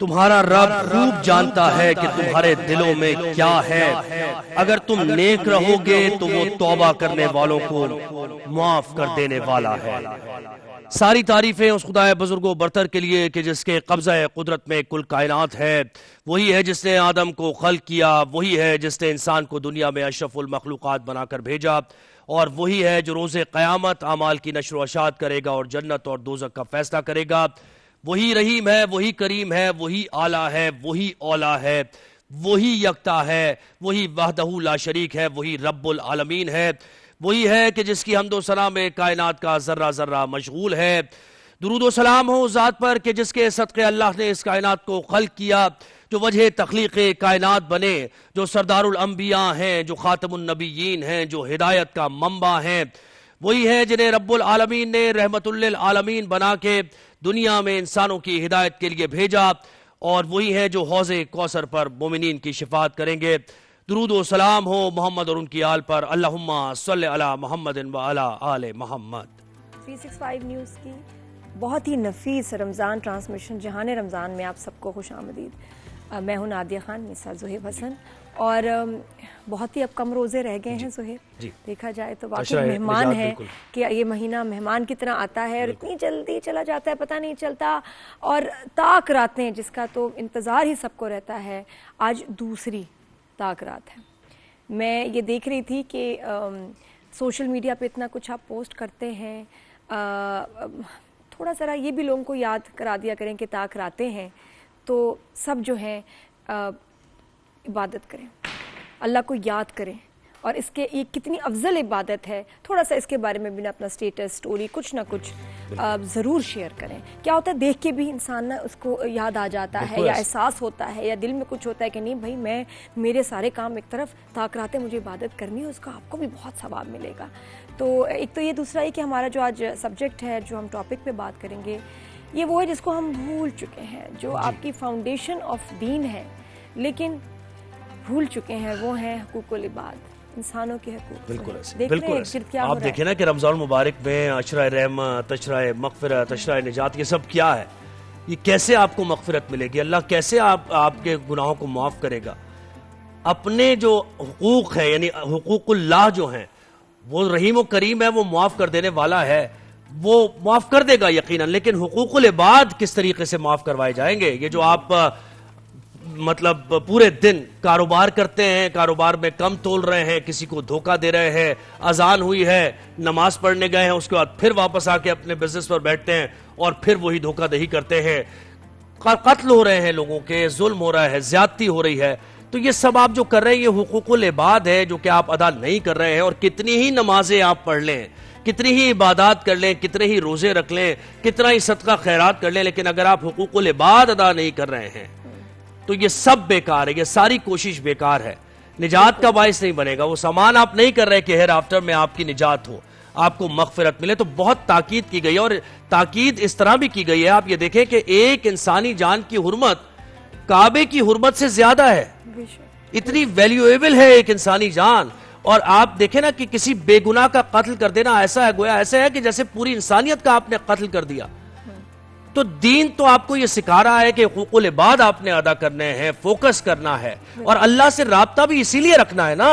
तुम्हारा रब खूब जानता है कि तुम्हारे दिलों में क्या है। अगर तुम नेक रहोगे तो वो तौबा करने वालों को माफ कर देने वाला है। सारी तारीफें उस खुदाए बुजुर्गो बरतर के लिए कि जिसके कब्जा कुदरत में कुल कायनात है। वही है जिसने आदम को खल्क किया, वही है जिसने इंसान को दुनिया में अशरफुल मखलूकात बनाकर भेजा, और वही है जो रोज़े क़यामत आमाल की नशर व अशात करेगा और जन्नत और दोज़ख का फैसला करेगा। वही रहीम है, वही करीम है, वही आला है, वही औला है, वही यकता है, वही वहदहू ला शरीक है, वही रब्बुल आलमीन है। वही है कि जिसकी हम्दो सना में कायनात का जर्रा जर्रा मशगूल है। दुरूद सलाम हो ज़ात पर कि जिसके सदक़े अल्लाह ने इस कायनात को खल्क किया, जो वजह तख्लीक़ कायनात बने, जो सरदारुल अंबिया हैं, जो खातमुन नबिय्यीन हैं, जो हिदायत का मंबा हैं। वही है जिन्हें रब्बुल आलमीन ने रहमतुल लिल आलमीन बना के दुनिया में इंसानों की हिदायत के लिए भेजा, और वही है जो हौज़े कौसर पर मोमिनीन की शिफात करेंगे। दुरूद व सलाम हो मोहम्मद और उनकी आल पर। अल्लाहुम्मा सल्लि अला मुहम्मदिन व अला आले मोहम्मद। 365 न्यूज़ की बहुत ही नफीस रमज़ान ट्रांसमिशन जहान रमज़ान में आप सबको खुश आमदीद। मैं हूं नादिया खान, मिसा ज़ुहैब हसन। और बहुत ही अब कम रोज़े रह गए हैं ज़ुहैब, देखा जाए तो वाकई मेहमान है कि ये महीना मेहमान की तरह आता है और इतनी जल्दी चला जाता है, पता नहीं चलता। और ताक रातें जिसका तो इंतज़ार ही सबको रहता है, आज दूसरी ताक रात है। मैं ये देख रही थी कि सोशल मीडिया पे इतना कुछ आप पोस्ट करते हैं, थोड़ा सा ये भी लोगों को याद करा दिया करें कि ताक रातें हैं तो सब जो हैं इबादत करें, अल्लाह को याद करें। और इसके ये कितनी अफजल इबादत है, थोड़ा सा इसके बारे में भी ना अपना स्टेटस स्टोरी कुछ ना कुछ ज़रूर शेयर करें। क्या होता है, देख के भी इंसान ना उसको याद आ जाता है या एहसास होता है या दिल में कुछ होता है कि नहीं भाई, मैं मेरे सारे काम एक तरफ, ताक रातें मुझे इबादत करनी है, उसका आपको भी बहुत सवाब मिलेगा। तो एक तो ये, दूसरा ये कि हमारा जो आज सब्जेक्ट है, जो हम टॉपिक पे बात करेंगे, ये वो है जिसको हम भूल चुके हैं, जो आपकी फाउंडेशन ऑफ दीन है, लेकिन भूल चुके हैं। वो है हुकूकुल इबाद, इंसानों के हकूक। बिल्कुल ऐसे। आप देखें ना कि रमज़ान मुबारक में अशरा रहमत, अशरा मग़फ़िरत, अशरा निजात, ये सब क्या है? ये कैसे आपको मग़फ़िरत मिलेगी? अल्लाह कैसे आपके गुनाहों को माफ़ करेगा? अपने जो हुकूक है, यानी हुकूकुल्लाह जो हैं, वो रहीम व करीम है, वो माफ़ कर देने वाला है, वो माफ़ कर देगा यकीनन। लेकिन हुकूकुल इबाद किस तरीके से माफ़ करवाए जाएंगे? ये जो आप मतलब पूरे दिन कारोबार करते हैं, कारोबार में कम तोल रहे हैं, किसी को धोखा दे रहे हैं, अजान हुई है, नमाज पढ़ने गए हैं, उसके बाद फिर वापस आके अपने बिजनेस पर बैठते हैं और फिर वही धोखाधड़ी करते हैं, कत्ल हो रहे हैं लोगों के, जुल्म हो रहा है, ज्यादती हो रही है। तो ये सब आप जो कर रहे हैं, ये हुकूकुल इबाद है जो कि आप अदा नहीं कर रहे हैं। और कितनी ही नमाजें आप पढ़ लें, कितनी ही इबादत कर लें, कितने ही रोजे रख लें, कितना ही सदका खैरात कर लें, लेकिन अगर आप हुकूकुल इबाद अदा नहीं कर रहे हैं तो ये सब बेकार है, ये सारी कोशिश बेकार है, निजात का बाइस नहीं बनेगा। वो सामान आप नहीं कर रहे कि हेयर आफ्टर में आपकी निजात हो, आपको मग़फ़िरत मिले। तो बहुत ताकीद की गई है, और ताकीद इस तरह भी की गई है, आप ये देखें कि एक इंसानी जान की हुर्मत काबे की हुर्मत से ज्यादा है, इतनी वैल्यूएबल है एक इंसानी जान। और आप देखें ना कि किसी बेगुनाह का कत्ल कर देना ऐसा है, गोया ऐसा है कि जैसे पूरी इंसानियत का आपने कत्ल कर दिया। तो दीन तो आपको ये सिखा रहा है कि हुकूकुल इबाद आपने अदा करने हैं, फोकस करना है, और अल्लाह से राब्ता भी इसीलिए रखना है ना,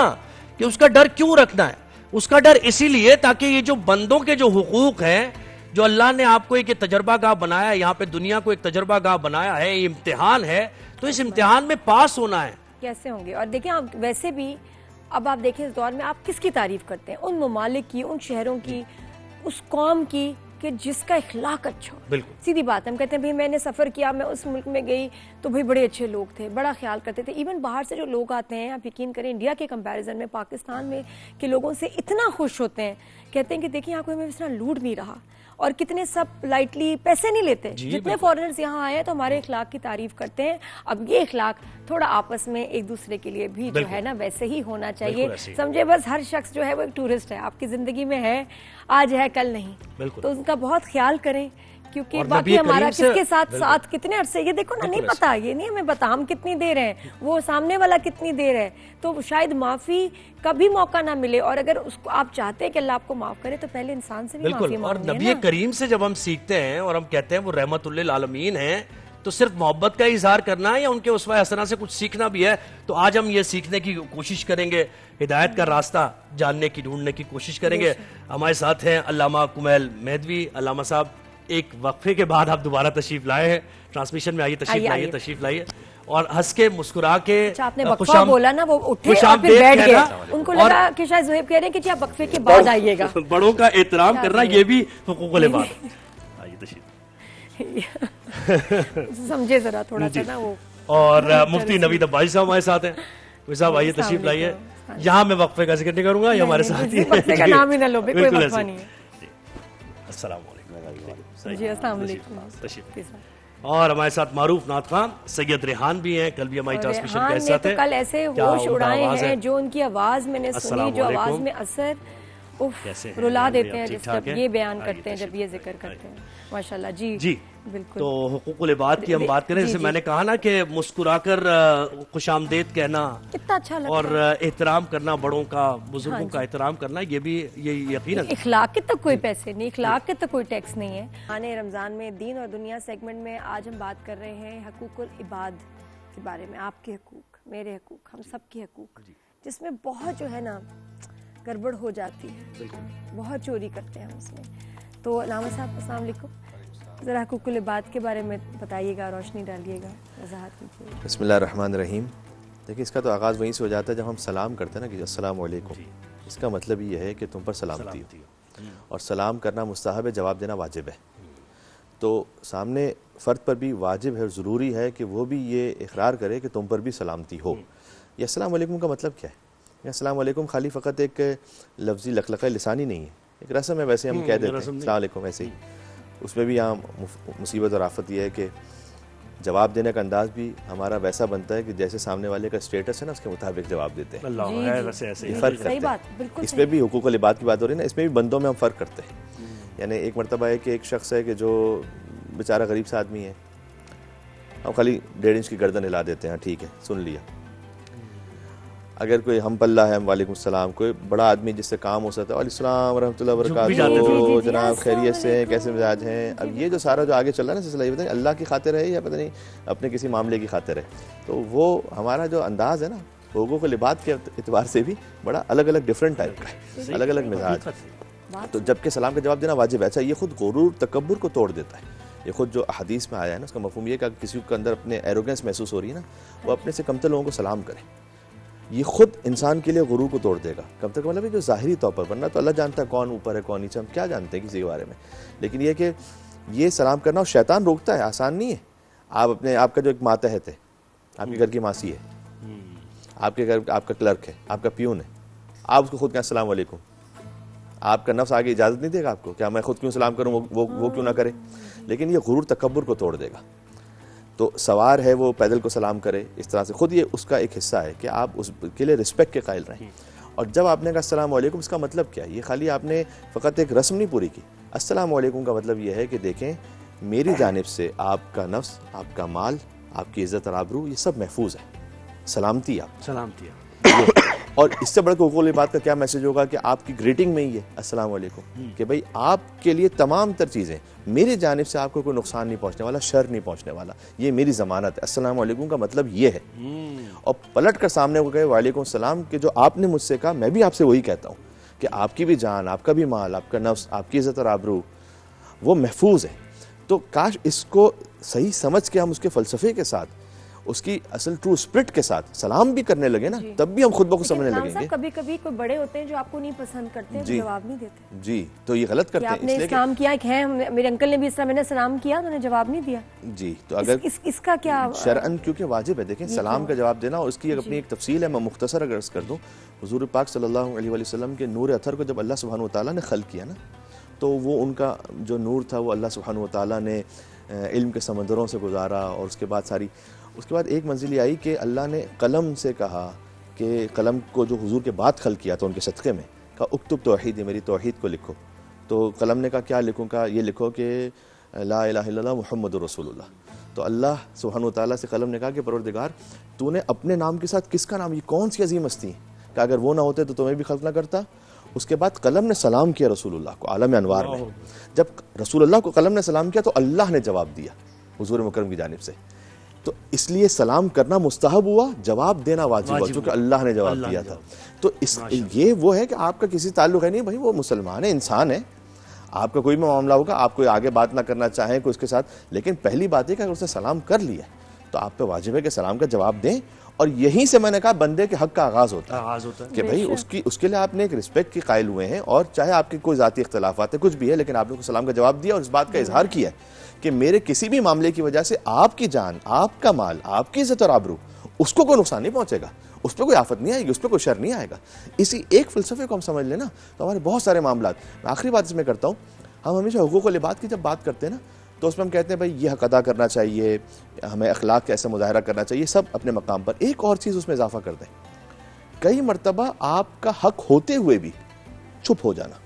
कि उसका डर क्यों रखना है? उसका डर इसीलिए ताकि ये जो बंदों के जो हुकूक हैं, जो अल्लाह ने आपको एक तजर्बागाह बनाया, यहाँ पे दुनिया को एक तजर्बागाह बनाया है, इम्तिहान है, तो इस इम्तिहान में पास होना है। कैसे होंगे? और देखिए, आप वैसे भी अब आप देखें इस दौर में आप किसकी तारीफ करते हैं? उन ममालिक की, उन शहरों की, उस कौम की कि जिसका इखलाक अच्छा हो। सीधी बात, हम कहते हैं भाई मैंने सफ़र किया, मैं उस मुल्क में गई तो भाई बड़े अच्छे लोग थे, बड़ा ख्याल करते थे। इवन बाहर से जो लोग आते हैं, आप यकीन करें, इंडिया के कंपैरिजन में पाकिस्तान में के लोगों से इतना खुश होते हैं, कहते हैं कि देखिए यहाँ कोई हमें इस तरह लूट नहीं रहा, और कितने सब लाइटली पैसे नहीं लेते। जितने फॉरेनर्स यहाँ आए हैं तो हमारे इखलाक की तारीफ करते हैं। अब ये इखलाक थोड़ा आपस में एक दूसरे के लिए भी जो है ना वैसे ही होना चाहिए। समझे, बस हर शख्स जो है वो एक टूरिस्ट है, आपकी जिंदगी में है, आज है कल नहीं, तो उनका बहुत ख्याल करें, क्योंकि बाकी हमारा किसके साथ साथ कितने अरसे, ये देखो ना, नहीं पता, ये नहीं हमें पता हम कितनी देर है, वो सामने वाला कितनी देर है, तो शायद माफी का भी मौका ना मिले। और अगर उसको आप चाहते हैं कि अल्लाह आपको माफ करे, तो पहले इंसान से भी माफी मांगिए। और नबी करीम से जब हम सीखते हैं और हम कहते हैं वो रहमतुल्लिल आलमीन हैं, तो सिर्फ मोहब्बत का इजहार करना है या उनके उसवा हसना से कुछ सीखना भी है? तो आज हम ये सीखने की कोशिश करेंगे, हिदायत का रास्ता जानने की, ढूंढने की कोशिश करेंगे। हमारे साथ हैं अल्लामा कुमैल मेहदवी। अल्लामा साहब, एक वक्फे के बाद आप दोबारा तशरीफ लाए हैं, ट्रांसमिशन में आइए, तशरीफ लाइए और हंस के मुस्कुरा के। आपने वक्फा बोला ना, वो उठे और फिर बैठ गए, उनको लगा कि शायद ज़ुहैब कह रहे हैं कि आप वक्फे के बाद आइएगा। बड़ों का एहतराम करना, ये भी हुकूकुल इबाद। आइए तशरीफ समझे जरा थोड़ा सा ना वो। और मुफ्ती नवीद अब्बासी साहब हमारे साथ हैं। कोई साहब आइए, तशरीफ लाइए। यहाँ मैं वक्फे का जिक्र नहीं करूंगा, ये हमारे साथ ही वक्फे का नाम ही ना लो, कोई वक्फा नहीं है। अस्सलाम जी, अस्सलाम वालेकुम। और हमारे साथ मारूफ नात खान, सैयद रेहान भी हैं, कल भी हमारी ट्रांसमिशन के साथ हैं। कल ऐसे होश उड़ाए हैं, जो उनकी आवाज मैंने सुनी, जो आवाज में असर रुला देते हैं जब ये बयान करते हैं, जब ये जिक्र करते हैं, माशाल्लाह। जी जी बिल्कुल। तो हुकूकुल इबाद की हम बात करें, जैसे मैंने कहा ना कि मुस्कुराकर खुशामदीद कहना कितना अच्छा लगता है, और एहतराम करना, बड़ों का, बुजुर्गों का एहतराम करना, ये भी ये यकीनन। इखलाक के तो कोई पैसे नहीं, इखलाक के तो कोई टैक्स नहीं है। आने रमजान में दीन और दुनिया सेगमेंट में आज हम बात कर रहे हैं हुकूकुल इबाद के बारे में, आपके हकूक, मेरे हकूक, हम सब के हकूक, जिसमें बहुत जो है ना गड़बड़ हो जाती है, बहुत चोरी करते हैं हम उसमें। तो नामा साहब अस्सलाम वालेकुम, ज़रा हकूकुल इबाद के बारे में बताइएगा, रोशनी डालिएगा, वजाहत कीजिएगा। बिस्मिल्लाहिर्रहमानिर्रहीम। देखिए, इसका तो आगाज़ वहीं से हो जाता है जब हम सलाम करते हैं ना कि अस्सलाम वालेकुम। इसका मतलब ये है कि तुम पर सलामती हो, और सलाम करना मुस्तहब है, जवाब देना वाजिब है। तो सामने फ़र्द पर भी वाजिब है और ज़रूरी है कि वो भी ये इकरार करे कि तुम पर भी सलामती हो। ये अस्सलाम वालेकुम का मतलब क्या है? अस्सलाम वालेकुम खाली फ़कत एक लफ्ज़ी लखलक़ा लिसानी नहीं है, एक रस्म है। वैसे हम कह देते हैं अस्सलाम वालेकुम ऐसे ही, उसमें भी यहाँ मुसीबत और आफत यह है कि जवाब देने का अंदाज भी हमारा वैसा बनता है कि जैसे सामने वाले का स्टेटस है ना, उसके मुताबिक जवाब देते हैं। फ़र्क करते हैं। इसमें भी हुकूकुल इबाद की बात हो रही है ना, इसमें भी बंदों में हम फ़र्क करते हैं। यानी एक मरतबा है कि एक शख्स है कि जो बेचारा गरीब सा आदमी है, हम खाली 1.5 इंच की गर्दन हिला देते हैं, ठीक है सुन लिया। अगर कोई हम पल्ला है, वालेकुम सलाम, कोई बड़ा आदमी जिससे काम हो सकता है, वालेकुम रहमतुल्लाहि व बरकातहू, जनाब खैरियत से हैं, कैसे मिजाज हैं। अब ये जो सारा जो आगे चल रहा है ना सिलसिला, ये पता नहीं अल्लाह की खातिर है या पता नहीं अपने किसी मामले की खातिर है। तो वो हमारा जो अंदाज़ है ना, लोगों को लिबात के एतबार से भी बड़ा अलग अलग डिफरेंट टाइप का है, अलग अलग मिजाज। तो जबकि सलाम का जवाब देना वाजिब है। अच्छा, ये खुद गुरूर तकब्बुर को तोड़ देता है। ये खुद जो हदीस में आया है ना, उसका मफहूम ये कि किसी के अंदर अपने एरोगेंस महसूस हो रही है ना, वो अपने से कमतर लोगों को सलाम करे। ये खुद इंसान के लिए गुरूर को तोड़ देगा। कब तक मतलब जो ज़ाहिरी तौर पर, वरना तो अल्लाह जानता है कौन ऊपर है कौन नीचे, हम क्या जानते हैं किसी के बारे में। लेकिन ये कि ये सलाम करना और शैतान रोकता है, आसान नहीं है। आप अपने, आपका जो एक मातहत है, आपके घर की मासी है, आपके घर आपका क्लर्क है, आपका पियून है, आप उसको खुद कहें अस्सलाम वालेकुम, आपका नफ्स आगे इजाज़त नहीं देगा आपको, क्या मैं खुद क्यों सलाम करूँ, वो क्यों ना करे। लेकिन ये गुरूर तकब्बुर को तोड़ देगा। तो सवार है वो पैदल को सलाम करे, इस तरह से खुद ये उसका एक हिस्सा है कि आप उसके लिए रिस्पेक्ट के कायल रहें। और जब आपने कहा अस्सलाम वालेकुम, इसका मतलब क्या है? ये खाली आपने फ़कत एक रस्म नहीं पूरी की। अस्सलाम वालेकुम का मतलब ये है कि देखें, मेरी जानिब से आपका नफ्स, आपका माल, आपकी इज़्ज़त और आबरू, ये सब महफूज है। सलामती आप सलामती। और इससे बढ़कर हुकूकुल बात का क्या मैसेज होगा कि आपकी ग्रीटिंग में ही है अस्सलाम वालेकुम, कि भाई आपके लिए तमाम तर चीज़ें, मेरी जानिब से आपको कोई नुकसान नहीं पहुंचने वाला, शर नहीं पहुंचने वाला, ये मेरी ज़मानत है। अस्सलाम वालेकुम का मतलब ये है। और पलट कर सामने को कहे वालेकुम सलाम, कि जो आपने मुझसे कहा मैं भी आपसे वही कहता हूँ कि आपकी भी जान, आपका भी माल, आपका नफ्स, आपकी इज़्ज़त और आबरू वो महफूज है। तो काश इसको सही समझ के हम उसके फ़लसफ़े के साथ, उसकी असल ट्रू स्पिरिट के साथ सलाम भी करने लगे ना, तब भी हम खुद ब खुद समझने लगेंगे। कभी कभी कोई बड़े होते हैं जो आपको नहीं पसंद करते हैं, जवाब नहीं देते जी, तो ये गलत करते हैं। आपने सलाम किया है, मेरे अंकल ने भी इस तरह, मैंने सलाम किया, उन्होंने जवाब नहीं दिया जी। तो अगर इसका क्या शरअन, क्योंकि वाजिब है, देखें सलाम का जवाब देना, उसकी अपनी एक तफसील है, मैं मुख्तसर अगर कर दूं। हुजूर पाक सल्लल्लाहु अलैहि वसल्लम के नूर अथर को जब अल्लाह सुब्हानहू व तआला ने खल्क किया ना, तो वो उनका जो नूर था वो अल्लाह सुब्हानहू व तआला ने इल्म के समंदरों से गुजारा। और उसके बाद एक मंजिल आई कि अल्लाह ने कलम से कहा कि कलम को जो हुजूर के बाद खल्क किया था उनके सदक़े में, कहा उक्तुब तौहीद, मेरी तौहीद को लिखो। तो कलम ने कहा क्या लिखूँ? कहा ये लिखो कि ला इलाहा इल्लल्लाह मुहम्मदुर रसूलुल्लाह। तो अल्लाह सुब्हानहू व तआला से कलम ने कहा कि परवरदिगार, तूने अपने नाम के साथ किसका नाम, ये कौन सी अजीम हस्ती है कि अगर वो ना होते तो तुम्हें भी खल्क ना करता। उसके बाद कलम ने सलाम किया रसूलुल्लाह को आलम अनवार में। जब रसूलुल्लाह को कलम ने सलाम किया तो अल्लाह ने जवाब दिया हुजूर मुकर्रम की जानिब से। तो इसलिए सलाम करना मुस्तहब हुआ, जवाब देना वाजिब हुआ, क्योंकि अल्लाह ने जवाब दिया था। तो ये वो है कि आपका किसी ताल्लुक है नहीं, भाई वो मुसलमान है, इंसान है, आपका कोई भी मामला होगा, आप कोई आगे बात ना करना चाहें कोई उसके साथ, लेकिन पहली बात है कि अगर उसने सलाम कर लिया तो आप पे वाजिब है कि सलाम का जवाब दें। और यहीं से मैंने कहा बंदे के हक का आगाज होता है कि भाई उसके लिए आपने एक रिस्पेक्ट की कायल हुए हैं, और चाहे आपके कोई जाती इख्तलाफात है कुछ भी है, लेकिन आपने उसको सलाम का जवाब दिया और इस बात का इजहार किया कि मेरे किसी भी मामले की वजह से आपकी जान, आपका माल, आपकी इज्जत और आबरू, उसको कोई नुकसान नहीं पहुंचेगा, उस पर कोई आफत नहीं आएगी, उस पर कोई शर नहीं आएगा। इसी एक फ़लसफ़े को हम समझ लेना तो हमारे बहुत सारे मामला। मैं आखिरी बात इसमें करता हूँ, हम हमेशा हुकूकुल इबाद की जब बात करते हैं ना, तो उसमें हम कहते हैं भाई ये हक अदा करना चाहिए, हमें अखलाक का ऐसा मुजाहरा करना चाहिए, सब अपने मकाम पर। एक और चीज़ उसमें इजाफा कर दें, कई मरतबा आपका हक होते हुए भी चुप हो जाना,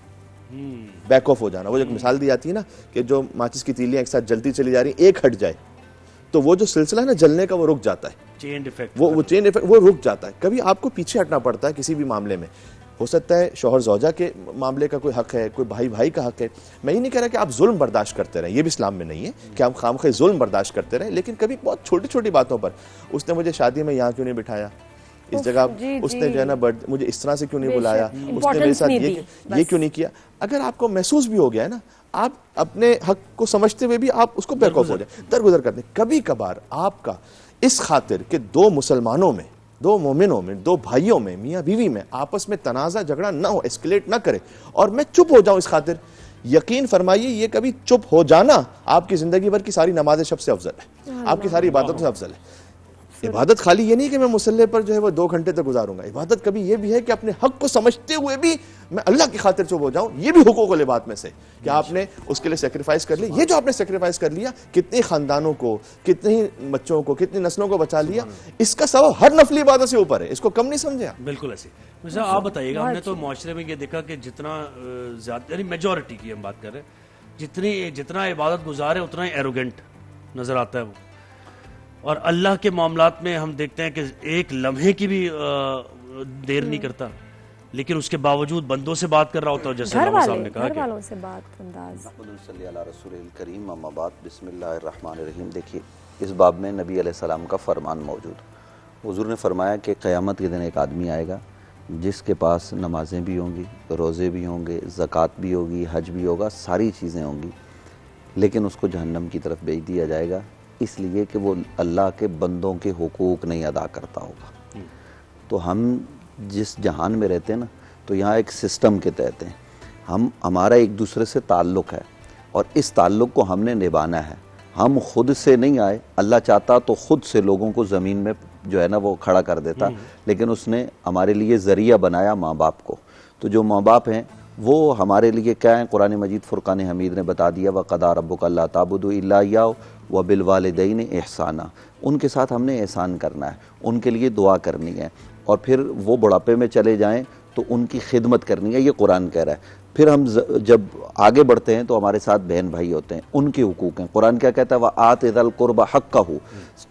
बैक ऑफ हो जाना। वो जो मिसाल दी जाती है ना कि जो माचिस की तीलियां एक साथ जलती चली जा रही, एक हट जाए तो वो जो सिलसिला है ना जलने का, वो रुक जाता है, चेन इफेक्ट, वो चेन इफेक्ट वो रुक जाता है। कभी आपको पीछे हटना पड़ता है किसी भी मामले में, हो सकता है शौहर ज़ौजा के मामले का कोई हक है, कोई भाई भाई का हक है। मैं ये नहीं कह रहा कि आप जुल्म बर्दाश्त करते रहें, ये भी इस्लाम में नहीं है कि हम खामख़ा जुल्म बर्दाश्त करते रहें, लेकिन कभी बहुत छोटी छोटी बातों पर उसने मुझे शादी में यहाँ क्यों नहीं बिठाया, इस जगह उसने जो है ना मुझे इस तरह से क्यों नहीं बुलाया, उसने मेरे साथ ये क्यों नहीं किया। अगर आपको महसूस भी हो गया है ना, आप अपने हक को समझते हुए भी आप उसको बैकऑफ हो जाए, दरगुजर करते। कभी कभार आपका इस खातिर कि दो मुसलमानों में, दो मोमिनों में, दो भाइयों में, मियाँ बीवी में आपस में तनाज़ा झगड़ा ना हो, एस्केलेट ना करे, और मैं चुप हो जाऊं इस खातिर, यकीन फरमाइए ये कभी चुप हो जाना आपकी जिंदगी भर की सारी नमाज़ें सबसे अफजल है, आपकी सारी इबादतों से अफजल है। इबादत खाली ये नहीं कि मैं मुसल्ले पर जो है वो 2 घंटे तक गुजारूंगा, इबादत कभी ये भी है कि अपने हक को समझते हुए भी मैं अल्लाह की खातिर चुप हो जाऊं। ये भी हुकूक लिबात में से कि आपने उसके लिए सेक्रीफाइस कर लिया। ये जो आपने सेक्रीफाइस कर लिया, कितने खानदानों को, कितने ही बच्चों को, कितनी नस्लों को बचा लिया, इसका सबब हर नफली इबादत से ऊपर है, इसको कम नहीं समझे आप। बिल्कुल ऐसे। वैसे आप बताइएगा, हमने तो मुआशरे में ये देखा कि जितना ज्यादा, यानी मेजॉरिटी की हम बात कर रहे हैं, जितना इबादत गुजार है उतना ही एरोगेंट नजर आता है वो, और अल्लाह के मामलात में हम देखते हैं कि एक लम्हे की भी देर नहीं करता, लेकिन उसके बावजूद बंदों से बात कर रहा होता है, जैसे साहब ने कहा, घर वालों से बात अंदाज। करीम अम्मा बिस्मिल्लाहिर्रहमानिर्रहीम। देखिए, इस बाब में नबी अलैहिस्सलाम का फरमान मौजूद। हुजूर ने फरमाया कि क़यामत के दिन एक आदमी आएगा जिसके पास नमाजें भी होंगी, रोज़े भी होंगे, ज़कात भी होगी, हज भी होगा, सारी चीज़ें होंगी, लेकिन उसको जहन्नम की तरफ भेज दिया जाएगा, इसलिए कि वो अल्लाह के बंदों के हुकूक नहीं अदा करता होगा। तो हम जिस जहान में रहते हैं ना, तो यहाँ एक सिस्टम के तहत हैं, हमारा एक दूसरे से ताल्लुक़ है, और इस ताल्लुक़ को हमने निभाना है। हम खुद से नहीं आए, अल्लाह चाहता तो खुद से लोगों को ज़मीन में जो है ना वो खड़ा कर देता, लेकिन उसने हमारे लिए ज़रिया बनाया माँ बाप को। तो जो माँ बाप हैं वो हमारे लिए क्या है, कुरान मजीद फुरकान हमीद ने बता दिया, व क़दा रब्बुका अल्ला ताबुदू इल्ला इय्याहु व बिल वालिदैनि एहसाना। उनके साथ हमने एहसान करना है, उनके लिए दुआ करनी है, और फिर वो बुढ़ापे में चले जाएं तो उनकी खिदमत करनी है, ये कुरान कह रहा है। फिर हम जब आगे बढ़ते हैं तो हमारे साथ बहन भाई होते हैं, उनके हुकूक हैं। कुरान क्या कहता है, वह आत ज़ल कुर्बा हक़्क़हु,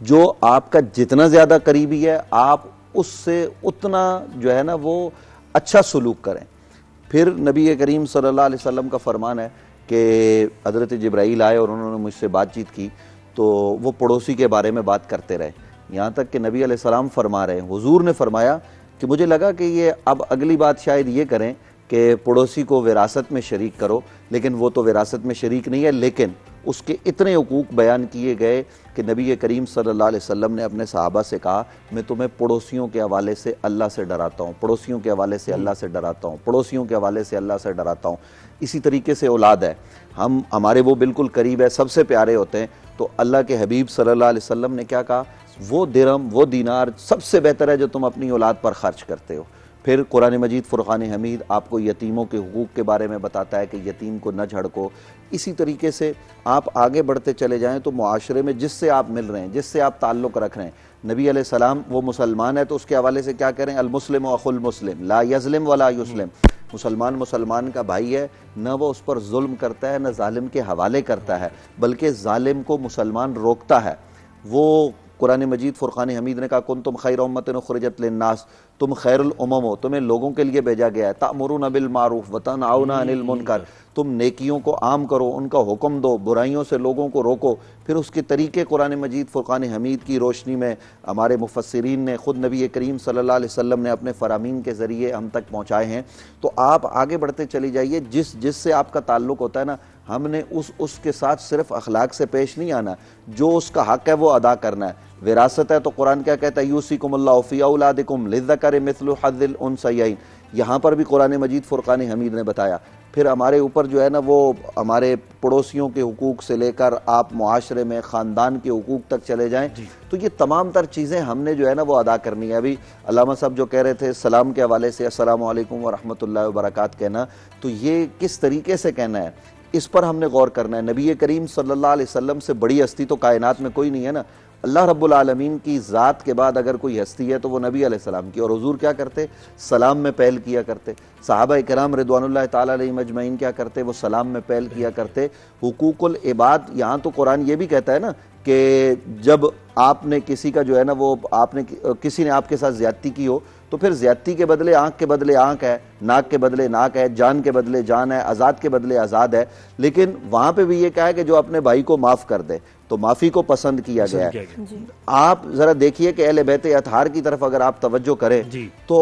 जो आपका जितना ज़्यादा करीबी है आप उससे उतना जो है ना वो अच्छा सलूक करें। फिर नबी करीम सल्लल्लाहु अलैहि वसल्लम का फरमान है कि हज़रत जिब्राईल आए और उन्होंने मुझसे बातचीत की, तो वो पड़ोसी के बारे में बात करते रहे, यहाँ तक कि नबी अलैहिस्सलाम फरमा रहे हैं, हुजूर ने फरमाया कि मुझे लगा कि ये अब अगली बात शायद ये करें कि पड़ोसी को विरासत में शरीक करो, लेकिन वो तो विरासत में शरीक नहीं है, लेकिन उसके इतने हुकूक बयान किए गए कि नबी करीम सल्लल्लाहु अलैहि वसल्लम ने अपने सहाबा से कहा, मैं तुम्हें पड़ोसियों के हवाले से अल्लाह से डराता हूँ, पड़ोसियों के हवाले से अल्लाह से डराता हूँ, पड़ोसियों के हवाले से अल्लाह से डराता हूँ। इसी तरीके से औलाद है, हमारे वो बिल्कुल करीब है, सबसे प्यारे होते हैं, तो अल्लाह के हबीब सल्लल्लाहु अलैहि वसल्लम ने क्या कहा, वो दिरहम, वो दीनार सबसे बेहतर है जो तुम अपनी औलाद पर खर्च करते हो। फिर कुरान मजीद फुरक़ान हमीद आपको यतीमों के हुकूक के बारे में बताता है कि यतीम को न झड़को। इसी तरीके से आप आगे बढ़ते चले जाएं तो मुआशरे में जिससे आप मिल रहे हैं, जिससे आप ताल्लुक़ रख रहे हैं, नबी अलैहिस्सलाम वो मुसलमान है तो उसके हवाले से क्या करें, अल मुस्लिम अखुल मुस्लिम ला यज़लिम वला युस्लिम। मुसलमान मुसलमान का भाई है, न वो उस पर जुल्म करता है, न जालिम के हवाले करता है, बल्कि जालिम को मुसलमान रोकता है। वो कुरान मजीद फुरक़ान हमीद ने कहा, कुंतुम खैर उम्मतिन उख़रिजत लिन्नास, तुम खैरुल उम्म हो, तुम्हें लोगों के लिए भेजा गया है। तामुरूना बिल मारूफ व तनहाउना अनिल मुनकर, तुम नेकियों को आम करो, उनका हुक्म दो, बुराइयों से लोगों को रोको। फिर उसके तरीके कुरान मजीद फुरक़ान हमीद की रोशनी में हमारे मुफस्सिरीन ने, खुद नबी करीम सल्लल्लाहु अलैहि वसल्लम ने अपने फ़रामीन के ज़रिए हम तक पहुँचाए हैं। तो आप आगे बढ़ते चली जाइए, जिससे आपका ताल्लुक़ होता है ना, हमने उसके साथ सिर्फ अखलाक से पेश नहीं आना, जो उसका हक़ है वो अदा करना है। विरासत है तो कुरान क्या कहता है, यूसिकुमुल्लाहु फ़ी औलादिकुम लिज़्ज़करि मिस्लु हज़्ज़िल उन्सयैन, यहाँ पर भी कुरान मजीद फुरक़ान हमीद ने बताया। फिर हमारे ऊपर जो है ना वो हमारे पड़ोसियों के हुकूक से लेकर आप मुआशरे में ख़ानदान के हुकूक तक चले जाएं, तो ये तमाम तर चीज़ें हमने जो है ना वो अदा करनी है। अभी अल्लामा साहब जो कह रहे थे सलाम के हवाले से अस्सलामु अलैकुम व रहमतुल्लाहि व बरकात कहना, तो ये किस तरीके से कहना है, इस पर हमने गौर करना है। नबी करीम सल्लल्लाहु अलैहि वसल्लम से बड़ी हस्ती तो कायनात में कोई नहीं है ना। अल्लाह रब्बुल आलमीन की ज़ात के बाद अगर कोई हस्ती है तो वो नबी अलैहिस्सलाम की। और हुजूर क्या करते, सलाम में पहल किया करते। सहाबा इकराम रिदवानुल्लाह ताला अलैहिम अजमईन क्या करते, वो सलाम में पहल किया करते। हुकूकुल इबाद, यहाँ तो कुरान ये भी कहता है ना कि जब आपने किसी का जो है ना वो आपने किसी ने आपके साथ ज्यादती की हो तो फिर ज्यादती के बदले आंख के बदले आंख है, नाक के बदले नाक है, जान के बदले जान है, आजाद के बदले आजाद है। लेकिन वहां पे भी ये कहा है कि जो अपने भाई को माफ कर दे, तो माफी को पसंद किया गया है। आप जरा देखिए कि अहले बैत अतहार की तरफ अगर आप तवज्जो करें तो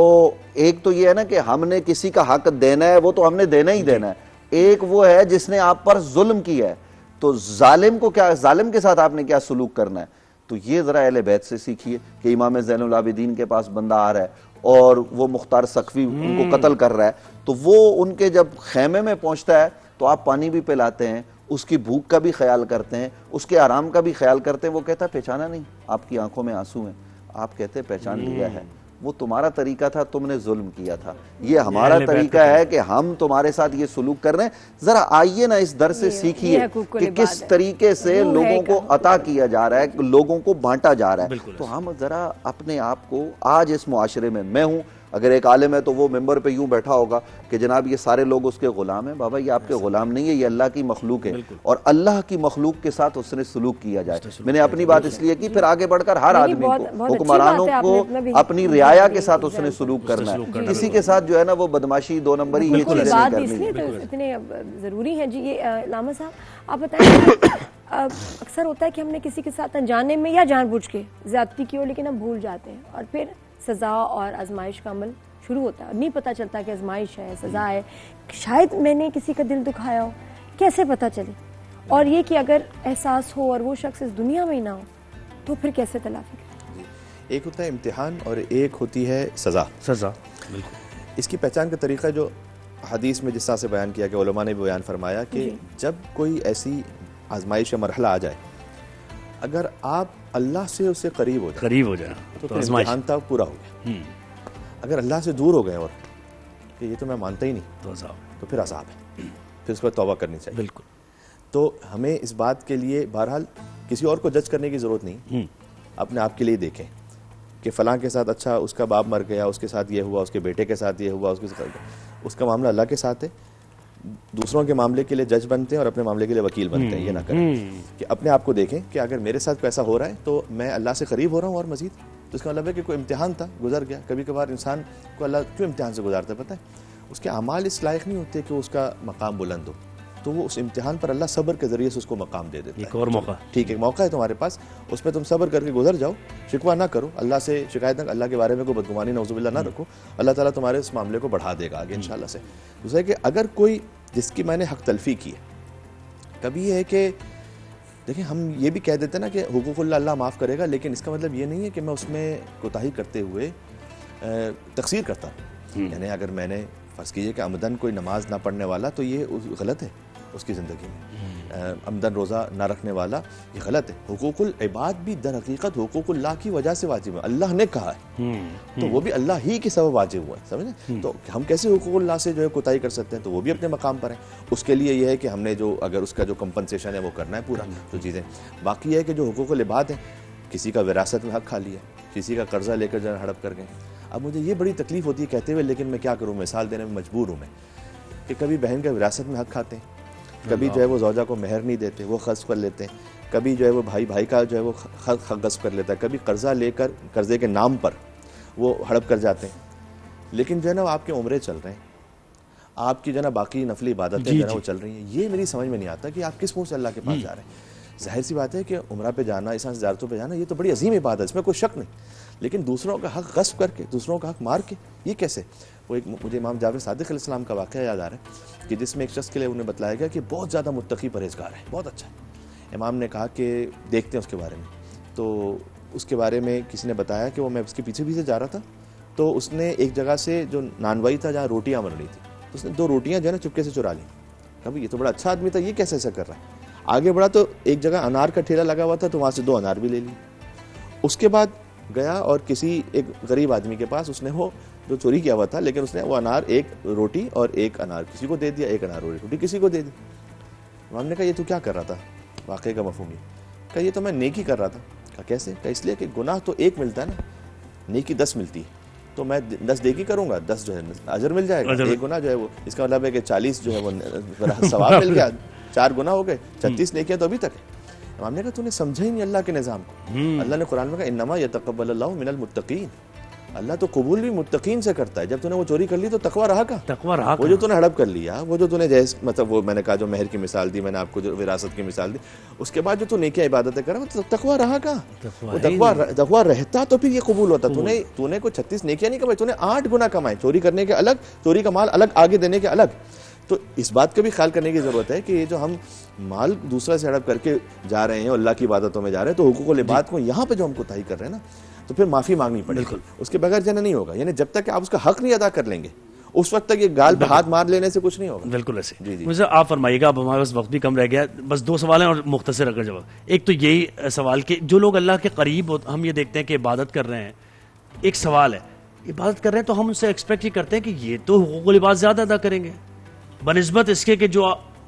एक तो ये है ना कि हमने किसी का हक देना है, वो तो हमने देना ही देना है। एक वो है जिसने आप पर जुल्म किया है, तो जालिम को क्या, जालिम के साथ आपने क्या सलूक करना है। तो ये जरा अहले बैत से सीखिए कि इमाम ज़ैनुल आबिदीन के पास बंदा आ रहा है और वो मुख्तार सकवी उनको कत्ल कर रहा है, तो वो उनके जब खेमे में पहुंचता है तो आप पानी भी पिलाते हैं, उसकी भूख का भी ख्याल करते हैं, उसके आराम का भी ख्याल करते हैं। वो कहता है पहचाना नहीं, आपकी आंखों में आंसू हैं। आप कहते हैं पहचान लिया है, वो तुम्हारा तरीका था, तुमने जुल्म किया था। ये हमारा तरीका है कि हम तुम्हारे साथ ये सलूक कर रहे हैं। जरा आइए ना इस दर से सीखिए कि किस तरीके से लोगों को अता किया जा रहा है, लोगों को बांटा जा रहा है। तो हम जरा अपने आप को आज इस मुआशरे में, मैं हूं, अगर एक आलिम है तो वो मेंबर पे यूं बैठा होगा कि जनाब ये सारे लोग उसके गुलाम हैं। बाबा ये आपके गुलाम नहीं है, ये अल्लाह की मखलूक है और अल्लाह की मखलूक के साथ उसने सलूक किया जाए। मैंने अपनी बात इसलिए की, फिर आगे बढ़कर हर आदमी को, हुक्मरानों को अपनी रियाया के साथ उसने सलूक करना है। किसी के साथ जो है ना वो बदमाशी, दो नंबरी, ये चीजें नहीं करनी। इतने जरूरी है जी। ये लामा साहब आप बताएं, अक्सर होता है कि हमने किसी के साथ अनजाने में या जानबूझ के ज्यादती की हो, लेकिन हम भूल जाते हैं और फिर सज़ा और आजमाइश का अमल शुरू होता है। नहीं पता चलता कि आजमाइश है, सज़ा है, शायद मैंने किसी का दिल दुखाया हो, कैसे पता चले। और ये कि अगर एहसास हो और वो शख्स इस दुनिया में ही ना हो तो फिर कैसे तलाफी करें। एक होता है इम्तिहान और एक होती है सज़ा। बिल्कुल। इसकी पहचान का तरीका जो हदीस में जिस तरह से बयान किया गया, उलमा ने भी बयान फरमाया कि जब कोई ऐसी आजमाइश या मरहला आ जाए, अगर आप अल्लाह से उससे करीब हो जाए तो इम्तिहान तक पूरा हो गया। अगर अल्लाह से दूर हो गए और कि ये तो मैं मानता ही नहीं, तो फिर अज़ाब है, फिर उसके बाद तौबा करनी चाहिए। बिल्कुल। तो हमें इस बात के लिए बहरहाल किसी और को जज करने की ज़रूरत नहीं, अपने आप के लिए देखें कि फ़लाँ के साथ अच्छा उसका बाप मर गया, उसके साथ ये हुआ, उसके बेटे के साथ ये हुआ, उसका मामला अल्लाह के साथ है। दूसरों के मामले के लिए जज बनते हैं और अपने मामले के लिए वकील बनते हैं। ये ना करें कि अपने आप को देखें कि अगर मेरे साथ ऐसा हो रहा है तो मैं अल्लाह से करीब हो रहा हूँ और मजीद, तो इसका मतलब है कि कोई इम्तिहान था, गुजर गया। कभी कभार इंसान को अल्लाह क्यों इम्तिहान से गुजारता है पता है, उसके अमाल इस लायक नहीं होते कि उसका मकाम बुलंद हो, तो वो उस इम्तिहान पर अल्लाह सब्र के जरिए से उसको मकाम दे देता है। एक और मौका, ठीक है, मौका है तुम्हारे पास, उसमें तुम सब्र करके गुजर जाओ, शिकवा ना करो, अल्लाह से शिकायत ना, अल्लाह के बारे में कोई बदगुमानी नौजुबिल्लाह ना रखो, अल्लाह ताला तुम्हारे इस मामले को बढ़ा देगा आगे इंशाल्लाह से। दूसरा है कि अगर कोई जिसकी मैंने हक तलफी की है, कभी ये है कि देखिए हम ये भी कह देते हैं ना कि हुकूकुल्लाह अल्लाह माफ़ करेगा, लेकिन इसका मतलब ये नहीं है कि मैं उसमें कोताही करते हुए तकसीर करता हूँ। यानी अगर मैंने फ़र्ज़ कीजिए कि अमदन कोई नमाज ना पढ़ने वाला, तो ये गलत है उसकी ज़िंदगी में। अमदन रोज़ा ना रखने वाला, ये गलत है। हुकूकुल इबाद भी दर हकीकत हुकूकुल्लाह की वजह से वाजिब है, अल्लाह ने कहा है, तो वो भी अल्लाह ही के सबब वाजिब हुआ है, समझे। तो हम कैसे हुकूकुल्लाह से जो है कोताही कर सकते हैं, तो वो भी अपने मकाम पर है। उसके लिए ये है कि हमने जो अगर उसका जो कंपनसेशन है वो करना है पूरा, तो चीज़ें बाकी है कि जो हुकूकुल इबाद है, किसी का विरासत में हक खा लिया, किसी का कर्जा लेकर जो हड़प कर गए। अब मुझे ये बड़ी तकलीफ होती है कहते हुए, लेकिन मैं क्या करूँ, मिसाल देने में मजबूर हूँ मैं, कि कभी बहन का विरासत में हक खाते हैं, कभी जो है वो ज़ौजा को मेहर नहीं देते, वो ग़स्ब कर लेते हैं, कभी जो है वो भाई का जो है वो हक ग़स्ब कर लेता है, कभी कर्जा लेकर कर्जे के नाम पर वो हड़प कर जाते हैं। लेकिन जो है ना आपके उम्रें चल रहे हैं, आपकी जो है ना बाकी नफली इबादतें जो है ना वो चल रही हैं। ये मेरी समझ में नहीं आता कि आप किस मुँह से अल्लाह के पास जा रहे हैं। जाहिर सी बात है कि उम्रा पे जाना, इस ज़ियारतों पे जाना, ये तो बड़ी अजीम इबादत है, इसमें कोई शक नहीं। लेकिन दूसरों का हक ग़स्ब करके, दूसरों का हक मार के, ये कैसे। वो एक मुझे इमाम जावेद सादिक अलैहिस्सलाम का वाक़या याद आ रहा है कि जिसमें एक शख्स के लिए उन्हें बताया गया कि बहुत ज़्यादा मुत्तकी परहेज़गार है, बहुत अच्छा है। इमाम ने कहा कि देखते हैं उसके बारे में। तो उसके बारे में किसी ने बताया कि वो मैं उसके पीछे पीछे जा रहा था, तो उसने एक जगह से जो नानवाई था जहाँ रोटियाँ बन रही थी, तो उसने 2 रोटियाँ जो है ना चुपके से चुरा ली। कभी ये तो बड़ा अच्छा आदमी था, ये कैसे ऐसा कर रहा है। आगे बढ़ा तो एक जगह अनार का ठेला लगा हुआ था, तो वहाँ से 2 अनार भी ले लिए। उसके बाद गया और किसी एक गरीब आदमी के पास उसने वो जो चोरी किया हुआ था, लेकिन उसने वो अनार, एक रोटी और एक अनार किसी को दे दिया, एक अनार और एक रोटी किसी को दे दी। हमने कहा ये तू क्या कर रहा था, वाकई का मफहूम। कहा ये तो मैं नेकी कर रहा था। कहा कैसे। कहा इसलिए कि गुनाह तो 1 मिलता है ना, नेकी 10 मिलती है, तो मैं 10 नेकी करूंगा, 10 जो है अजर मिल जाएगा, 1 गुनाह जो है वो, इसका मतलब है कि 40 जो है वो सवाब मिल गया, 4 गुनाह हो गए, 36 नेकियां तो अभी तक है। हमने कहा तूने समझा ही नहीं अल्लाह के निज़ाम को। अल्लाह ने कुरान में कहा इन्नमा यतक़ब्बलुल्लाहु मिनल मुत्तक़ीन, अल्लाह तो कबूल भी मुत्तकीन से करता है। जब तूने वो चोरी कर ली तो तकवा रहा का, तकवा रहा वो जो तूने हड़प कर लिया, वो जो तूने जैसे मतलब वो मैंने कहा जो मेहर की मिसाल दी, मैंने आपको जो विरासत की मिसाल दी, उसके बाद जो तू नेकियां इबादतें करा, वो तकवा रहा का, वो तकवा रहता तो फिर ये कबूल होता। तूने को 36 नेकियां नहीं कमाई, तूने 8 गुना कमाए, चोरी करने के अलग, चोरी का माल अलग, आगे देने के अलग। तो इस बात का भी ख्याल करने की जरूरत है कि ये जो हम माल दूसरा से हड़प करके जा रहे हैं, अल्लाह की इबादतों में जा रहे हैं, तो हुकूकुल इबाद को यहाँ पे जो हम कोताही कर रहे हैं ना, तो फिर माफी मांगनी पड़ेगी, उसके बगैर जना नहीं होगा। यानी जब तक आप उसका हक नहीं अदा कर लेंगे, उस वक्त तक ये गाल पे हाथ मार लेने से कुछ नहीं होगा। बिल्कुल ऐसे। जी जी मुझे आप फरमाइएगा, अब हमारे पास वक्त भी कम रह गया, बस 2 सवाल हैं और मुख्तसर अगर जवाब। एक तो यही सवाल कि जो लोग अल्लाह के करीब हम ये देखते हैं कि इबादत कर रहे हैं, एक सवाल है, इबादत कर रहे हैं तो हम उनसे एक्सपेक्ट ही करते हैं कि ये तो हुकूकुल इबाद ज्यादा अदा करेंगे बनिस्बत इसके कि जो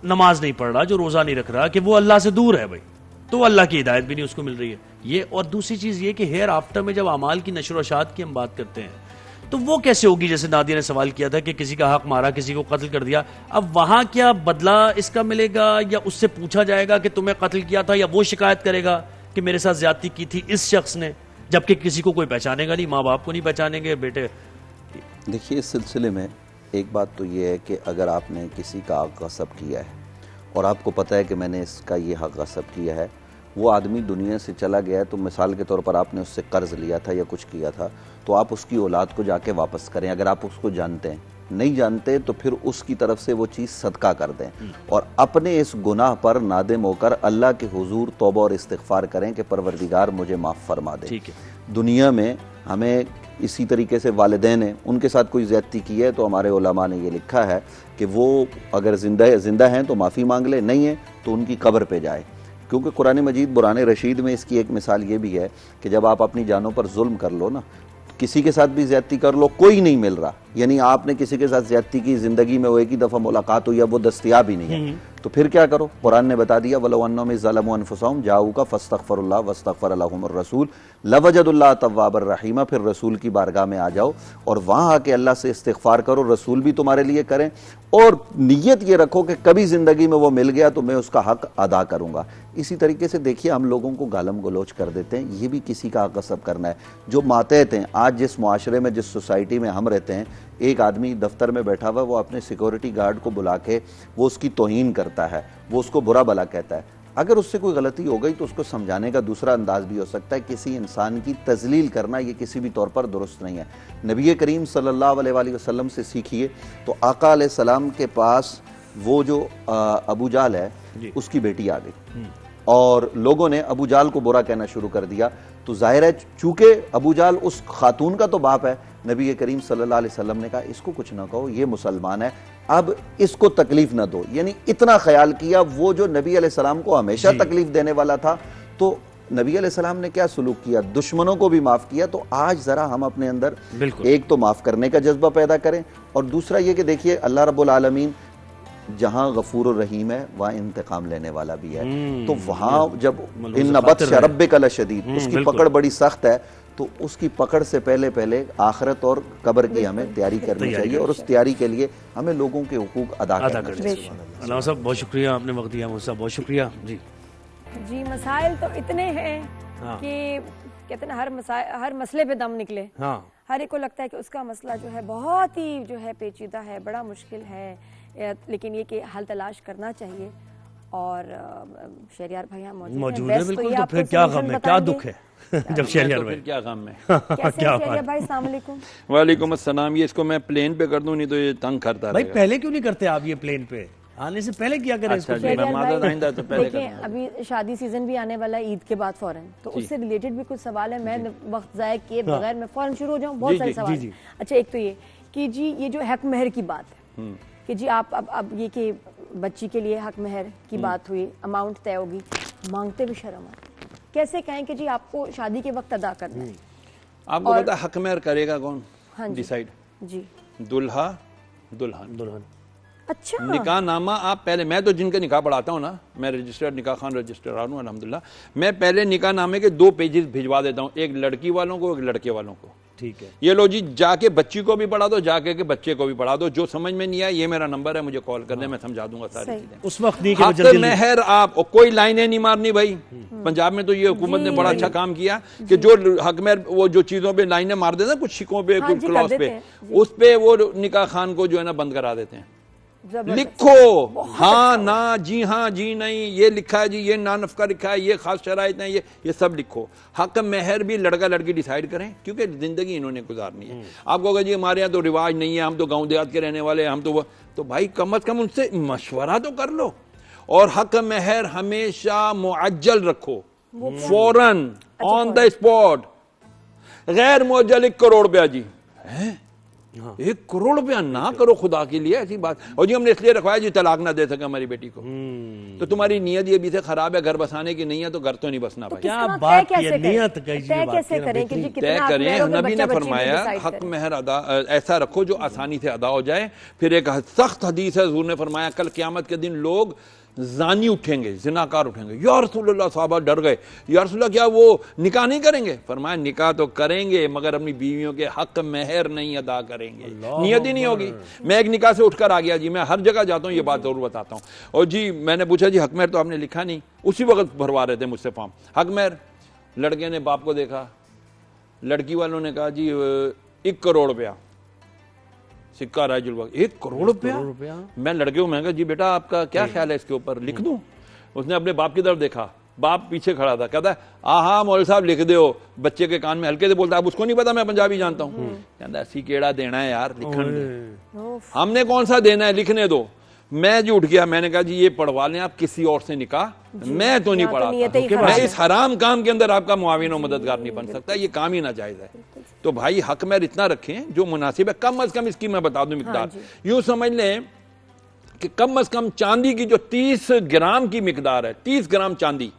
नमाज नहीं पढ़ रहा, जो रोजा नहीं रख रहा, कि वो अल्लाह से दूर है भाई, तो अल्लाह की हिदायत भी नहीं उसको मिल रही है ये। और दूसरी चीज ये कि हेयर आफ्टर में जब अमाल की नशर अशात की हम बात करते हैं तो वो कैसे होगी? जैसे नादिया ने सवाल किया था कि किसी का हक मारा, किसी को कत्ल कर दिया, अब वहां क्या बदला इसका मिलेगा, या उससे पूछा जाएगा कि तुम्हें कत्ल किया था, या वो शिकायत करेगा कि मेरे साथ ज्यादती की थी इस शख्स ने, जबकि किसी को कोई पहचानेगा नहीं, माँ बाप को नहीं पहचानेंगे बेटे। देखिए, इस सिलसिले में एक बात तो ये है कि अगर आपने किसी का हक गसब किया है और आपको पता है कि मैंने इसका ये हक गसब किया है, वो आदमी दुनिया से चला गया है, तो मिसाल के तौर पर आपने उससे कर्ज लिया था या कुछ किया था, तो आप उसकी औलाद को जाके वापस करें। अगर आप उसको जानते हैं, नहीं जानते तो फिर उसकी तरफ से वो चीज़ सदका कर दें और अपने इस गुनाह पर नादिम होकर अल्लाह के हुजूर तौबा और इस्तिग़फ़ार करें कि परवरदिगार मुझे माफ़ फरमा दे। ठीक है। दुनिया में हमें इसी तरीके से वालिदैन ने उनके साथ कोई ज़्यादती की है तो हमारे उलमा ने ये लिखा है कि वो अगर जिंदा हैं तो माफ़ी मांग ले, नहीं है तो उनकी कब्र पे जाए। क्योंकि कुरान मजीद बुरान रशीद में इसकी एक मिसाल ये भी है कि जब आप अपनी जानों पर जुल्म कर लो ना, किसी के साथ भी ज्यादती कर लो, कोई नहीं मिल रहा, यानी आपने किसी के साथ ज्यादती की, जिंदगी में वो एक ही दफ़ा मुलाकात हुई, अब वो दस्तयाब ही नहीं है, तो फिर क्या करो? कुरान ने बता दिया वलो अन्नहुम ज़लमू अनफुसहुम जाऊका फस्तगफरुल्लाह वस्तगफर लहुमुर रसूल लवजदुल्लाह तव्वाबर रहीमा। फिर रसूल की बारगाह में आ जाओ और वहां आके अल्लाह से इस्तिग़फ़ार करो, रसूल भी तुम्हारे लिए करें, और नीयत ये रखो कि कभी जिंदगी में वो मिल गया तो मैं उसका हक अदा करूंगा। इसी तरीके से देखिए, हम लोगों को गालम गलोच कर देते हैं, ये भी किसी का हक गसब करना है। जो मातहत हैं, आज जिस मुआशरे में, जिस सोसाइटी में हम रहते हैं, एक आदमी दफ्तर में बैठा हुआ, वो अपने सिक्योरिटी गार्ड को बुला के वो उसकी तौहीन करता है, वो उसको बुरा भला कहता है। अगर उससे कोई गलती हो गई तो उसको समझाने का दूसरा अंदाज भी हो सकता है। किसी इंसान की तजलील करना ये किसी भी तौर पर दुरुस्त नहीं है। नबी करीम सल्लल्लाहु अलैहि वसल्लम से सीखिए तो आका अलैहिस्सलाम के पास वो जो अबू जाल है उसकी बेटी आ गई और लोगों ने अबू जाल को बुरा कहना शुरू कर दिया। तो जाहिर है चूंकि अबू जाल उस खातून का तो बाप है, नबी करीम सल्लल्लाहु अलैहि वसल्लम ने कहा इसको कुछ ना कहो, ये मुसलमान है, अब इसको तकलीफ ना दो। यानी इतना ख्याल किया। वो जो नबी अलैहिस्सलाम को हमेशा तकलीफ देने वाला था, तो नबी अलैहिस्सलाम ने क्या सलूक किया? दुश्मनों को भी माफ किया। तो आज जरा हम अपने अंदर एक तो माफ करने का जज्बा पैदा करें, और दूसरा ये कि देखिए अल्लाह रब्बुल आलमीन जहां गफूर रहीम है वहां इंतकाम लेने वाला भी है। तो वहां जब इन्ना बत्श रब्बिका लशदीद, उसकी पकड़ बड़ी सख्त है, तो उसकी पकड़ से पहले पहले आखिरत और कब्र की हमें तैयारी करनी चाहिए, और उस तैयारी के लिए हमें लोगों के हुकूक अदा करने चाहिए। अल्लाह साहब बहुत शुक्रिया, आपने वक्त दिया, मुझसे बहुत शुक्रिया जी। मसाइल तो इतने हैं कि कहते हैं हर मसले पे दम निकले। हर एक को लगता है कि उसका मसला जो है बहुत ही जो है पेचीदा है, बड़ा मुश्किल है, लेकिन ये कि हल तलाश करना चाहिए। और शहरियार भाई यहाँ मौजूद है, बिल्कुल। तो फिर क्या गम है, क्या दुख है जब शहरियार भाई, क्या गम है? क्या भाई, अस्सलाम वालेकुम। वालेकुम अस्सलाम। ये इसको मैं प्लेन पे कर दूं, नहीं तो ये तंग करता भाई। पहले क्यों नहीं करते आप ये प्लेन पे आने से पहले किया करें? अच्छा जी, मैं मादर आइंदा तो पहले देखिए, अभी शादी सीजन भी आने वाला है ईद के बाद फौरन, तो उससे रिलेटेड भी कुछ सवाल है। मैं वक्त जाया किए बगैर मैं फौरन शुरू हो जाऊं, बहुत सारे सवाल। अच्छा, एक तो ये कि जी ये जो हक महर की बात है कि जी आप अब ये कि बच्ची के लिए हक महर की बात हुई, अमाउंट तय होगी, मांगते भी शर्म आती, कैसे कहें कि जी आपको शादी के वक्त अदा करना है? आपको पता हक महर करेगा कौन? हाँ डिसाइड जी, दुल्हा दुल्हन। अच्छा, निकाह नामा आप पहले, मैं तो जिनके निकाह पढ़ाता हूँ ना, मैं रजिस्टर्ड निकाह खान रजिस्ट्रार हूँ अल्हम्दुलिल्लाह, मैं पहले निकाह नामे के 2 पेजेस भिजवा देता हूँ, एक लड़की वालों को, एक लड़के वालों को। ठीक है। ये लो जी, जाके बच्ची को भी पढ़ा दो, जाके के बच्चे को भी पढ़ा दो, जो समझ में नहीं आया ये मेरा नंबर है, मुझे कॉल करने, मैं समझा दूंगा सारी चीजें। उस वक्त नहीं कि हक मेहर आप, कोई लाइनें नहीं मारनी भाई। पंजाब में तो ये हुकूमत ने बड़ा अच्छा काम किया कि जो हक मेहर, वो जो चीजों पे लाइनें मार देते हैं कुछ शिकों पे, कुछ क्लॉज पे, उस पे वो निकाह खान को जो है ना बंद करा देते हैं। लिखो हाँ ना, जी हाँ जी नहीं, ये लिखा है जी, ये ना नफका लिखा है, ये खास शराइत है, ये सब लिखो। हक मेहर भी लड़का लड़की डिसाइड करें, क्योंकि जिंदगी इन्होंने गुजारनी है। आप कहोगे जी हमारे यहाँ तो रिवाज नहीं है, हम तो गांव देहात के रहने वाले हैं, हम तो भाई कम से कम उनसे मशवरा तो कर लो। और हक मेहर हमेशा मुअज्जल रखो, फौरन, ऑन द स्पॉट, गैर मुअज्जल 1 करोड़ रुपया जी है। 1 करोड़ रुपया ना करो खुदा के लिए, ऐसी बात। और जी हमने इसलिए रखवाया जी तलाक ना दे सके हमारी बेटी को। तो तुम्हारी नीयत ये भी से खराब है, घर बसाने की नहीं है तो घर तो नहीं बसना भाई। क्या बात है, नियत तय करें। नबी ने फरमाया हक मेहर अदा ऐसा रखो जो आसानी से अदा हो जाए। फिर एक सख्त हदीस है, हुजूर ने फरमाया कल क़यामत के दिन लोग जानी उठेंगे, जिनाकार उठेंगे। या रसूलुल्लाह, साहबा डर गए, या रसूलुल्लाह क्या वो निकाह नहीं करेंगे? फरमाया निकाह तो करेंगे मगर अपनी बीवियों के हक मेहर नहीं अदा करेंगे, नियत ही नहीं होगी। मैं एक निकाह से उठकर आ गया जी, मैं हर जगह जाता हूँ, ये बात जरूर बताता हूँ। और जी मैंने पूछा जी हक मेहर तो आपने लिखा नहीं, उसी वक्त भरवा रहे थे मुझसे फॉर्म। हक मेहर, लड़के ने बाप को देखा, लड़की वालों ने कहा जी 1 करोड़ रुपया सिक्का राजुल वक्त, 1 करोड़ रुपया। मैं लड़के को महंगा जी बेटा आपका क्या ख्याल है इसके ऊपर, लिख दूं? उसने अपने बाप की तरफ देखा, बाप पीछे खड़ा था, कहता है हाँ मौलवी साहब लिख दो। बच्चे के कान में हल्के से बोलता है, अब उसको नहीं पता मैं पंजाबी जानता हूँ। कहता ऐसी केड़ा देना है यार, लिखने दे। हमने कौन सा देना है, लिखने दो। मैं जी उठ गया, मैंने कहा जी ये पढ़वा लें आप किसी और से निकाह, मैं तो नहीं पढ़ाता, मैं इस हराम काम के अंदर आपका मुआविन और मददगार नहीं बन सकता, ये काम ही नाजायज है। तो भाई हक मेहर इतना रखें जो मुनासिब है, कम अज कम इसकी मैं बता दूं मिकदार, यूं समझ लें कि कम अज कम चांदी की जो 30 ग्राम की मिकदार है, 30 ग्राम चांदी,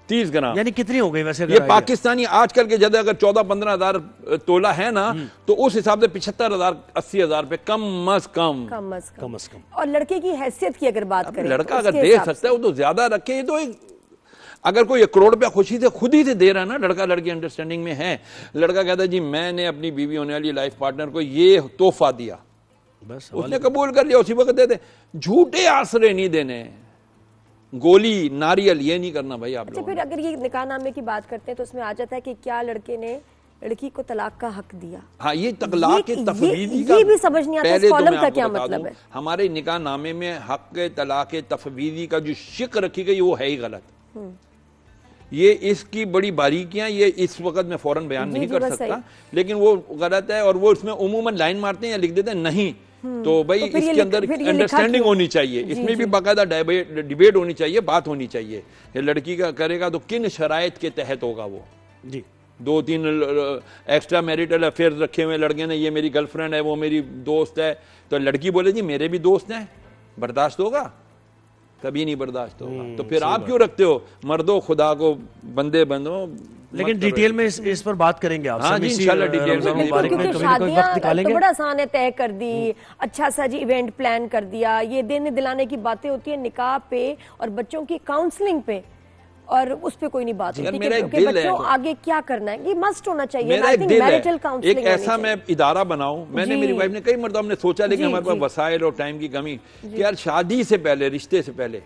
30 ग्राम यानी कितनी हो गई वैसे? ये पाकिस्तानी आजकल के जगह अगर 14-15 हजार तोला है ना, तो उस हिसाब से 75,000-80,000 रुपए कम अज कम। और लड़के की हैसियत की अगर बात करें, लड़का अगर दे सकता है वो तो ज्यादा रखे। ये तो अगर कोई 1 करोड़ रुपया खुशी से खुद ही से दे रहा है ना, लड़का लड़की अंडरस्टैंडिंग में है, लड़का कहता है जी मैंने अपनी बीवी होने वाली लाइफ पार्टनर को ये तोहफा दिया, बस उसने कबूल कर लिया, उसी वक्त दे दे। झूठे आसरे नहीं देने, गोली नारियल ये नहीं करना भाई आप लोग। फिर अगर ये निकाहनामे की बात करते हैं तो उसमें आ जाता है कि क्या लड़के ने लड़की को तलाक का हक दिया। हाँ, ये तलाक के तफवीदी का ये भी समझ नहीं आता इस कॉलम का क्या मतलब है। हमारे निकाह नामे में हक तलाक तफवीदी का जो शिक रखी गई वो है ही गलत। ये इसकी बड़ी बारीकियां ये इस वक्त में फौरन बयान नहीं कर सकता, लेकिन वो गलत है। और वो उसमें उमूमन लाइन मारते हैं या लिख देते हैं नहीं, तो भाई तो इसके अंदर अंडरस्टैंडिंग होनी चाहिए, इसमें भी बाकायदा डिबेट होनी चाहिए, बात होनी चाहिए। ये लड़की का करेगा तो किन शराइत के तहत होगा वो जी। 2-3 एक्स्ट्रा मैरिटल अफेयर रखे हुए लड़के ने, ये मेरी गर्लफ्रेंड है, वो मेरी दोस्त है, तो लड़की बोले जी मेरे भी दोस्त हैं, बर्दाश्त होगा? कभी नहीं बर्दाश्त होगा। तो फिर आप क्यों रखते हो? मर्दो खुदा को बंदे बनो। लेकिन डिटेल में इस पर बात करेंगे आप। हाँ जी, इंशाल्लाह डिटेल में शादियां तो बड़ा आसान है, तय कर दी, अच्छा सा जी इवेंट प्लान कर दिया, ये देने दिलाने की बातें होती है निकाह पे और बच्चों की काउंसलिंग पे, और उस पे कोई नहीं बात होती कि बच्चों आगे क्या करना है। ये मस्ट होना चाहिए। मेरा एक दिल है, एक ऐसा मैं इदारा बनाऊं। मैंने, मेरी वाइफ ने कई मर्तबा हमने सोचा, लेकिन हमारे पास वसाइल और टाइम की कमी कि यार शादी से पहले, रिश्ते से पहले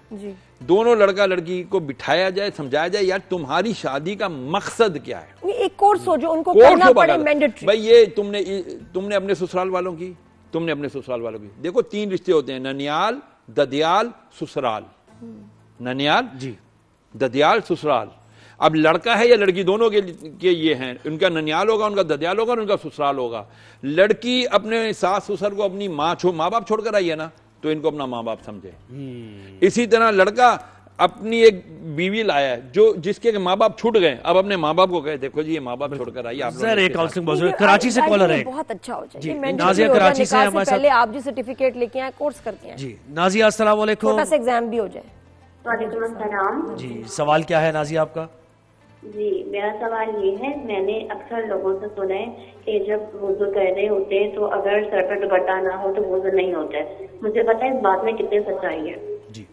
दोनों लड़का लड़की को बिठाया जाए, समझाया जाए यार तुम्हारी शादी का मकसद क्या है। एक कोर्स हो जो उनको करना पड़े, मैंडेटरी। भाई ये तुमने अपने ससुराल वालों की, तुमने अपने ससुराल वालों की, देखो 3 रिश्ते होते हैं, ननियाल, ददियाल, ससुराल। ननियाल जी, ददियाल, ससुराल। अब लड़का है या लड़की, दोनों के ये हैं, उनका ननियाल होगा, उनका ददियाल होगा और उनका ससुराल होगा। लड़की अपने सास ससुर को अपनी माँ बाप छोड़कर आई है ना, तो इनको अपना माँ बाप समझे। इसी तरह लड़का अपनी एक बीवी लाया है जो जिसके माँ बाप छूट गए, अब अपने माँ बाप को कहे देखो जी ये माँ बाप छोड़कर आई। आप सर एक काउंसलिंग कराची से कॉलर है, बहुत अच्छा हो जाए। नाजिया कराची से हमारे साथ, आप जो सर्टिफिकेट लेके आए, कोर्स करते हैं जी। नाजिया अस्सलाम वालेकुम। छोटा सा एग्जाम भी हो जाए। वालेकुम अस्सलाम जी। सवाल क्या है नाजिया आपका? जी, मेरा सवाल ये है, मैंने अक्सर लोगों से सुना है कि जब वुज़ू कर रहे होते हैं तो अगर सर पर दुपट्टा ना हो तो वुज़ू नहीं होता है। मुझे पता है इस बात में कितनी सच्चाई है जी।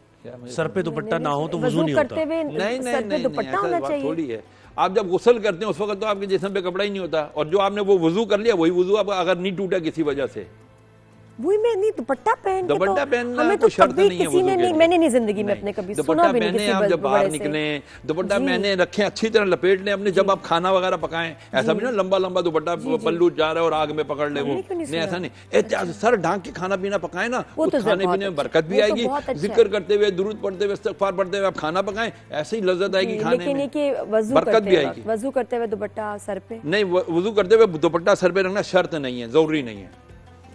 सर पे दुपट्टा ना हो तो वुज़ू नहीं होता। नहीं, सर पे दुपट्टा होना चाहिए। आप जब गुस्ल करते हैं उस वक्त तो आपके जिस्म पे कपड़ा ही नहीं होता, और जो आपने वो वुजू कर लिया वही वुजू अब अगर नहीं टूटा किसी वजह से, वही मैं नहीं दुपट्टा पहन के दुपट्टा तो पहनना हमें तो कोई शर्त कभी नहीं है किसी ने वुजू के नहीं, लिए। मैंने नहीं जिंदगी में अपने कभी सुना दुपट्टा भी नहीं पहने किसी आप जब बाहर बड़े से। निकले, दुपट्टा जी। पहने रखें, अच्छी तरह लपेट लें अपने, जब आप खाना वगैरह पकाएं, ऐसा भी ना लंबा लंबा दुपट्टा पल्लू जा रहा है और आग में पकड़ ले वो, हमने क्यों नहीं नहीं सुना? ऐसा नहीं, एहतियात सर ढांक के खाना पीना पकाएं ना, वो उस तो खाने बहुत पीने में अच्छा बरकत भी है, वो तो आएगी, बहुत अच्छा जिक्र है। करते हुए, दुरूद पढ़ते हुए, इस्तिग़फ़ार पढ़ते हुए आप खाना पकाएं, ऐसे ही लज्जत आएगी खाने लेकिन में, ये कि वजू बरकत करते भी हुए आएगी। वजू करते हुए दुपट्टा सर पे नहीं, वजू करते हुए दुपट्टा सर पे रखना शर्त नहीं है, जरूरी नहीं है,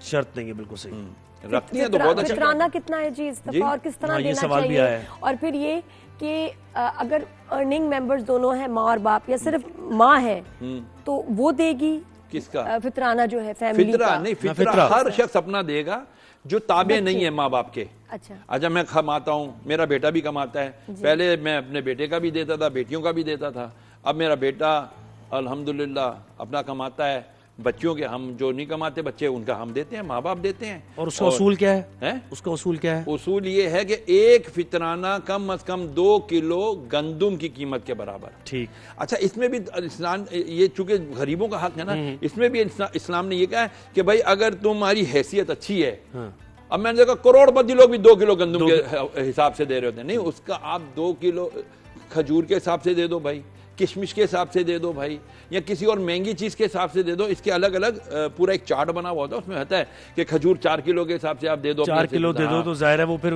शर्त नहीं है, बिल्कुल सही। रखती है तो बहुत अच्छा। फितराना कितना है जी इस्तीफा और किस तरह हाँ, ये देना सवाल भी चाहिए? आया है। और फिर ये कि अगर अर्निंग मेंबर्स दोनों हैं, माँ और बाप, या सिर्फ माँ है तो वो देगी किसका फितराना जो है फैमिली फितरा का? नहीं, फितरा फितरा। हर शख्स अपना देगा जो ताबे नहीं है माँ बाप के। अच्छा, अच्छा मैं कमाता हूँ, मेरा बेटा भी कमाता है, पहले मैं अपने बेटे का भी देता था, बेटियों का भी देता था, अब मेरा बेटा अल्हम्दुलिल्लाह अपना कमाता है, बच्चों के हम जो नहीं कमाते बच्चे उनका हम देते हैं, माँ बाप देते हैं। और उसका उसूल क्या है? हैं? उसका उसूल क्या है? उसूल ये है कि एक फितराना कम अज कम 2 किलो गंदुम की कीमत के बराबर। ठीक। अच्छा, इसमें भी इस्लाम, ये चूंकि गरीबों का हक है ना, इसमें भी इस्लाम ने ये कहा है कि भाई अगर तुम्हारी हैसियत अच्छी है, अब मैंने देखा करोड़पति लोग भी 2 किलो गंदुम के हिसाब से दे रहे होते हैं, नहीं, उसका आप 2 किलो खजूर के हिसाब से दे दो भाई, किशमिश के हिसाब से दे दो भाई, या किसी और महंगी चीज के हिसाब से दे दो। इसके अलग अलग पूरा एक चार्ट बना हुआ होता है, उसमें होता है कि खजूर 4 किलो के हिसाब से आप दे दो, 4 किलो दे दो तो जाहिर है वो फिर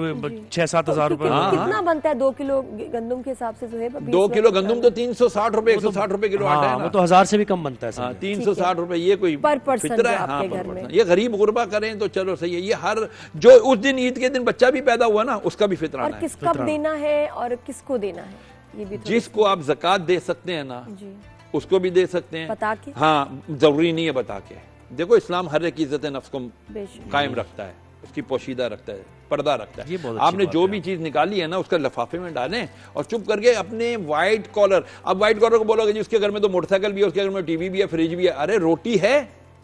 6-7 हजार रुपए। कितना बनता है 2 किलो गंदुम के हिसाब से? जो है 2 किलो गंदुम तो 360 रुपए, 160 रुपए किलो आटा है ना, वो तो 1000 से भी कम बनता है। 360 रुपए, ये कोई पर पर्सन फितरा है? जो हाँ, आपके पर घर में। पर्सन। ये गरीब गुरबा करें तो चलो सही है, ये हर जो उस दिन ईद के दिन बच्चा भी पैदा हुआ ना उसका भी फितराना और है। किस कब देना है और किसको देना है, ये भी थोड़ा जिसको आप ज़कात दे सकते हैं ना जी उसको भी दे सकते हैं, बता के। हाँ, जरूरी नहीं है बता के। देखो इस्लाम हर एक इज्जत नफ्स को बेशक। कायम रखता है, उसकी पोशीदा रखता है, पर्दा रखता ये है। बहुत अच्छी आपने बात जो है। भी चीज निकाली है ना उसका लिफाफे में डालें और चुप करके अपने व्हाइट कॉलर, अब व्हाइट कॉलर को बोलोगे जी उसके घर में तो मोटरसाइकिल भी है, उसके घर में टीवी भी है, फ्रिज भी है, अरे रोटी है,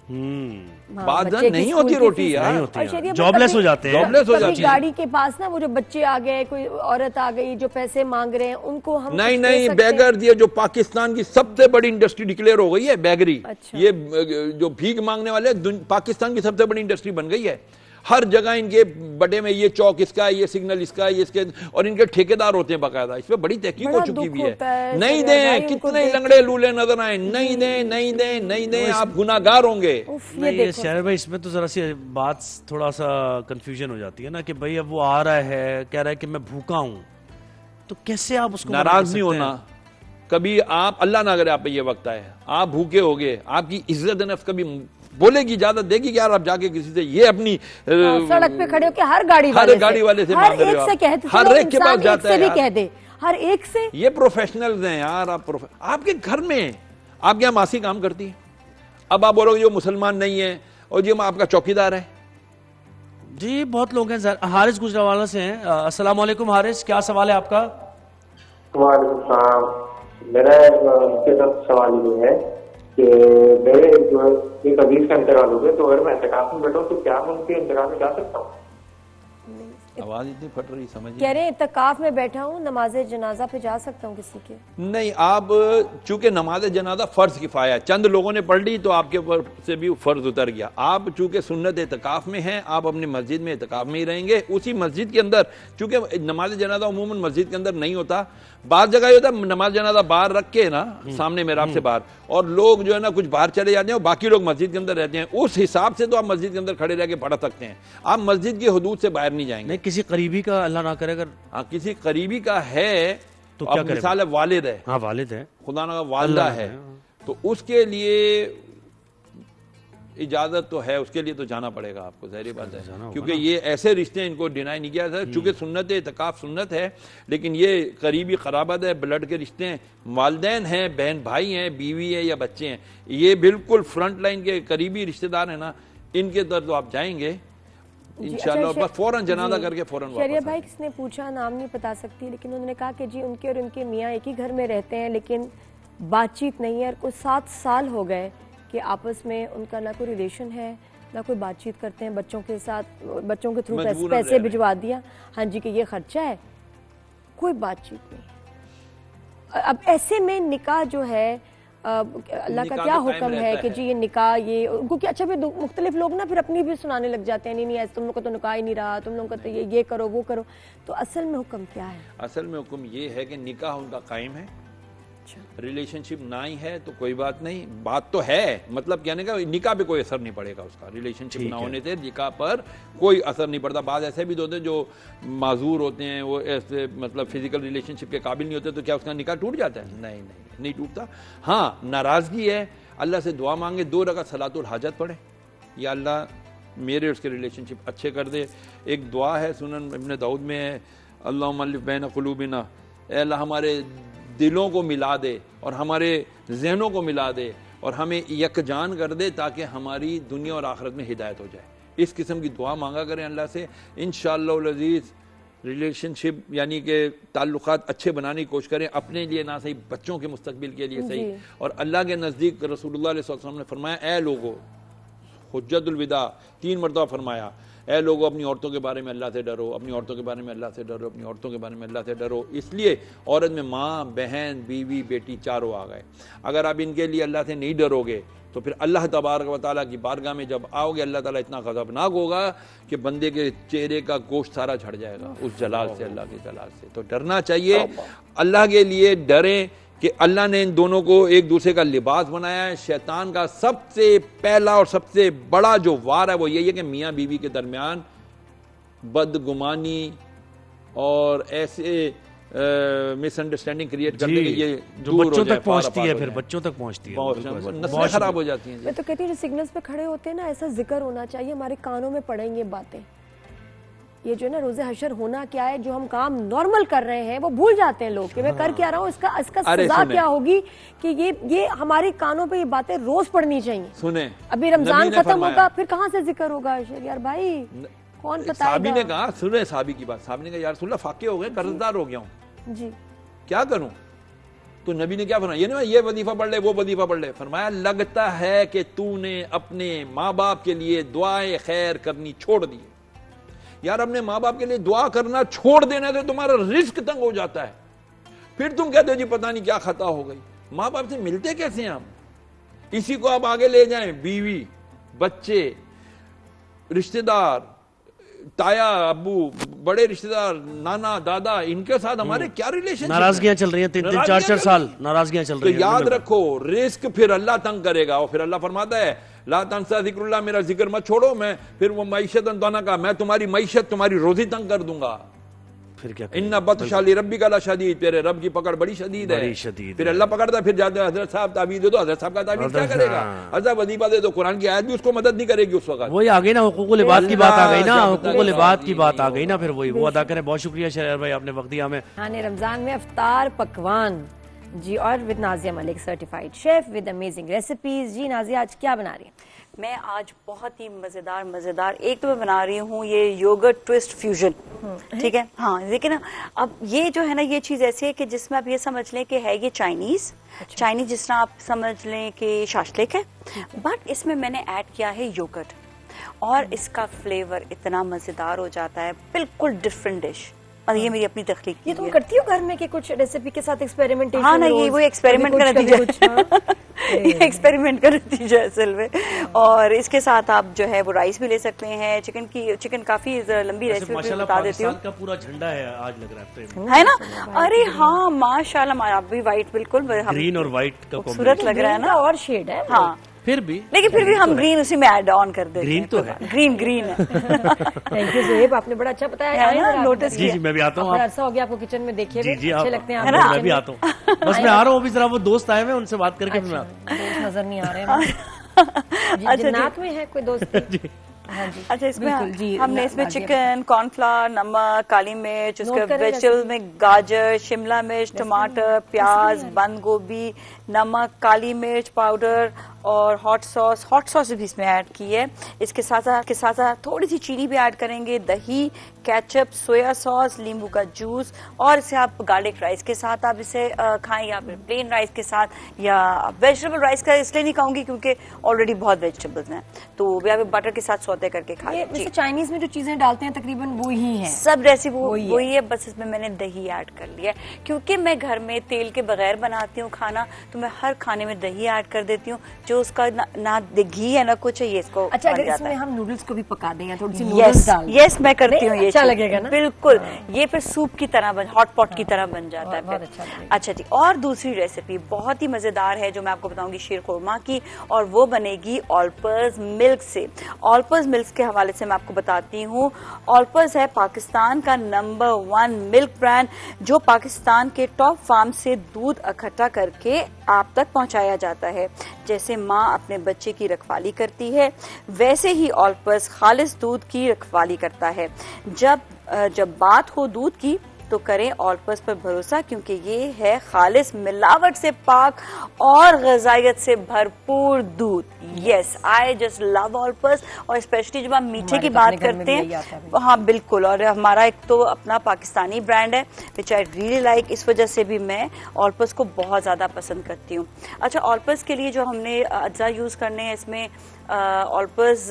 बात बच्चे की नहीं स्कूल होती की रोटी फीस यार, नहीं होती और यार। शरीयत में जॉबलेस कभी- हो जाते हैं। जॉबलेस हो कभी जाती है। गाड़ी के पास ना वो जो बच्चे आ गए, कोई औरत आ गई जो पैसे मांग रहे हैं, उनको हम नहीं कुछ दे नहीं, सकते हैं? बैगर ये जो पाकिस्तान की सबसे बड़ी इंडस्ट्री डिक्लेयर हो गई है, बैगरी। अच्छा। ये जो भीख मांगने वाले पाकिस्तान की सबसे बड़ी इंडस्ट्री बन गई है। हर जगह इनके बटे में ये चौक इसका है, ये सिग्नल इसका है, ये इसके, और इनके ठेकेदार होते हैं बाकायदा। इसमें बड़ी तहकीक हो बड़ा चुकी दुख हुई होता है, है। नहीं शरिया भाई, दें, उनको कितने देख लंगड़े लूले नजर आए, नहीं दें, नहीं दें, नहीं दें, आप गुनाहगार होंगे। उफ, ये नहीं, ये देखो शहर भाई इसमें तो जरा सी बात थोड़ा सा कंफ्यूजन हो जाती है ना कि भाई अब वो आ रहा है, कह रहा है कि मैं भूखा हूं, तो कैसे आप उसको मना कर नाराज नहीं सकते होना हैं? कभी आप, अल्लाह ना करे आप पे ये वक्त आए, आप भूखे होगे, आपकी इज्जत नफ्स कभी बोलेगी, इजाजत देगी कि यार आप जाके किसी से ये अपनी सड़क पे खड़े होकर हर गाड़ी हर गाड़ी वाले से हर मांग रहे एक हो से आप। कहते, हर चलो एक के पास इंसान जाता एक है से भी यार। कह दे, हर एक से। ये प्रोफेशनल्स हैं यार, आपके घर में आपके यहाँ मासी काम करती है, अब आप बोलोगे जो मुसलमान नहीं है और जो आपका चौकीदार है। जी बहुत लोग हैं। हारिस गुजरावाला से हैं। अस्सलाम वालेकुम हारिस, क्या सवाल है आपका? वालेकुम सलाम। मेरा इसके साथ सवाल ये है कि मेरे जो एक अजीज का इंतकाल हो गया, तो अगर मैं इंतकाल में बैठा हूँ तो क्या मैं उनके इंतकाल में जा सकता हूँ? आवाज इतनी फट रही, समझ कह रहे हैं इत्तकाफ में बैठा हूँ, नमाज जनाजा पे जा सकता हूँ किसी के? नहीं, आप चूंकि नमाज जनाजा फर्ज किफाया है, चंद लोगों ने पढ़ ली तो आपके ऊपर से भी फर्ज उतर गया। आप चूंकि सुन्नत इत्तिकाफ में हैं, आप अपनी मस्जिद में इत्तिकाफ में ही रहेंगे, उसी मस्जिद के अंदर, चूंकि नमाज जनाजा उमूमन मस्जिद के अंदर नहीं होता, बात जगह ये होता है नमाज जनाजा बाहर रख के ना सामने मेहराब से बाहर, और लोग जो है ना कुछ बाहर चले जाते हैं और बाकी लोग मस्जिद के अंदर रहते हैं, उस हिसाब से तो आप मस्जिद के अंदर खड़े रह के पढ़ सकते हैं, आप मस्जिद की हदूद से बाहर नहीं जाएंगे। नहीं, किसी करीबी का अल्लाह ना करे अगर हाँ, किसी करीबी का है तो तो क्या अब करें? मिसाल है वालिद है, हाँ वालिद है, खुदा ना वालदा अल्लाह है, है। तो उसके लिए इजाजत तो है, उसके लिए तो जाना पड़ेगा आपको, ज़ाहिर बात है, क्योंकि ये ऐसे रिश्ते हैं इनको डिनाई नहीं किया जाता, चूंकि सुन्नत इत्तिकाफ सुन्नत है, लेकिन ये करीबी खराबत है, ब्लड के रिश्ते हैं, वालिदैन हैं, बहन भाई हैं, बीवी है या बच्चे हैं, ये बिल्कुल फ्रंट लाइन के करीबी रिश्तेदार हैं ना, इनके तरफ तो आप जाएंगे इंशाल्लाह, अच्छा, बस फौरन जनाजा करके फौरन शरिया वापस भाई आएंगे। किसने पूछा, नाम नहीं बता सकती, लेकिन उन्होंने कहा कि जी उनके और उनके मियाँ एक ही घर में रहते हैं, लेकिन बातचीत नहीं है, और कुछ 7 साल हो गए कि आपस में उनका ना कोई रिलेशन है, ना कोई बातचीत करते हैं, बच्चों के साथ, बच्चों के थ्रू मजबूरन पैसे रह रहे भिजवा दिया, हाँ जी कि ये खर्चा है, कोई बातचीत नहीं। अब ऐसे में निकाह जो है अल्लाह का क्या हुक्म है कि जी ये निकाह ये क्योंकि अच्छा फिर मुख्तलिफ लोग ना फिर अपनी भी सुनाने लग जाते हैं, नहीं ऐसे तुम लोग का तो निकाह ही नहीं रहा, तुम लोग का तो ये करो वो करो, तो असल में हुक्म क्या है? असल में हुक्म ये है कि निकाह उनका कायम है, रिलेशनशिप ना ही है तो कोई बात नहीं, बात तो है, मतलब कहने का निकाह पे कोई असर नहीं पड़ेगा उसका, रिलेशनशिप ना होने से निकाह पर कोई असर नहीं पड़ता। बाद ऐसे भी होते हैं जो माजूर होते हैं, वो ऐसे मतलब फिजिकल रिलेशनशिप के काबिल नहीं होते, तो क्या उसका निकाह टूट जाता है? नहीं टूटता। हाँ, नाराजगी है, अल्लाह से दुआ मांगे, 2 रकात सलातुल हाजत पढ़े, या अल्लाह मेरे उसके रिलेशनशिप अच्छे कर दे। एक दुआ है सुनन इब्न दाऊद में है, अल्लाहुम्मा अलिफ बैन क़ुलूबिना, ऐ अल्लाह हमारे दिलों को मिला दे और हमारे जहनों को मिला दे और हमें यकजान कर दे ताकि हमारी दुनिया और आखिरत में हिदायत हो जाए। इस किस्म की दुआ मांगा करें अल्लाह से, इंशाअल्लाह अज़ीज़ रिलेशनशिप यानी कि ताल्लुकात अच्छे बनाने की कोशिश करें, अपने लिए ना सही बच्चों के मुस्तकबिल के लिए सही। और अल्लाह के नज़दीक रसूलुल्लाह सल्लल्लाहु अलैहि वसल्लम ने फरमाया, ए लोगो, हुज्जतुल विदा 3 मरतबा फरमाया, ऐ लोगों अपनी औरतों के बारे में अल्लाह से डरो, अपनी औरतों के बारे में अल्लाह से डरो, अपनी औरतों के बारे में अल्लाह से डरो। इसलिए औरत में माँ, बहन, बीवी, बेटी चारों आ गए। अगर आप इनके लिए अल्लाह से नहीं डरोगे तो फिर अल्लाह तबारक व तआला की बारगाह में जब आओगे, अल्लाह ताला इतना ग़ज़बनाक होगा कि बंदे के चेहरे का गोश्त सारा झड़ जाएगा उस जलाल से, अल्लाह के जलाल से। तो डरना चाहिए, अल्लाह के लिए डरें कि अल्लाह ने इन दोनों को एक दूसरे का लिबास बनाया है। शैतान का सबसे पहला और सबसे बड़ा जो वार है वो यही है कि मियाँ बीवी के दरमियान बदगुमानी और ऐसे मिसअंडरस्टैंडिंग क्रिएट करने के ये जो बच्चों तक पहुंचती है, फिर बच्चों तक पहुंचती है, नस्लें खराब हो जाती हैं। मैं तो कहती हूँ जो सिग्नल्स पे खड़े होते हैं ना, ऐसा जिक्र होना चाहिए, हमारे कानों में पड़ेंगे बातें, ये जो है ना रोज़े हशर होना क्या है, जो हम काम नॉर्मल कर रहे हैं वो भूल जाते हैं लोग कि मैं कर क्या रहा हूँ, इसका सजा क्या होगी, कि ये हमारे कानों पे ये बातें रोज पढ़नी चाहिए। सुने, अभी रमजान खत्म होगा, फिर कहाँ से जिक्र होगा यार भाई, कौन बताएगा? साहबी ने कहा, सुने साहबी की बात, साहबी ने कहा यार रसूलल्लाह फाके हो गए, कर्जदार हो गया हूँ जी, क्या करूं? तो नबी ने क्या फरमाया, ये नहीं ये वजीफा पढ़ ले वो वजीफा पढ़ ले, फरमाया लगता है कि तूने अपने माँ बाप के लिए दुआएं खैर करनी छोड़ दी। यार अपने माँ बाप के लिए दुआ करना छोड़ देने से तुम्हारा रिस्क तंग हो जाता है, फिर तुम कहते हो जी पता नहीं क्या खता हो गई। माँ बाप से मिलते कैसे हैं हम? इसी को आप आगे ले जाएं, बीवी, बच्चे, रिश्तेदार, ताया, अब्बू, बड़े रिश्तेदार, नाना, दादा, इनके साथ हमारे क्या रिलेशन? नाराजगियां चल रही हैं, 3-3, 4-4 साल नाराजगियां चल रही हैं। तो याद रखो, रिस्क फिर अल्लाह तंग करेगा। और फिर अल्लाह फरमाता है ला तंसा जिक्रुल्लाह, मेरा जिक्र मत छोड़ो, मैं फिर वो मईशत दोना का, मैं तुम्हारी मईशत, तुम्हारी रोजी तंग कर दूंगा। फिर क्या? इन्ना बतशाली रब्बी का शदीद, तेरे रब की पकड़ बड़ी शदीद है। फिर अल्लाह पकड़ता, फिर जाते हजरत साहब ताबीर दे दो, हजरत साहब का ताबीर क्या करेगा? हजरत वजीफा दे दो, कुरान की आयत भी उसको मदद नहीं करेगी उस वक्त। वही आ गई ना, हुकूकुल इबाद की बात आ गई ना, हुकूकुल इबाद की बात आ गई ना, फिर वही वो अदा करें। बहुत शुक्रिया शहर भाई, आपने वक्त दिया हमें। खाने रमजान में अफ्तार पकवान जी, और with Nazia Malik, certified chef with amazing recipes. जी नाजिया, आज क्या बना रही हैं? मैं आज बहुत ही मज़ेदार एक तो मैं बना रही हूँ ये योगर्ट ट्विस्ट फ्यूजन, ठीक है। हाँ, लेकिन ना अब ये जो है ना, ये चीज़ ऐसी है कि जिसमें आप ये समझ लें कि है ये चाइनीज़, चाइनीज़ जिस तरह आप समझ लें कि शाशलिक है, बट इसमें मैंने ऐड किया है योगर्ट और इसका फ्लेवर इतना मज़ेदार हो जाता है, बिल्कुल डिफरेंट डिश। और ये मेरी अपनी तख्लीक ये तुम करती हो घर में कि कुछ रेसिपी के साथ एक्सपेरिमेंटेशन? हाँ ना, ये वो एक्सपेरिमेंट का नतीजा ये एक्सपेरिमेंट का नतीजा असल में। और इसके साथ आप जो है वो राइस भी ले सकते हैं। चिकन काफी लंबी रेसिपी बता देती हूँ। का पूरा झंडा है आज लग रहा है ना? अरे हाँ माशाल्लाह, आप भी व्हाइट, बिल्कुल ग्रीन और व्हाइट का खूबसूरत लग रहा है ना, और शेड है। हाँ लेकिन फिर भी हम ग्रीन उसी में ऐड ऑन कर देते हैं। ग्रीन तो है, ग्रीन है। थैंक यू ज़ुहैब, आपने बड़ा अच्छा बताया। नोटिस जी मैं भी आता हूँ। अरसा हो गया आपको किचन में, देखिए अच्छे लगते हैं, मैं भी आता हूँ। बस मैं आ रहा हूँ, अभी जरा वो दोस्त आए हुए, उनसे बात करके दोस्त नजर नहीं आ रहे। जन्नत में है कोई दोस्त? अच्छा, इसमें हमने इसमें चिकन, कॉर्नफ्लावर, नमक, काली मिर्च, उसके वेजिटेबल में गाजर, शिमला मिर्च, टमाटर, प्याज, बंद गोभी, नमक, काली मिर्च पाउडर और हॉट सॉस भी इसमें ऐड की है। इसके साथ साथ थोड़ी सी चीनी भी ऐड करेंगे, दही, केचप, सोया सॉस, नींबू का जूस, और इसे आप गार्लिक राइस के साथ आप इसे खाएं, या फिर प्लेन राइस के साथ, या वेजिटेबल राइस का इसलिए नहीं खाऊंगी क्योंकि ऑलरेडी बहुत वेजिटेबल्स हैं, तो वे आप बटर के साथ सौते करके खाएं। चाइनीज में जो चीजें डालते हैं तकरीबन वो ही है, सब रेसिपी वही है, बस इसमें मैंने दही ऐड कर लिया है क्योंकि मैं घर में तेल के बगैर बनाती हूँ खाना, तो मैं हर खाने में दही ऐड कर देती हूँ, जो उसका ना घी है ना कुछ है, ये इसको अच्छा अगर इसमें हम नूडल्स को भी पका दें, थोड़ी सी नूडल्स डाल, यस मैं करती हूँ, ये अच्छा लगेगा ना, बिल्कुल। ये फिर सूप की तरह हॉट पॉट की तरह बन जाता है फिर। अच्छा जी, और दूसरी रेसिपी बहुत ही मजेदार है जो मैं आपको बताऊंगी शीर खुरमा की, और वो बनेगी ऑलपर्स मिल्क से। ऑलपर्स मिल्क के हवाले से मैं आपको बताती हूँ, ऑलपर्स है पाकिस्तान का नंबर 1 मिल्क ब्रांड, जो पाकिस्तान के टॉप फार्म से दूध इकट्ठा करके आप तक पहुंचाया जाता है। जैसे माँ अपने बच्चे की रखवाली करती है, वैसे ही ऑलपर्स खालिस दूध की रखवाली करता है। जब बात हो दूध की तो करें ऑलपर्स पर भरोसा, क्योंकि ये है खालिस मिलावट से पाक और ग़िज़ाइयत से भरपूर दूध। Yes, I just love Olpers, और स्पेशली जब हम मीठे की बात करते हैं, हाँ बिल्कुल, और हमारा एक तो अपना पाकिस्तानी ब्रांड है विच आई रियली लाइक, इस वजह से भी मैं ऑलपर्स को बहुत ज़्यादा पसंद करती हूँ। अच्छा, ऑलपर्स के लिए जो हमने अज्जा यूज़ करने हैं, इसमें ऑलपर्स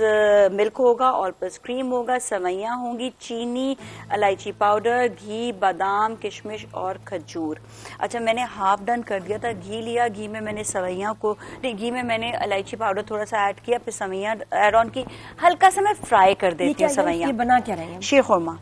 मिल्क होगा, ऑलपर्स क्रीम होगा, सवैयाँ होंगी, चीनी, इलायची पाउडर, घी, बादाम, किशमिश और खजूर। अच्छा, मैंने हाफ डन कर दिया था, घी लिया, घी में मैंने सवैयाँ को नहीं, घी में मैंने इलायची पाउडर थोड़ा सा ऐड किया, फिर सवैयाँ ऐड ऑन की, हल्का सा मैं फ्राई कर देती हूँ सवैयाँ। बना क्या रहे हैं? शीर खुरमा।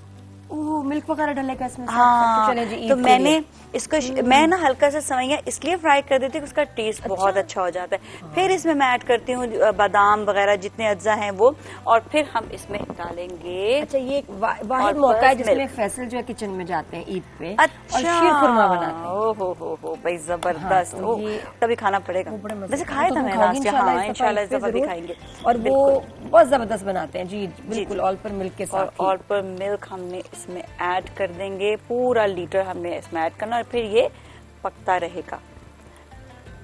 मिल्क वगैरह डलेगा इसमें? हाँ, तो चले जी, तो मैंने इसको मैं ना हल्का सा सवैयाँ इसलिए फ्राई कर देती हूँ, उसका टेस्ट बहुत अच्छा हो जाता है। फिर इसमें मैं ऐड करती हूँ बादाम वगैरह जितने अज्जा हैं वो, और फिर हम इसमें डालेंगे। अच्छा, ये एक वाहिद मौका है जिसमें फैसल जो है किचन में जाते हैं ईद पे, अच्छा, और शीर खुरमा बनाते हैं। हो भाई जबरदस्त। हाँ, तो कभी खाना पड़ेगा, वैसे खाया था मैंने लास्ट, हाँ इंशाल्लाह इस दफा भी खाएंगे, और वो बहुत जबरदस्त बनाते हैं जी, बिल्कुल ऑलपर मिल्क के साथ। ऑलपर मिल्क हमने इसमें ऐड कर देंगे, पूरा लीटर हमने इसमें ऐड करना, और फिर ये पकता रहेगा।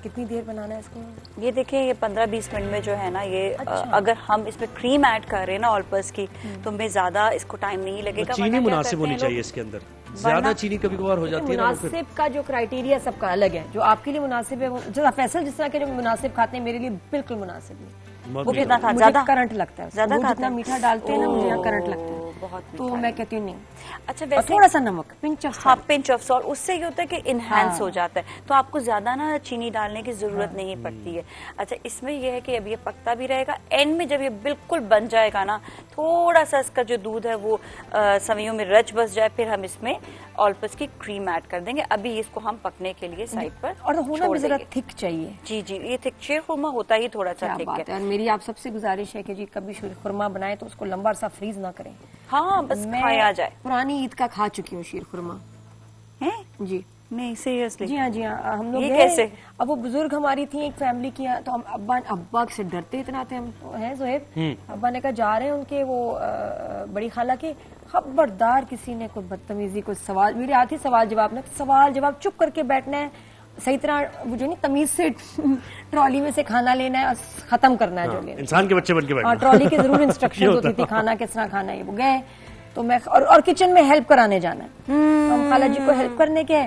कितनी देर बनाना है इसको? ये देखें, ये 15-20 मिनट में जो है ना ये, अच्छा। अगर हम इसमें क्रीम ऐड कर रहे हैं ना ऑलपर्स की, तो हमें ज्यादा इसको टाइम नहीं लगेगा। चीनी मुनासिब होनी चाहिए इसके अंदर, ज्यादा चीनी कभी कभार हो जाती है। मुनासिब का जो क्राइटेरिया सबका अलग है, जो आपके लिए मुनासिब है, जो फैसल जिस तरह के जो मुनासिब खाते हैं, मेरे लिए बिल्कुल मुनासिब नहीं। वो कितना खा, ज्यादा करंट लगता है, ज्यादा जितना मीठा डालते हैं ना, मुझे यहाँ करंट लगता है बहुत, तो मैं कहती हूँ नहीं। अच्छा, वैसे थोड़ा सा नमक, पिंच ऑफ, हाँ पिंच ऑफ सॉल्ट, उससे ये होता है कि इनहेंस हो जाता है, तो आपको ज्यादा ना चीनी डालने की जरूरत नहीं पड़ती है। अच्छा, इसमें यह है कि अब ये पकता भी रहेगा, एंड में जब ये बिल्कुल बन जाएगा ना, थोड़ा सा इसका जो दूध है वो सवैयों में रच बस जाए, फिर हम इसमें ऑलपर्स की क्रीम ऐड कर देंगे। अभी इसको हम पकने के लिए साइड पर, और होना भी जरा थिक चाहिए। जी जी, ये थिक, शीर खुरमा होता ही थोड़ा सा थिक है। और मेरी आप सबसे गुजारिश है कि जी कभी शीर खुरमा बनाए तो उसको लंबा अरसा फ्रीज ना करें। हाँ, बस खाया जाए। पुरानी ईद का खा चुकी हूँ शीर खुरमा है जी। नहीं, सीरियसली? जी हाँ, जी हाँ, हम लोग कैसे? अब वो बुजुर्ग हमारी थी एक फैमिली की, तो हम अब्बा से डरते इतना थे हम, है ज़ोहैब, अब्बा ने कहा जा रहे हैं उनके वो बड़ी खाला के, खबरदार किसी ने कोई बदतमीजी, कोई सवाल, मेरे आती सवाल जवाब ना, सवाल जवाब चुप करके बैठना है, सही तरह वो जो नहीं तमीज से ट्रॉली में से खाना लेना है और खत्म करना है, जो लेना इंसान के बच्चे बन के बैठना। ट्रॉली की जरूर इंस्ट्रक्शन होती थी, खाना किस तरह खाना है। वो गए तो मैं और किचन में हेल्प कराने जाना है, हम खाला जी को हेल्प करने के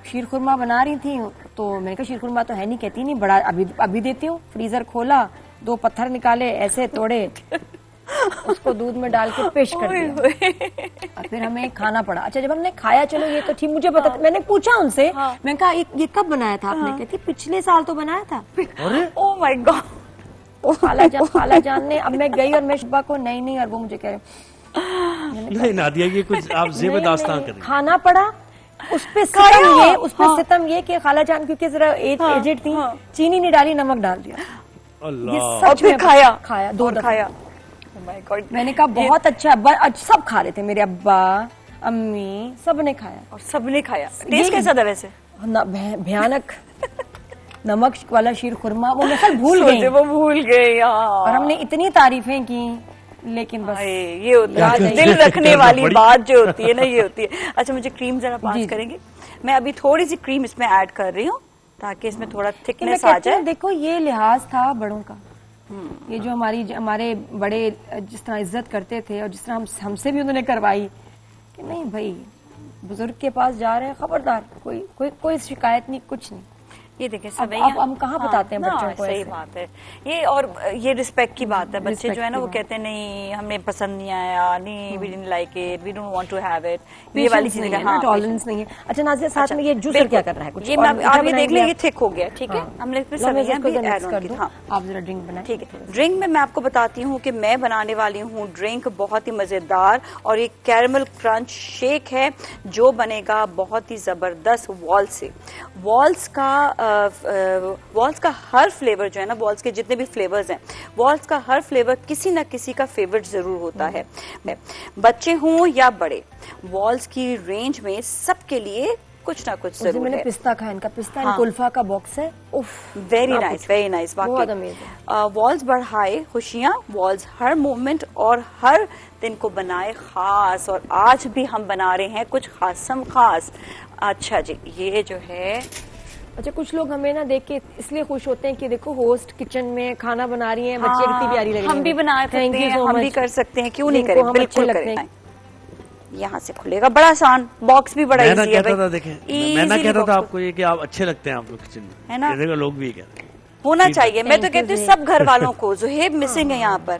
शीर खुरमा बना रही थी, तो मैंने कहा शीर खुरमा तो है नहीं, कहती नहीं बड़ा अभी देती हूँ। फ्रीजर खोला, 2 पत्थर निकाले, ऐसे तोड़े, उसको दूध में डाल के पेश कर दिया, और फिर हमें खाना पड़ा। अच्छा, जब हमने खाया, चलो ये तो ठीक, मुझे पता, मैंने पूछा उनसे, मैंने कहा ये कब बनाया था आपने? कहती पिछले साल तो बनाया था। Oh my God. खाला जान ने, अब मैं गई और मैं शुभा को नहीं, और वो मुझे कह रहे नहीं नादिया, ये कुछ आप ज़ेब दास्तान कर रही हैं। खाना पड़ा, उस पे सितम ये कि खाला जान क्योंकि जरा एजेड थी, चीनी नहीं डाली, नमक डाल दिया। अल्लाह, सच में खाया 2 दफा खाया। मैंने कहा बहुत अच्छा, अब्बा सब खा रहे थे, मेरे अब्बा अम्मी सब ने खाया, और सबने खाया। टेस्ट कैसा था वैसे? भयानक। नमक वाला शीर खुरमा, वो मैं भूल गए यार, और हमने इतनी तारीफें की, लेकिन बस ये होता है दिल रखने वाली बात जो होती है ना, ये होती है। अच्छा, मुझे क्रीम जरा पास करेंगे? मैं अभी थोड़ी सी क्रीम इसमें ऐड कर रही हूँ ताकि इसमें थोड़ा थिकनेस आ जाए। देखो ये लिहाज था बड़ों का, ये जो हमारे बड़े जिस तरह इज्जत करते थे और जिस तरह हमसे भी उन्होंने करवाई कि नहीं भाई बुजुर्ग के पास जा रहे हैं, खबरदार, कोई शिकायत नहीं, कुछ नहीं। ये देखिए अब हम कहाँ बताते हैं बच्चों को? सही बात है ये, और ये रिस्पेक्ट की बात है। बच्चे जो है ना वो कहते हैं नहीं हमें पसंद नहीं आया, नहीं we didn't like it, we don't want to have it, ये वाली चीजें का टॉलरेंस नहीं है। अच्छा नाज़िया, साथ में ये जूसर क्या कर रहा है? कुछ ये आप ये देख लें, ये थिक हो गया, ठीक है। हमने इसमें सेवइयां भी ऐड ऑन की। आप जरा ड्रिंक बनाएं। ठीक है, ड्रिंक में मैं आपको बताती हूँ कि मैं बनाने वाली हूँ ड्रिंक बहुत ही मजेदार, और ये कैरमल क्रंच शेक है जो बनेगा बहुत ही जबरदस्त वॉल्स से। वॉल्स का हर फ्लेवर जो है ना, वॉल्स के जितने भी फ्लेवर्स हैं, वॉल्स का हर फ्लेवर किसी ना किसी का फेवरेट जरूर होता है, बच्चे हों या बड़े। वॉल्स की रेंज में सबके लिए कुछ ना कुछ जरूर मैंने है। पिस्ता खाया, इनका पिस्ता एंड कुल्फा का बॉक्स है, उफ वेरी नाइस वाकई। वॉल्स बढ़ाए खुशियाँ, वॉल्स हर मोमेंट और हर दिन को बनाए खास, और आज भी हम बना रहे हैं कुछ खासम खास। अच्छा जी, ये जो है, अच्छा कुछ लोग हमें ना देख के इसलिए खुश होते हैं कि देखो होस्ट किचन में खाना बना रही हैं, बच्चे कितनी प्यारी लग रही हैं। हम भी बना सकते हैं, हम भी कर सकते हैं, क्यों नहीं करें, बिल्कुल करें। यहाँ से खुलेगा, बड़ा आसान, बॉक्स भी बड़ा इजी है। मैं ना कहता था आपको ये कि आप अच्छे लगते हैं आप लोग किचन में, है ना? लोग भी कहते हैं होना चाहिए। मैं तो कहती हूँ सब घर वालों को, ज़ुहैब मिसिंग है यहाँ पर।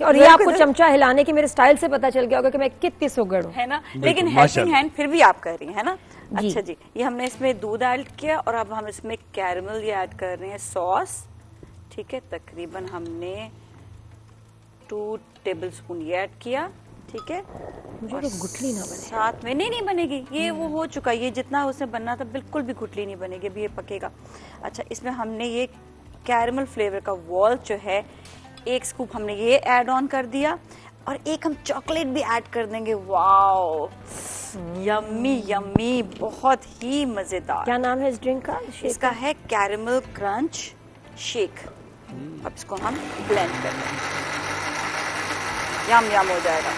और ये आपको चमचा हिलाने की मेरे स्टाइल से पता चल गया होगा कि मैं कितनी सुगड़ हूँ, है ना? लेकिन हेल्पिंग हैंड फिर भी आप कर रही हैं, है ना? अच्छा जी, ये हमने इसमें दूध ऐड किया और अब हम इसमें कैरमल ऐड कर रहे हैं, सॉस, ठीक है। तकरीबन हमने 2 टेबलस्पून ये ऐड किया, ठीक है। मुझे तो गुठली ना बने साथ में, नहीं बनेगी, ये वो हो चुका, ये जितना उसमें बनना था बिल्कुल भी गुठली नहीं बनेगी, अभी ये पकेगा। अच्छा, इसमें हमने ये कैरमल फ्लेवर का वॉल जो है 1 स्कूप हमने ये ऐड ऑन कर दिया, और एक हम चॉकलेट भी ऐड कर देंगे। वाओ, यम्मी यम्मी, बहुत ही मजेदार। क्या नाम है इस ड्रिंक का? इसका है कैरमल क्रंच शेक। अब इसको हम ब्लेंड कर देंगे, यम हो जाएगा।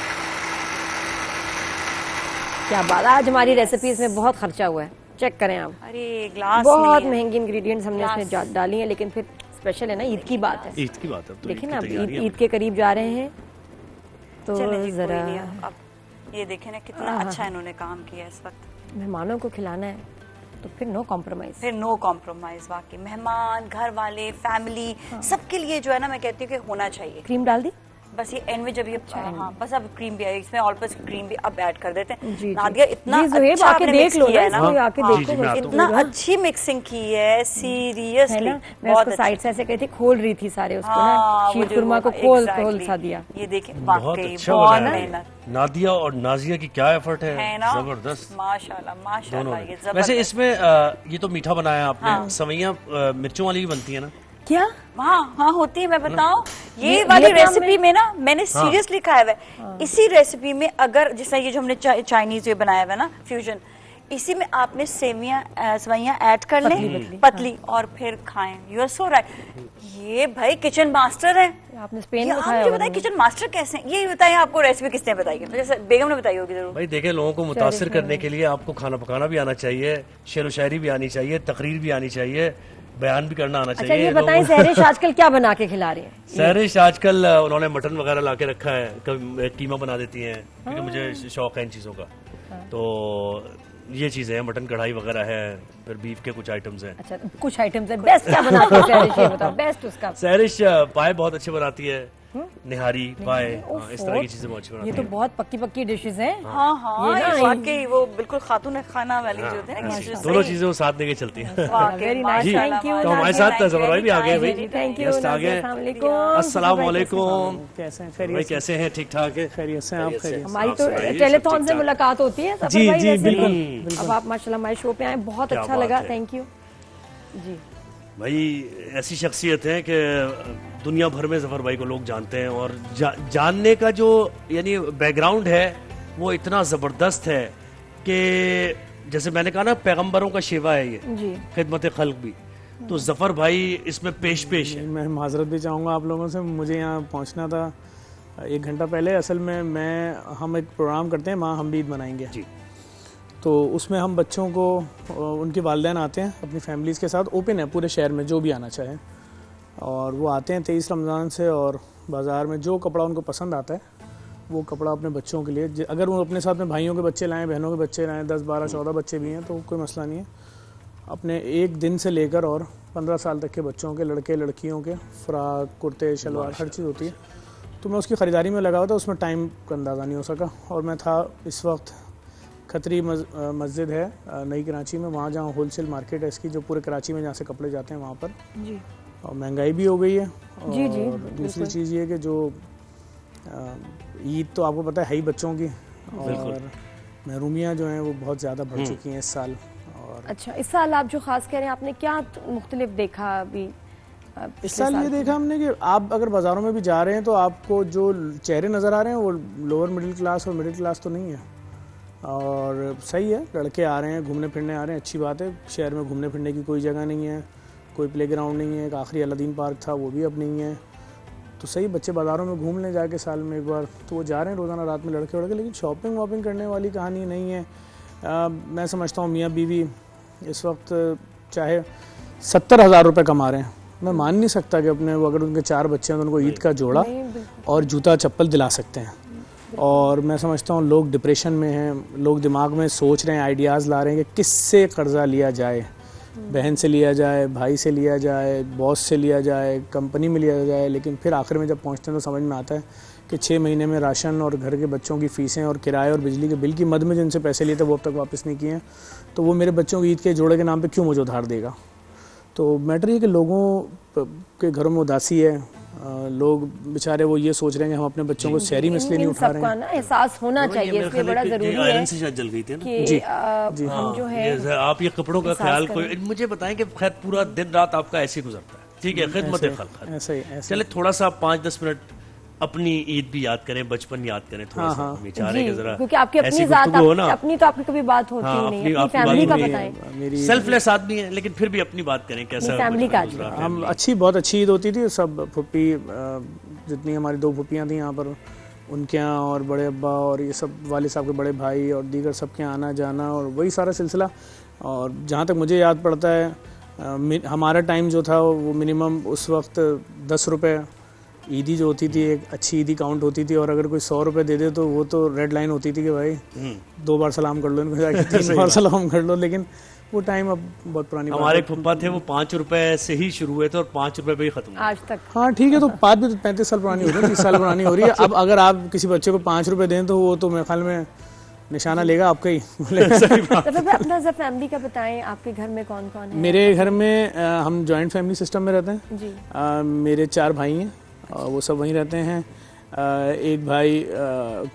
क्या बात, आज हमारी रेसिपी में बहुत खर्चा हुआ है, चेक करें आप। अरे ग्लास बहुत महंगी इंग्रेडिएंट्स हमने इसमें डाली हैं, लेकिन फिर स्पेशल है ना, ईद की बात है। ईद की बात है, देखिए ना, अब ईद के करीब जा रहे हैं तो जरा अब ये देखें ना कितना अच्छा इन्होंने काम किया इस वक्त। मेहमानों को खिलाना है तो फिर नो कॉम्प्रोमाइज, वाकई। मेहमान, घर वाले, फैमिली, सबके लिए जो है ना, मैं कहती हूँ कि होना चाहिए। क्रीम डाल दी बस, ये एंड में जब ये हाँ, बस अब क्रीम भी आई इसमें, और बस क्रीम भी अब ऐड कर देते हैं। नादिया इतना अच्छा आपने देख लो ना, आके देखो इतना अच्छी मिक्सिंग की है, सीरियसली। मैं उसको साइड से ऐसे कहती खोल रही थी सारे उसको ना, शीर खुरमा को खोल सा दिया। ये देखिए वाकई बहुत मेहनत। नादिया और नाजिया की क्या एफर्ट है, जबरदस्त, माशाल्लाह। वैसे इसमें ये तो मीठा बनाया आपने, सवैयां मिर्चों वाली भी बनती है ना? क्या? हाँ होती है, मैं बताऊं, ये वाली रेसिपी में ना मैंने सीरियसली खाया हुआ है। इसी रेसिपी में अगर जैसा ये जो हमने चाइनीज ये बनाया हुआ है ना फ्यूजन, इसी में आपने सवैयां ऐड कर लें पतली, और फिर खाएं। You are so right. ये भाई किचन मास्टर है, आपने स्पेन में खाया। मुझे बताइए किचन मास्टर कैसे हैं? ये बताइए, आपको रेसिपी किसने बताई है? जैसे बेगम ने बताई होगी जरूर। भाई देखें, लोगों को मुतासिर करने के लिए आपको खाना पकाना भी आना चाहिए, शेर व शायरी भी आनी चाहिए, तकरीर भी आनी चाहिए, बयान भी करना आना चाहिए। अच्छा ये बताएं, सहरिश आजकल क्या बना के खिला रही है? सहरिश आजकल उन्होंने मटन वगैरह ला के रखा है, कभी कीमा बना देती हैं, क्योंकि मुझे शौक है इन चीज़ों का। तो ये चीजें हैं, मटन कढ़ाई वगैरह है, फिर बीफ के कुछ आइटम्स हैं। अच्छा, कुछ आइटम्स हैं। बेस्ट क्या बनाती है सहरिश, ये बताओ बेस्ट उसका? सहरिश पाए बहुत अच्छे बनाती है, निहारी पाए, इस तरह की चीजें बहुत अच्छी बनाती है। ये तो बहुत पक्की डिशेज हैं। हाँ, ये वाकई वो बिल्कुल खातून खाना वाली जो होते हैं ना, दोनों चीजें वो साथ लेके चलती हैं। Very nice, thank you. तो हमारे साथ जफर भाई भी आ गए भाई, थैंक यू, आ गए। अस्सलाम वालेकुम, कैसे हैं? ठीक ठाक है, खैरियत से आप? खैरियत। हमारी तो टेलीथॉन से मुलाकात होती है जी जी बिल्कुल। अब आप माशाल्लाह हमारे शो पे आए, बहुत अच्छा लगा, थैंक यू जी। भाई ऐसी शख्सियत है कि दुनिया भर में जफर भाई को लोग जानते हैं, और जानने का जो यानी बैकग्राउंड है वो इतना ज़बरदस्त है कि जैसे मैंने कहा ना, पैगंबरों का शेवा है ये, खिदमत खल्क भी, तो जफर भाई इसमें पेश है। मैं माजरत भी चाहूँगा आप लोगों से, मुझे यहाँ पहुँचना था 1 घंटा पहले। असल में हम एक प्रोग्राम करते हैं, माँ हम भी ईद मनाएंगे जी, तो उसमें हम बच्चों को उनके वालिदैन आते हैं अपनी फैमिलीज़ के साथ, ओपन है पूरे शहर में जो भी आना चाहे, और वो आते हैं 23 रमज़ान से, और बाज़ार में जो कपड़ा उनको पसंद आता है वो कपड़ा अपने बच्चों के लिए, अगर वो अपने साथ में भाइयों के बच्चे लाएँ, बहनों के बच्चे लाएँ, 10, 12, 14 बच्चे भी हैं तो कोई मसला नहीं है, अपने 1 दिन से लेकर और 15 साल तक के बच्चों के, लड़के लड़कियों के फ्राक, कुर्ते, शलवार, हर चीज़ होती है। तो मैं उसकी ख़रीदारी में लगा हुआ था, उसमें टाइम का अंदाज़ा नहीं हो सका, और मैं था इस वक्त खतरी मस्जिद है नई कराची में, वहाँ जहाँ होलसेल मार्केट है इसकी, जो पूरे कराची में जहाँ से कपड़े जाते हैं वहाँ पर जी। और महंगाई भी हो गई है, और जी, दूसरी चीज़ ये कि जो ईद तो आपको पता है ही बच्चों की, और महरूमियाँ जो हैं वो बहुत ज़्यादा बढ़ चुकी हैं इस साल। और अच्छा, इस साल आप जो ख़ास कह रहे हैं, आपने क्या मुख्तलिफ देखा अभी? इस साल ये देखा हमने कि आप अगर बाज़ारों में भी जा रहे हैं तो आपको जो चेहरे नज़र आ रहे हैं वो लोअर मिडिल क्लास और मिडिल क्लास तो नहीं है, और सही है, लड़के आ रहे हैं, घूमने फिरने आ रहे हैं, अच्छी बात है। शहर में घूमने फिरने की कोई जगह नहीं है, कोई प्लेग्राउंड नहीं है, एक आखिरी अलादीन पार्क था वो भी अब नहीं है, तो सही बच्चे बाज़ारों में घूम लें जाके साल में एक बार, तो वो जा रहे हैं रोज़ाना रात में लड़के वड़के, लेकिन शॉपिंग वॉपिंग करने वाली कहानी नहीं है। मैं समझता हूँ मियाँ बीवी इस वक्त चाहे 70,000 रुपये कमा रहे हैं, मैं मान नहीं सकता कि अपने वो अगर उनके 4 बच्चे हैं तो उनको ईद का जोड़ा और जूता चप्पल दिला सकते हैं। और मैं समझता हूँ लोग डिप्रेशन में हैं, लोग दिमाग में सोच रहे हैं, आइडियाज़ ला रहे हैं कि किससे कर्ज़ा लिया जाए, बहन से लिया जाए, भाई से लिया जाए, बॉस से लिया जाए, कंपनी में लिया जाए, लेकिन फिर आखिर में जब पहुँचते हैं तो समझ में आता है कि 6 महीने में राशन और घर के बच्चों की फ़ीसें और किराए और बिजली के बिल की मद में जिनसे पैसे लिए थे वो अब तक वापस नहीं किए हैं, तो वो मेरे बच्चों की ईद के जोड़े के नाम पे क्यों मुझे उधार देगा। तो मैटर ये कि लोगों के घरों में उदासी है, लोग बेचारे वो ये सोच रहे हैं कि हम अपने बच्चों को शहरी में इसलिए नहीं उठा रहे हैं। एहसास होना चाहिए, इसलिए बड़ा जरूरी है से शायद जल गई थी ना कि हम जो है आप ये कपड़ों का ख्याल कोई मुझे बताएं कि खैर पूरा दिन रात आपका ऐसे गुजरता है, ठीक है, खिदमत खल्क, ऐसे ही चले थोड़ा सा 5-10 मिनट अपनी ईद भी याद करें, बचपन याद करें थोड़ा सा, बेचारे के जरा, क्योंकि आपकी अपनी जात अपनी तो आपकी कभी बात होती नहीं, अपनी फैमिली का बताएं। सेल्फलेस आदमी है लेकिन फिर भी अपनी बात करें, कैसा फैमिली का। हम बहुत अच्छी ईद होती थी, सब फुप्पी जितनी हमारी 2 फुप्पियाँ थी यहाँ पर, उनके यहाँ और बड़े अब्बा और ये सब वाले साहब के बड़े भाई और दीगर सबके आना जाना और वही सारा सिलसिला। और जहाँ तक मुझे याद पड़ता है हमारा टाइम जो था वो मिनिमम उस वक्त 10 रुपये ईदी जो होती थी, एक अच्छी ईदी काउंट होती थी, और अगर कोई 100 रुपये दे दे तो वो तो रेड लाइन होती थी कि भाई 2 बार सलाम कर लो इनको जाके, 3 बार सलाम कर लो। लेकिन वो टाइम अब बहुत पुरानी। हमारे फुप्पा थे वो 5 रुपए से ही शुरू हुए थे और 5 रुपए पे ही खत्म आज तक। हाँ ठीक है, तो बात भी तो 35 साल पुरानी हो रही है, 30 साल पुरानी हो रही है। अब अगर आप किसी बच्चे को 5 रुपए दें तो वो तो मेरे ख्याल में निशाना लेगा आपका ही। अपना जब फैमिली का बताएं, आपके घर में कौन कौन है? मेरे घर में हम जॉइंट फैमिली सिस्टम में रहते हैं जी। मेरे 4 भाई हैं, वो सब वहीं रहते हैं। एक भाई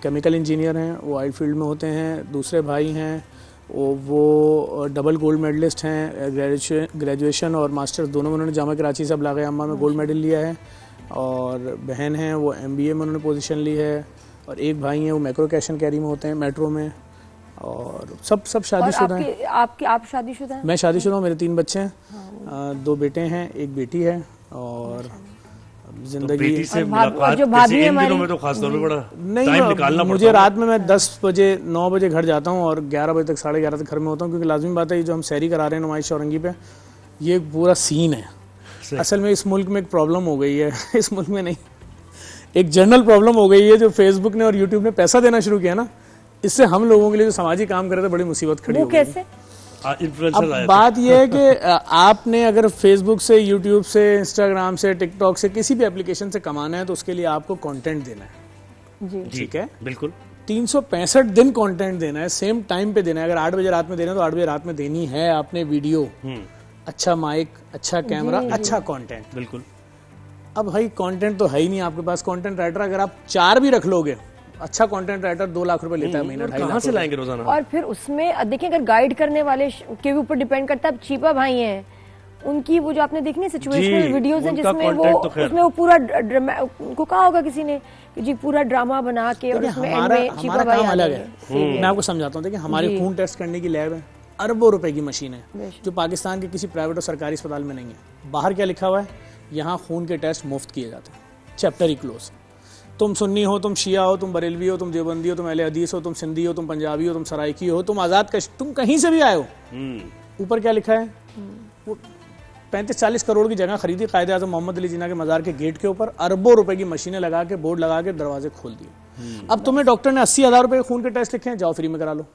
केमिकल इंजीनियर हैं, वो ऑयल फील्ड में होते हैं। दूसरे भाई हैं वो डबल गोल्ड मेडलिस्ट हैं, ग्रेजुएशन और मास्टर्स दोनों में उन्होंने जामा कराची से अब लागे अम्मा में गोल्ड मेडल लिया है। और बहन हैं वो MBA में उन्होंने पोजीशन ली है। और एक भाई हैं वो मैक्रो कैश एंड कैरी में होते हैं, मेट्रो में। और सब शादीशुदा हैं। आप शादीशुदा हैं? मैं शादीशुदा हूँ, मेरे 3 बच्चे हैं, 2 बेटे हैं, 1 बेटी है। और जिंदगी से मुलाकात जो भाभी है हमारी में तो खास तौर पे बड़ा टाइम निकालना पड़ता है। मुझे रात में मैं 10 बजे 9 बजे घर जाता हूँ और 11 बजे तक 11:30 तक घर में होता हूँ, क्योंकि लाजमी बात है जो हम सैरी करा रहे हैं नुमाइश औरंगी पे, ये एक पूरा सीन है। असल में इस मुल्क में एक प्रॉब्लम हो गई है, इस मुल्क में नहीं, एक जनरल प्रॉब्लम हो गई है। जो फेसबुक ने और यूट्यूब ने पैसा देना शुरू किया ना, इससे हम लोगों के लिए जो सामाजिक काम कर रहे थे बड़ी मुसीबत खड़ी हो गई। अब बात यह है कि आपने अगर फेसबुक से, यूट्यूब से, इंस्टाग्राम से, टिकटॉक से, किसी भी एप्लीकेशन से कमाना है तो उसके लिए आपको कंटेंट देना है जी। ठीक है, बिल्कुल 365 दिन कंटेंट देना है, सेम टाइम पे देना है। अगर 8 बजे रात में देना है तो 8 बजे रात में देनी है आपने वीडियो, अच्छा माइक, अच्छा कैमरा, अच्छा कंटेंट। बिल्कुल। अब भाई कंटेंट तो है ही नहीं आपके पास। कंटेंट राइटर अगर आप 4 भी रख लोगे, अच्छा कंटेंट राइटर 2 लाख रुपए लेता है महीना, 2.5 लाख से लाएंगे रोजाना। और फिर उसमें देखिए अगर गाइड करने वाले के ऊपर डिपेंड करता है। चीपा भाई हैं, उनकी वो जो आपने देखनी सिचुएशनल वीडियोस हैं जिसमें वो उसमें वो पूरा उनको कहा होगा किसी ने कि जी पूरा ड्रामा बना के और उसमें एंड में चीपा भाई अलग है। मैं आपको समझाता हूँ, देखिए हमारी खून टेस्ट करने की लैब है, अरबों रुपए की मशीन है, जो पाकिस्तान के किसी प्राइवेट और सरकारी अस्पताल में नहीं है। बाहर क्या लिखा हुआ है, यहाँ खून के टेस्ट मुफ्त किए जाते हैं, चैप्टर ही क्लोज। तुम सुन्नी हो, तुम शिया हो, तुम बरेलवी हो, तुम देवबंदी हो, तुम अहले हदीस हो, तुम सिंधी हो, तुम पंजाबी हो, तुम सराइकी हो, तुम आज़ाद कश, तुम कहीं से भी आए हो, ऊपर क्या लिखा है? वो 35-40 करोड़ की जगह खरीदी कायदे आज़म मोहम्मद अली जिन्ना के मज़ार के गेट के ऊपर, अरबों रुपए की मशीनें लगा के, बोर्ड लगा के दरवाजे खोल दिए। अब तुम्हें डॉक्टर ने 80,000 रुपए के खून के टेस्ट लिखे हैं, जाओ फ्री में करा लो।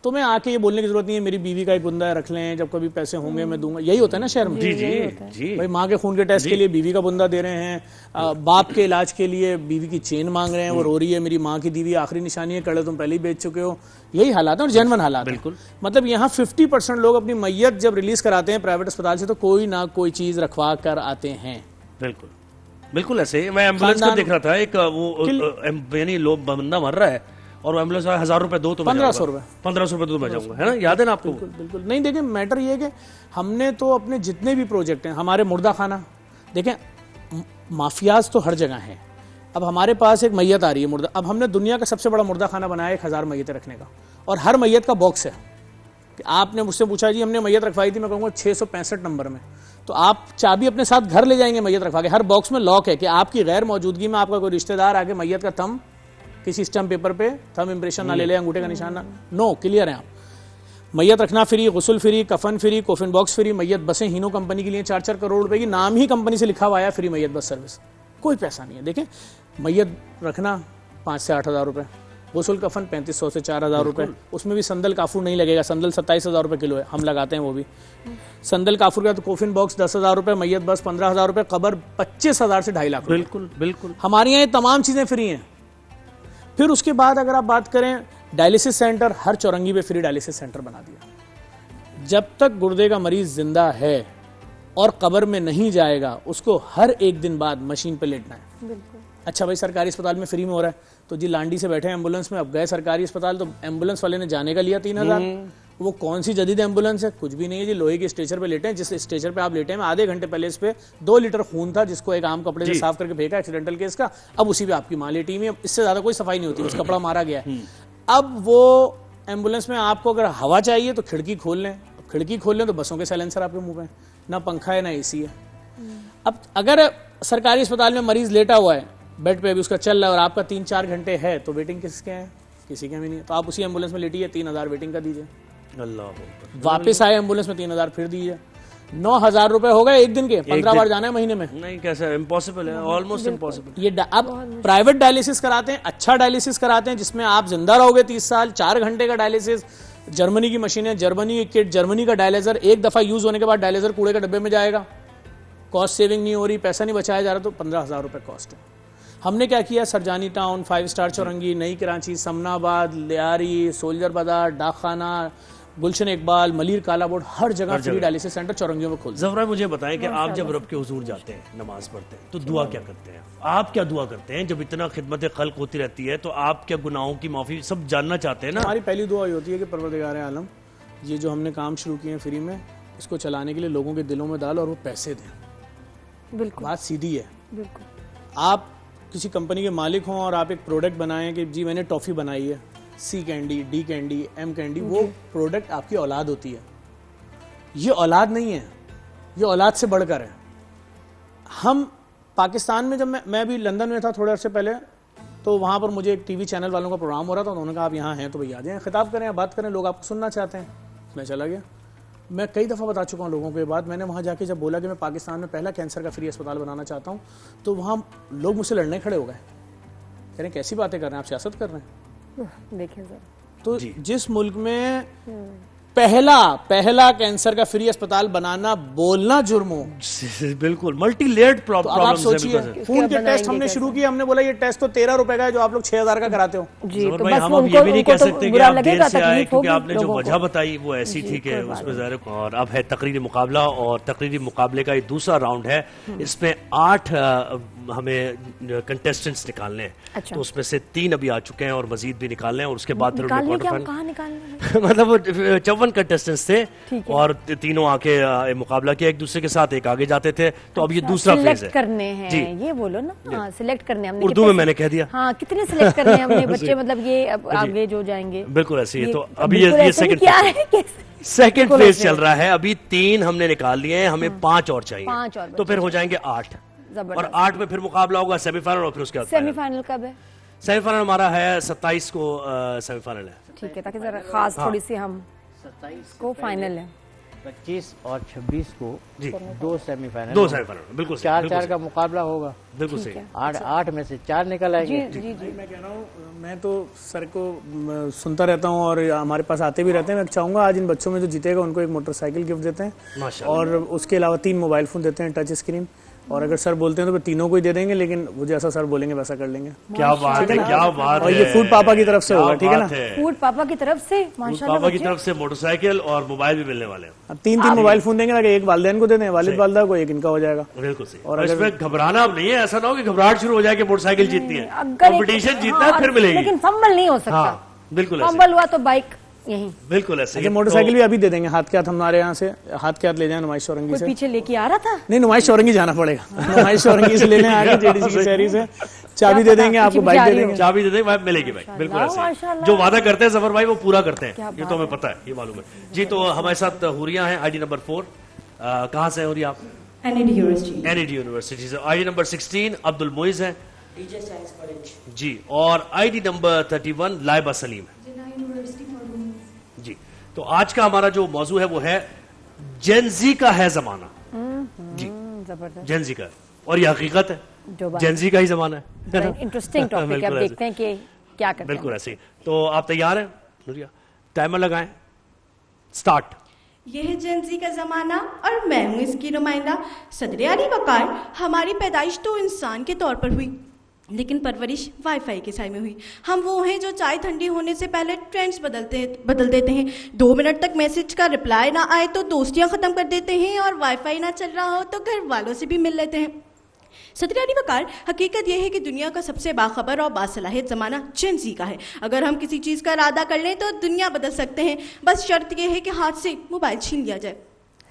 तुम्हें आके ये बोलने की जरूरत नहीं है मेरी बीवी का एक बुंदा है, रख लें, जब कभी पैसे होंगे मैं दूंगा। यही होता है ना शहर में। जी जी जी। भाई माँ के खून के टेस्ट के लिए बीवी का बुंदा दे रहे हैं, बाप के इलाज के लिए बीवी की चेन मांग रहे हैं, वो रो रही है मेरी माँ की दीवी आखिरी निशानी है, कड़े तुम पहले ही बेच चुके हो। यही हालात है और जेन्युइन हालात है। बिल्कुल। मतलब यहाँ 50% लोग अपनी मैयत जब रिलीज कराते हैं प्राइवेट अस्पताल से तो कोई ना कोई चीज रखवा कर आते हैं। बिल्कुल बिल्कुल ऐसे। मैं एम्बुलेंस में देख रहा था, एक वो यानी लोग बंदा मर रहा है और एम्बुलेंस 1,000 रुपए दो तो 1500 रुपए 1500 रुपए तो मैं जाऊंगा, है ना? याद है ना आपको? बिल्कुल बिल्कुल। नहीं देखें, मैटर ये है कि हमने तो अपने जितने भी प्रोजेक्ट हैं, हमारे मुर्दा खाना देखें, माफियाज तो हर जगह हैं। अब हमारे पास एक मैयत आ रही है मुर्दा, अब हमने दुनिया का सबसे बड़ा मुर्दा खाना बनाया 1000 मैयतें रखने का, और हर मैयत का बॉक्स है। कि आपने मुझसे पूछा जी हमने मैयत रखवाई थी, मैं कहूँगा 665 नंबर में, तो आप चाबी अपने साथ घर ले जाएंगे मैयत रखवा के। हर बॉक्स में लॉक है कि आपकी गैर मौजूदगी में आपका कोई रिश्तेदार आके मैयत का थंब किसी स्टम्प पेपर पे थंब इंप्रेशन ना ले ले, अंगूठे का निशान ना, नो, क्लियर है आप। मैयत रखना फ्री, गुस्ल फ्री, कफन फ्री, कोफिन बॉक्स फ्री, मैयत बसें हीनो कंपनी के लिए 4-4 करोड़ रुपए की, नाम ही कंपनी से लिखा हुआ है फ्री मैयत बस सर्विस, कोई पैसा नहीं है। देखें, मैयत रखना 5 से 8,000 रुपए, गुस्ल कफन 3500 से 4,000 रुपए, उसमें भी संदल काफूर नहीं लगेगा, संदल 27,000 रुपए किलो है, हम लगाते हैं वो भी। संदल काफूर का तो कोफिन बॉक्स 10,000 रुपए, मैयत बस 15,000 रुपए, कबर 25,000 से 2.5 लाख। बिल्कुल बिल्कुल। हमारे यहाँ ये तमाम चीजें फ्री हैं। फिर उसके बाद अगर आप बात करें डायलिसिस सेंटर, हर चौरंगी पे फ्री डायलिसिस सेंटर बना दिया। जब तक गुर्दे का मरीज जिंदा है और कब्र में नहीं जाएगा, उसको हर एक दिन बाद मशीन पे लेटना है। अच्छा भाई सरकारी अस्पताल में फ्री में हो रहा है, तो जी लांडी से बैठे एम्बुलेंस में, अब गए सरकारी अस्पताल तो एम्बुलेंस वाले ने जाने का लिया 3,000। वो कौन सी जदीद एम्बुलेंस है? कुछ भी नहीं है जी, लोहे के स्ट्रेचर पे लेटे हैं। जिस स्ट्रेचर पे आप लेटे हैं, आधे घंटे पहले इस पे 2 लीटर खून था जिसको एक आम कपड़े से साफ करके फेंका एक्सीडेंटल केस का, अब उसी पे आपकी माँ लेटी हुई है, इससे ज्यादा कोई सफाई नहीं होती, बस कपड़ा मारा गया है। अब वो एम्बुलेंस में आपको अगर हवा चाहिए तो खिड़की खोल लें, खिड़की खोल लें तो बसों के साइलेंसर आपके मुंह पे, ना पंखा है ना एसी है। अब अगर सरकारी अस्पताल में मरीज लेटा हुआ है बेड पे, अभी उसका चल रहा है और आपका 3-4 घंटे है, तो वेटिंग किसके है? किसी के भी नहीं। तो आप उसी एम्बुलेंस में लेटिए, 3,000 वेटिंग का दीजिए, अल्लाह वापस आए एम्बुलेंस में 3,000 फिर दीजिए, 9,000 रुपए हो गए एक दिन के, 15 बार जाना है महीने में। नहीं, कैसा इम्पॉसिबल है, ऑलमोस्ट इम्पॉसिबल। ये अब प्राइवेट डायलिसिस कराते हैं, अच्छा डायलिसिस कराते हैं जिसमें आप जिंदा रहोगे 30 साल, 4 घंटे का डायलिसिस, जर्मनी की मशीनें, जर्मनी की किट, जर्मनी का डायलिजर, एक दफा यूज होने के बाद डायलिजर कूड़े के डब्बे में जाएगा, कॉस्ट सेविंग नहीं हो रही, पैसा नहीं बचाया जा रहा, तो 15,000 रुपए कॉस्ट है। हमने क्या किया, सरजानी टाउन, 5 स्टार चौरंगी, नई कराची, समनाबाद, लियारी, सोल्जर बाजार, डाकखाना, गुलशन इकबाल, मलिर काला बोर्ड, हर जगह फ्री डायलिसिस सेंटर चौरंगियों में खोल। ज़फ़रा मुझे बताएं कि आप जब रब के हुजूर जाते हैं, नमाज पढ़ते हैं, तो दुआ क्या करते हैं? आप क्या दुआ करते हैं जब इतना खिदमत खल्क होती रहती है? तो आप क्या गुनाहों की माफी सब जानना चाहते हैं ना? हमारी पहली दुआ ये होती है कि परवरदिगार आलम, ये जो हमने काम शुरू किए हैं फ्री में, इसको चलाने के लिए लोगों के दिलों में डाल और वो पैसे दें। बिल्कुल बात सीधी है। बिल्कुल। आप किसी कंपनी के मालिक हों और आप एक प्रोडक्ट बनाएं कि जी मैंने टॉफ़ी बनाई है, C candy, D candy, M candy, वो प्रोडक्ट आपकी औलाद होती है। ये औलाद नहीं है, ये औलाद से बढ़कर है। हम पाकिस्तान में, जब मैं भी लंदन में था थोड़े अर्से पहले, तो वहाँ पर मुझे एक टीवी चैनल वालों का प्रोग्राम हो रहा था, उन्होंने कहा आप यहाँ हैं तो भैया आ जाएं, खिताब करें, बात करें, लोग आपको सुनना चाहते हैं। मैं चला गया। मैं कई दफ़ा बता चुका हूँ लोगों को ये बात। मैंने वहाँ जाके जब बोला कि मैं पाकिस्तान में पहला कैंसर का फ्री अस्पताल बनाना चाहता हूँ, तो वहाँ लोग मुझसे लड़ने खड़े हो गए, कह रहे हैं कैसी बातें कर रहे हैं आप, सियासत कर रहे हैं। देखिए सर, तो जिस मुल्क में पहला कैंसर का फ्री अस्पताल बनाना बोलना जुर्म हो, बिल्कुल मल्टी लेयर्ड प्रॉब्लम। आप सोचिए, खून के टेस्ट हमने शुरू किया, हमने बोला ये टेस्ट तो 13 रुपए का है जो आप लोग 6,000 का कराते हो जी। तो भाई, हम अब ये भी नहीं कह सकते कि आप देर से आए, क्योंकि आपने जो वजह बताई वो ऐसी थी कि उसमें ज़ाहिर। और अब है तकरीरी मुकाबला, और तकरीरी मुकाबले का ये दूसरा राउंड है। इसमें 8 हमें कंटेस्टेंट्स निकालने हैं। अच्छा। तो उसमें से 3 अभी आ चुके हैं और मजीद भी निकालने हैं, और उसके बाद फिर निकालने मतलब वो 54 कंटेस्टेंट्स थे और तीनों आके मुकाबला किया एक दूसरे के साथ, एक आगे जाते थे। तो अब ये दूसरा फेज है, करने हैं जी, ये बोलो ना। हाँ, सिलेक्ट करने हमने, उर्दू में मैंने कह दिया। हाँ, कितने सिलेक्ट करने हैं हमने बच्चे, मतलब ये आगे जो जाएंगे। बिल्कुल ऐसे ही। तो अभी ये सेकंड फेज चल रहा है। अभी 3 हमने निकाल लिए हैं, हमें 5 और चाहिए, तो फिर हो जाएंगे 8। और 8 में फिर मुकाबला होगा सेमीफाइनल और फिर उसके बाद सेमीफाइनल कब है? सेमीफाइनल हमारा है 27 को सेमीफाइनल है। ठीक है, ताकि जरा खास थोड़ी सी हम 27 को फाइनल है, 25 और 26 को जी 2 सेमीफाइनल, बिल्कुल 4-4 का मुकाबला होगा। बिल्कुल सही। 8 में से 4 निकल आएंगे। जी जी जी। मैं कह रहा हूँ, मैं तो सर को सुनता रहता हूँ और हमारे पास आते भी रहते हैं। मैं चाहूँगा आज इन बच्चों में जो जीतेगा उनको एक मोटरसाइकिल गिफ्ट देते हैं और उसके अलावा 3 मोबाइल फ़ोन देते हैं टच स्क्रीन, और अगर सर बोलते हैं तो तीनों को ही दे देंगे, लेकिन वो जैसा सर बोलेंगे वैसा कर लेंगे। क्या बात है, क्या बात है। और ये फूड पापा की तरफ से होगा, ठीक है ना? फूड पापा की तरफ से, माशाल्लाह, पापा की तरफ से मोटरसाइकिल और मोबाइल भी मिलने वाले हैं। 3 मोबाइल फोन देंगे, एक वालिदैन को दे दें, वालिद वालिदा को, एक इनका हो जाएगा। बिल्कुल सही। और इसमें घबराना अब नहीं है, ऐसा ना हो कि घबराहट शुरू हो जाए कि मोटरसाइकिल जीतनी है, कंपटीशन जीतना है फिर मिलेगी, लेकिन फंबल नहीं हो सकता। बिल्कुल फंबल हुआ तो बाइक यहीं। बिल्कुल ऐसे। अच्छा, मोटरसाइकिल भी अभी दे देंगे, हाथ के हाथ हमारे यहाँ से हाथ के हाथ ले जाए नुमाइश औरंगी से। पीछे लेके आ रहा था? नहीं, नुमाइश औरंगी जाना पड़ेगा, नुमाइश औरंगी से लेने आगे जेडीसी की शहरी से चाबी दे देंगे, आपको बाइक दे देंगे, चाबी दे देंगे, मिलेगी बाइक। बिल्कुल ऐसे, जो वादा करते हैं जफर भाई वो पूरा करते हैं, ये तो हमें पता है, ये मालूम है जी। तो हमारे साथ हुरिया है, ID नंबर 4। कहाँ से है हुरिया आप? NED यूनिवर्सिटी से। ID नंबर 16 अब्दुल मोइज है, DJ साइंस कॉलेज जी। और ID नंबर 31 लाइबा सलीम है जी। तो आज का हमारा जो मौजू है वो है जेनजी का है जमाना जी, जेनजी का, और ये हकीकत है, जेनजी का ही जमाना है। इंटरेस्टिंग टॉपिक है, अब देखते हैं कि क्या करते हैं। बिल्कुल ऐसे। तो आप तैयार हैं नूरिया? टाइमर लगाएं, स्टार्ट। यह है जेनजी का ज़माना और मैं हूँ इसकी नुमाइंदा सदर अली वकार। हमारी पैदाइश तो इंसान के तौर पर हुई, लेकिन परवरिश वाईफाई के साए में हुई। हम वो हैं जो चाय ठंडी होने से पहले ट्रेंड्स बदल देते हैं। 2 मिनट तक मैसेज का रिप्लाई ना आए तो दोस्तियां ख़त्म कर देते हैं, और वाईफाई ना चल रहा हो तो घर वालों से भी मिल लेते हैं। सदर अली वकार, हकीकत यह है कि दुनिया का सबसे बाखबर और बासलाहियत ज़माना जेनजी का है। अगर हम किसी चीज़ का इरादा कर लें तो दुनिया बदल सकते हैं, बस शर्त यह है कि हाथ से मोबाइल छीन लिया जाए।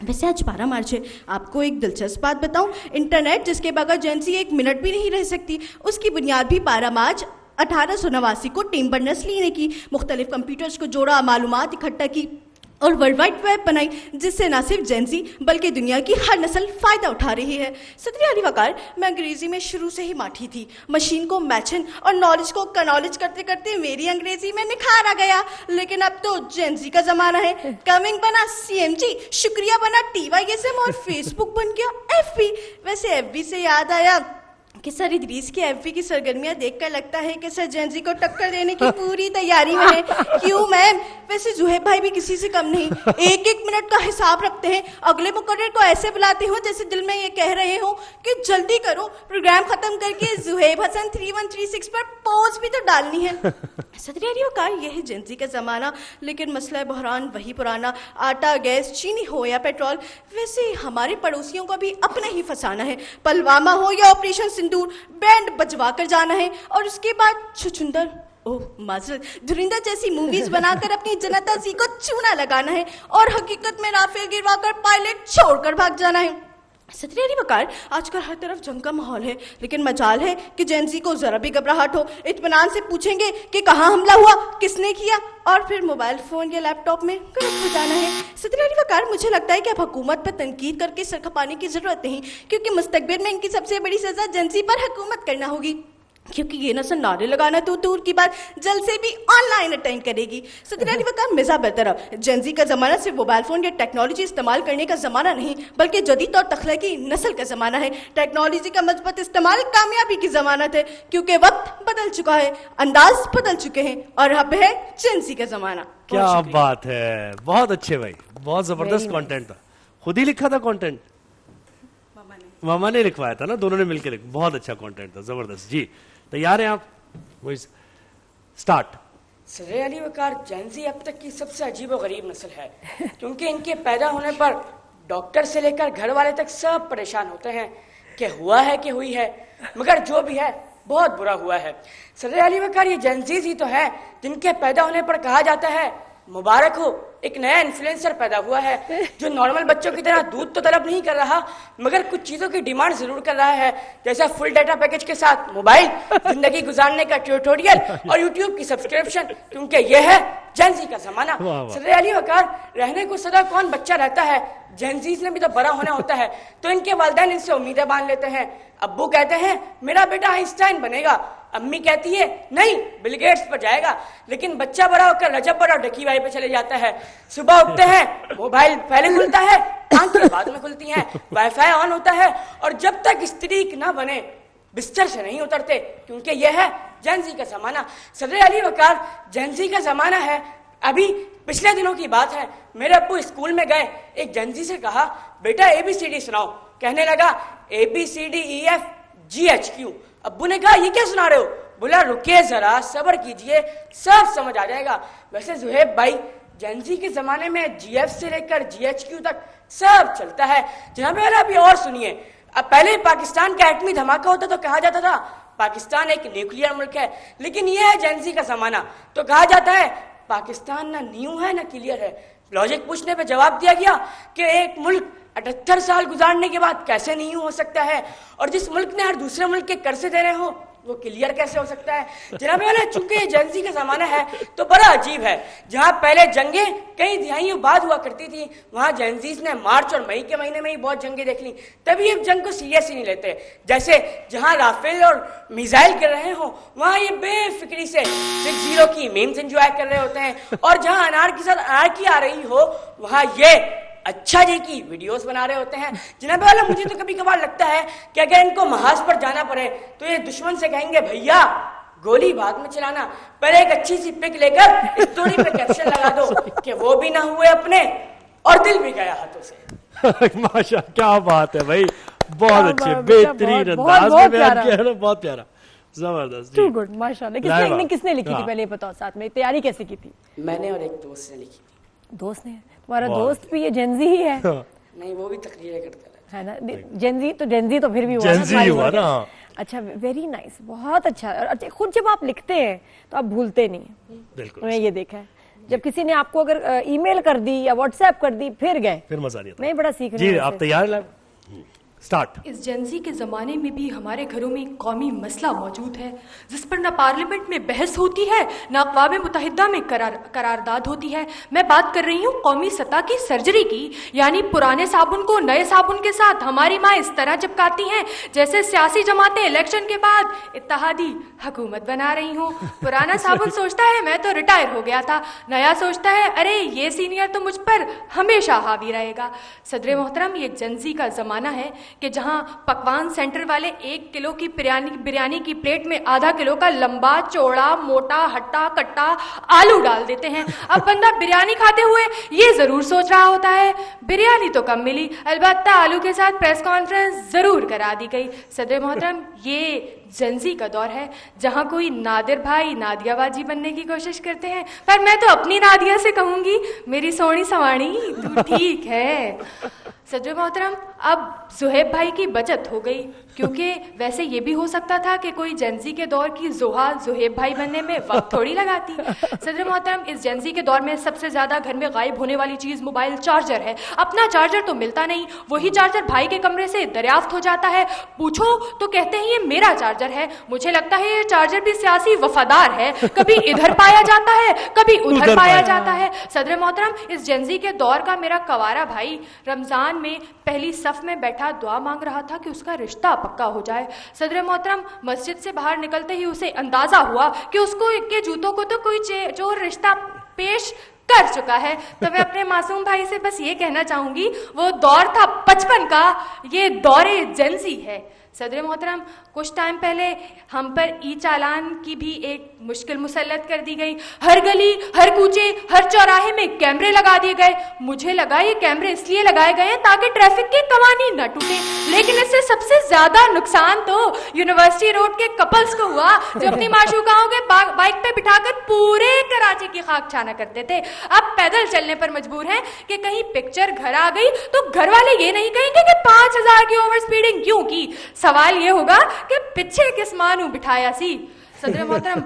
वैसे आज 12 मार्च है, आपको एक दिलचस्प बात बताऊं, इंटरनेट जिसके बगैर जेनजी 1 मिनट भी नहीं रह सकती, उसकी बुनियाद भी 12 मार्च 1889 को टिम बर्नर्स-ली ने की। मुख्तलिफ कंप्यूटर्स को जोड़ा, मालूमात इकट्ठा की और वर्ल्ड वाइड वेब बनाई, जिससे न सिर्फ जेनजी बल्कि दुनिया की हर नस्ल फ़ायदा उठा रही है। सदर अली वकार, मैं अंग्रेज़ी में शुरू से ही माठी थी। मशीन को मैचन और नॉलेज को कनॉलेज करते करते मेरी अंग्रेज़ी में निखार आ गया। लेकिन अब तो जेनजी का ज़माना है। कमिंग बना CMG, शुक्रिया बना TYSM और फेसबुक बन गया FB। वैसे FB से याद आया कि सर इदरीस की FB की सरगर्मियां देखकर लगता है कि सर जेनजी को टक्कर देने की पूरी तैयारी में है। क्यों मैम? वैसे जुहेब भाई भी किसी से कम नहीं, 1-1 मिनट का हिसाब रखते हैं। अगले मुकर्रर को ऐसे बुलाते हो जैसे दिल में ये कह रहे हो कि जल्दी करो, प्रोग्राम खत्म करके जुहेब हसन 3136 पर पोज भी तो डालनी है। सदर अली वकार, यह है जेनजी का जमाना, लेकिन मसला बहरान वही पुराना, आटा, गैस, चीनी हो या पेट्रोल। वैसे हमारे पड़ोसियों को भी अपना ही फंसाना है। पुलवामा हो या ऑपरेशन सिंदूर, बैंड बजवा कर जाना है, और उसके बाद छुछुंदर, माजरत, धुरिंदर जैसी मूवीज बनाकर अपनी जनता जी को चूना लगाना है, और हकीकत में राफेल गिरवाकर पायलट छोड़कर भाग जाना है। सदर अली वकार, आजकल हर तरफ जंग का माहौल है, लेकिन मजाल है कि जेनजी को जरा भी घबराहट हो, इत्मीनान से पूछेंगे कि कहाँ हमला हुआ, किसने किया, और फिर मोबाइल फोन या लैपटॉप में गर्म हो जाना है। सदर अली वकार, मुझे लगता है कि अब हुकूमत पर तनकीद करके सर खपाने की जरूरत नहीं, क्योंकि मुस्तकबिल में इनकी सबसे बड़ी सजा जेनजी पर हुकूमत करना होगी, क्योंकि ये नस्ल नारे लगाना तो दूर की बात, जल्द से भी ऑनलाइन अटेंड करेगी। सदर अली वकार, मिज़ा बेहतर, जेनजी का ज़माना सिर्फ मोबाइल फ़ोन या टेक्नोलॉजी इस्तेमाल करने का ज़माना नहीं, बल्कि जदीद और तख्लीकी नस्ल का ज़माना है। टेक्नोलॉजी का मजबूत इस्तेमाल कामयाबी की ज़मानत है, क्योंकि वक्त बदल चुका है, अंदाज बदल चुके हैं, और अब है जेनजी का ज़माना। क्या बात है, बहुत अच्छे भाई, बहुत ज़बरदस्त कंटेंट था। खुद ही लिखा था कंटेंट? मामा ने लिखवाया था ना, दोनों ने मिलकर लिखा। बहुत अच्छा कंटेंट था, ज़बरदस्त जी। तैयार हैं आप? वही स्टार्ट। सदर अली वकार, जेनजी अब तक की सबसे अजीब और गरीब नस्ल है, क्योंकि इनके पैदा होने पर डॉक्टर से लेकर घर वाले तक सब परेशान होते हैं कि हुआ है कि हुई है, मगर जो भी है बहुत बुरा हुआ है। सदर अली वकार, ये जेनजीज ही तो है जिनके पैदा होने पर कहा जाता है मुबारक हो, एक नया इन्फ्लुएंसर पैदा हुआ है जो नॉर्मल बच्चों की तरह दूध तो तलब नहीं कर रहा, मगर कुछ चीजों की डिमांड जरूर कर रहा है, जैसा फुल डाटा पैकेज के साथ मोबाइल, जिंदगी गुजारने का ट्यूटोरियल और यूट्यूब की सब्सक्रिप्शन, क्योंकि यह है जेनजी का जमाना। सदर अली वकार, रहने को सदा कौन बच्चा रहता है, जेंजीज ने भी तो बड़ा होना होता है, तो इनके वालिदैन इनसे उम्मीदें बांध लेते हैं। अब्बू कहते हैं मेरा बेटा आइंस्टाइन बनेगा, अम्मी कहती है नहीं बिल गेट्स पर जाएगा, लेकिन बच्चा बड़ा होकर रजब बड़ा डकी भाई पे चले जाता है। सुबह उठते हैं, मोबाइल पहले खुलता है, आंखें बाद में खुलती हैं, वाईफाई ऑन होता है, और जब तक स्त्री ना बने बिस्तर से नहीं उतरते, क्योंकि यह है जेंजी का जमाना। सदर अली वकार, जेंजी का जमाना है। अभी पिछले दिनों की बात है, मेरे अब्बू स्कूल में गए, एक जेंजी से कहा बेटा ABCD सुनाओ। कहने लगा ABCDEFGHQ। अब्बू ने कहा ये क्या सुना रहे हो? बोला रुकिए जरा, सब्र कीजिए, सब समझ आ जाएगा। वैसे जुहेब भाई, जेंजी के जमाने में GF से लेकर GHQ तक सब चलता है। जनाब अभी और सुनिए, अब पहले पाकिस्तान का एटमी धमाका होता तो कहा जाता था पाकिस्तान एक न्यूक्लियर मुल्क है, लेकिन यह है जेंजी का जमाना, तो कहा जाता है पाकिस्तान ना न्यू है ना क्लियर है। लॉजिक पूछने पे जवाब दिया गया कि एक मुल्क 78 साल गुजारने के बाद कैसे न्यू हो सकता है, और जिस मुल्क ने हर दूसरे मुल्क के कर्जे दे रहे हो वो क्लियर कैसे हो सकता है। जनाब वाले, चूंकि ये जेंजी का जमाना है तो बड़ा अजीब है। जहां पहले जंगें कई दिहाइयों बाद हुआ करती थी, वहां जेंजीज ने मार्च और मई के महीने में ही बहुत जंगें देख ली, तभी ये जंग को सीरियस ही नहीं लेते। जैसे जहां राफेल और मिसाइल गिर रहे हो, वहां ये बेफिक्री से 6-0 की मीम्स एंजॉय कर रहे होते हैं, और जहां अनार के साथ अनार की आ रही हो, वहां ये अच्छा जी की वीडियोस बना रहे होते हैं। जनाब वाला, मुझे तो कभी कभार लगता है कि अगर इनको महाज पर जाना पड़े तो ये दुश्मन से कहेंगे भैया गोली बाद में चलाना, पहले एक अच्छी सी पिक लेकर स्टोरी पे कैप्शन लगा दो कि वो भी ना हुए अपने और दिल भी गया हाथों से। माशा, क्या बात है भाई, बहुत अच्छे, बेहतरीन अंदाज में बयान किया है, बहुत प्यारा, जबरदस्त, टू गुड, माशाल्लाह। किसने लिखी थी पहले बताओ, साथ में तैयारी कैसे की थी? मैंने और एक दोस्त ने लिखी। दोस्त ने? तुम्हारा दोस्त भी ये जेंजी ही है? नहीं, वो भी तकरीरें करता है ना। जेंजी तो फिर भी हुआ ना। अच्छा, वेरी नाइस, बहुत अच्छा। और अच्छा, खुद जब आप लिखते हैं तो आप भूलते नहीं हैं। बिल्कुल, मैं ये देखा है, जब किसी ने आपको अगर ईमेल कर दी या व्हाट्सएप कर दी फिर गए, फिर मजा नहीं आता। मैं बड़ा सीख रही हूँ। जी, आप तैयार? स्टार्ट। इस जेंजी के ज़माने में भी हमारे घरों में एक कौमी मसला मौजूद है जिस पर ना पार्लियामेंट में बहस होती है ना अक़वाम मुत्तहिदा में करारदाद होती है। मैं बात कर रही हूँ कौमी सतह की सर्जरी की, यानी पुराने साबुन को नए साबुन के साथ हमारी माँ इस तरह चिपकाती हैं जैसे सियासी जमातें इलेक्शन के बाद इत्तेहादी हुकूमत बना रही हूँ। पुराना साबुन सोचता है मैं तो रिटायर हो गया था, नया सोचता है अरे ये सीनियर तो मुझ पर हमेशा हावी रहेगा। सदर मोहतरम, ये जेंजी का ज़माना है कि जहां पकवान सेंटर वाले 1 किलो की बिरयानी की प्लेट में आधा किलो का लंबा चौड़ा मोटा हट्टा कट्टा आलू डाल देते हैं। अब बंदा बिरयानी खाते हुए ये जरूर सोच रहा होता है बिरयानी तो कम मिली, अलबत्ता आलू के साथ प्रेस कॉन्फ्रेंस जरूर करा दी गई। सदर मोहतरम, ये जेंजी का दौर है जहां कोई नादिर भाई नादियाबाजी बनने की कोशिश करते हैं, पर मैं तो अपनी नादिया से कहूंगी मेरी सोनी सवाणी तू ठीक है। सदर मोहतरम, अब जुहेब भाई की बचत हो गई, क्योंकि वैसे ये भी हो सकता था कि कोई जेंजी के दौर की जोहा जुहेब भाई बनने में वक्त थोड़ी लगाती। सदर मोहतरम, इस जेंजी के दौर में सबसे ज्यादा घर में गायब होने वाली चीज मोबाइल चार्जर है। अपना चार्जर तो मिलता नहीं, वही चार्जर भाई के कमरे से दरियाफ्त हो जाता है। पूछो तो कहते हैं ये मेरा चार्जर है। मुझे लगता है ये चार्जर भी सियासी वफादार है, कभी इधर पाया जाता है कभी उधर पाया जाता है। सदर मोहतरम, इस जेंजी के दौर का मेरा कवारा भाई रमजान में पहली सफ में बैठा दुआ मांग रहा था कि उसका रिश्ता पक्का हो जाए। सदर मोहतरम, मस्जिद से बाहर निकलते ही उसे अंदाजा हुआ कि उसको के जूतों को तो कोई चोर रिश्ता पेश कर चुका है। तो मैं अपने मासूम भाई से बस ये कहना चाहूंगी, वो दौर था 55 का, ये दौरे जेंजी है। सदर मोहतरम, कुछ टाइम पहले हम पर ई चालान की भी एक मुश्किल मुसल्लत कर दी गई। हर गली हर कूचे हर चौराहे में कैमरे लगा दिए गए। मुझे लगा ये कैमरे इसलिए लगाए गए हैं ताकि ट्रैफिक के कवानीन न टूटे, लेकिन इससे सबसे ज्यादा नुकसान तो यूनिवर्सिटी रोड के कपल्स को हुआ जो अपनी माशूकाओं के बाइक पे बिठाकर पूरे कराची की खाक छाना करते थे। अब पैदल चलने पर मजबूर हैं कि कहीं पिक्चर घर आ गई तो घर वाले ये नहीं कहेंगे कि 5000 की ओवर स्पीडिंग क्यों की। सवाल ये होगा कि पीछे किस मानू बिठाया सी। सदर मोहतरम,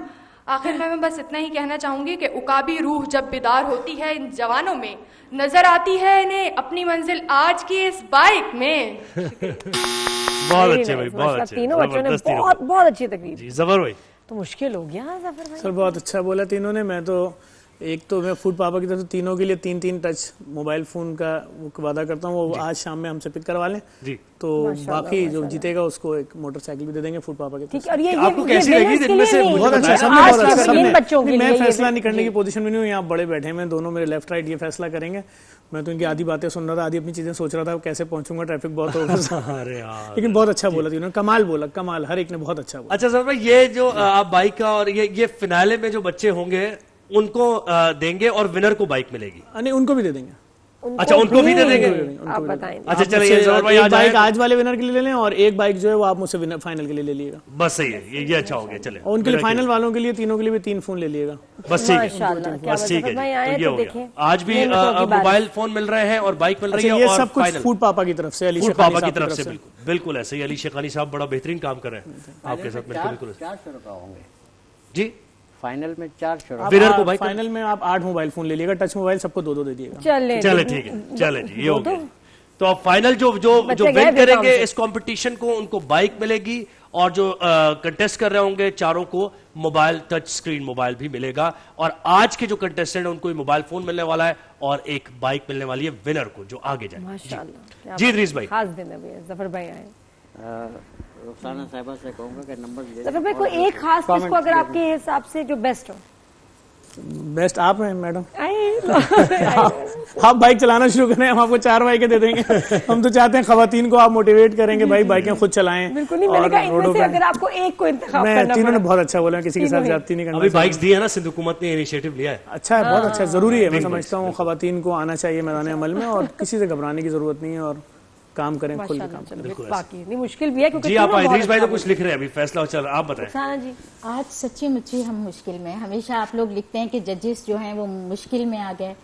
आखिर में मैं बस इतना ही कहना चाहूंगी कि उकाबी रूह जब बेदार होती है इन जवानों में, नजर आती है इन्हें अपनी मंजिल आज की इस बाइक में। बहुत अच्छे भाई, बहुत अच्छे, तीनों बच्चों ने बहुत अच्छी तकरीर। जफर भाई तो मुश्किल हो गया। जफर भाई सर बहुत अच्छा बोला तीनों ने। मैं तो एक तो मैं फूड पापा की तरफ से तीनों के लिए 3-3 टच मोबाइल फोन का वादा करता हूँ, वो आज शाम में हमसे पिक करवा लें जी। तो बाकी जो जीतेगा उसको एक मोटरसाइकिल भी दे देंगे फूड पापा के तरफ से। आपको कैसी लगी दिन में से? बहुत अच्छा, सबने बहुत अच्छा, सबने। मैं फैसला नहीं करने की पोजीशन में नहीं हूँ, यहाँ बड़े बैठे हैं, दोनों मेरे लेफ्ट राइट ये फैसला करेंगे। मैं तो इनकी आधी बातें सुन रहा था, आधी अपनी चीजें सोच रहा था कैसे पहुंचूंगा, ट्रैफिक बहुत होगा। अरे यार, लेकिन बहुत अच्छा बोला उन्होंने, कमाल बोला, कमाल, हर एक ने बहुत अच्छा बोला। अच्छा सर भाई, ये जो आप बाइक का और ये फिनाले में जो बच्चे होंगे उनको देंगे और विनर को बाइक मिलेगी? नहीं, उनको भी दे देंगे। अच्छा, उनको भी दे देंगे, आप बताएं। अच्छा चलिए, एक बाइक आज वाले विनर के लिए ले लें और एक बाइक जो है वो आप मुझसे विनर फाइनल के लिए ले लीजिएगा। बस सही है, ये अच्छा हो गया। चले, और उनके लिए फाइनल वालों के लिए तीनों के लिए भी 3 फोन ले लीजिएगा। बस ठीक है, बस ठीक है, ये हो गया। आज भी मोबाइल फोन मिल रहे हैं और बाइक मिल रही है। ये सब कुछ फूड पापा की तरफ से, अली फूड पापा की तरफ से। बिल्कुल ऐसे ही अली शेखानी साहब बड़ा बेहतरीन काम कर रहे हैं आपके साथ मिलकर। बिल्कुल 4 शुरा होंगे जी, फाइनल में 4 शुरा। विनर को बाइक, फाइनल में आप 8 मोबाइल फोन ले लीजिएगा, टच मोबाइल सबको 2-2 दे दिएगा। चले ठीक है, चले जी, ये हो गया। तो अब फाइनल जो विन करेंगे इस कंपटीशन को, उनको बाइक मिलेगी और जो कंटेस्ट कर रहे होंगे चारों को मोबाइल, टच स्क्रीन मोबाइल भी मिलेगा। और आज के जो कंटेस्टेंट है उनको मोबाइल फोन मिलने वाला है और एक बाइक मिलने वाली है विनर को जो आगे जाए। माशाल्लाह जी इदरीस भाई, खास दिन है, जफर भाई आए। रुखसाना साहिबा से कहूंगा कि नंबर दे। जफर भाई, कोई एक खास किसको अगर आपके हिसाब से जो बेस्ट हो? बेस्ट आप हैं मैडम। आप बाइक चलाना शुरू करें, हम आपको 4 बाइकें दे देंगे। हम तो चाहते हैं खवातीन को आप मोटिवेट करेंगे, भाई बाइकें खुद चलाएं। बिल्कुल नहीं, मैंने कहा इनमें से अगर आपको एक को इंतखाब करना पड़े। तीनों ने बहुत अच्छा बोला, किसी के साथ जाती नहीं करना। अभी बाइक्स दी है ना, सिंध हुकूमत ने इनिशिएटिव लिया है। अच्छा है, बहुत अच्छा, जरूरी है। मैं समझता हूँ खवातीन को आना चाहिए मैदान अमल में और किसी से घबराने की जरूरत नहीं है और काम करें, खुल के काम करें। बाकी नहीं, मुश्किल भी है क्योंकि जी आप इदरीस भाई तो कुछ लिख रहे हैं, अभी फैसला चल रहा है, आप बताएं। जी आज सच्ची मुच्ची हम मुश्किल में, हमेशा आप लोग लिखते हैं कि जजेस जो हैं वो मुश्किल में आ गए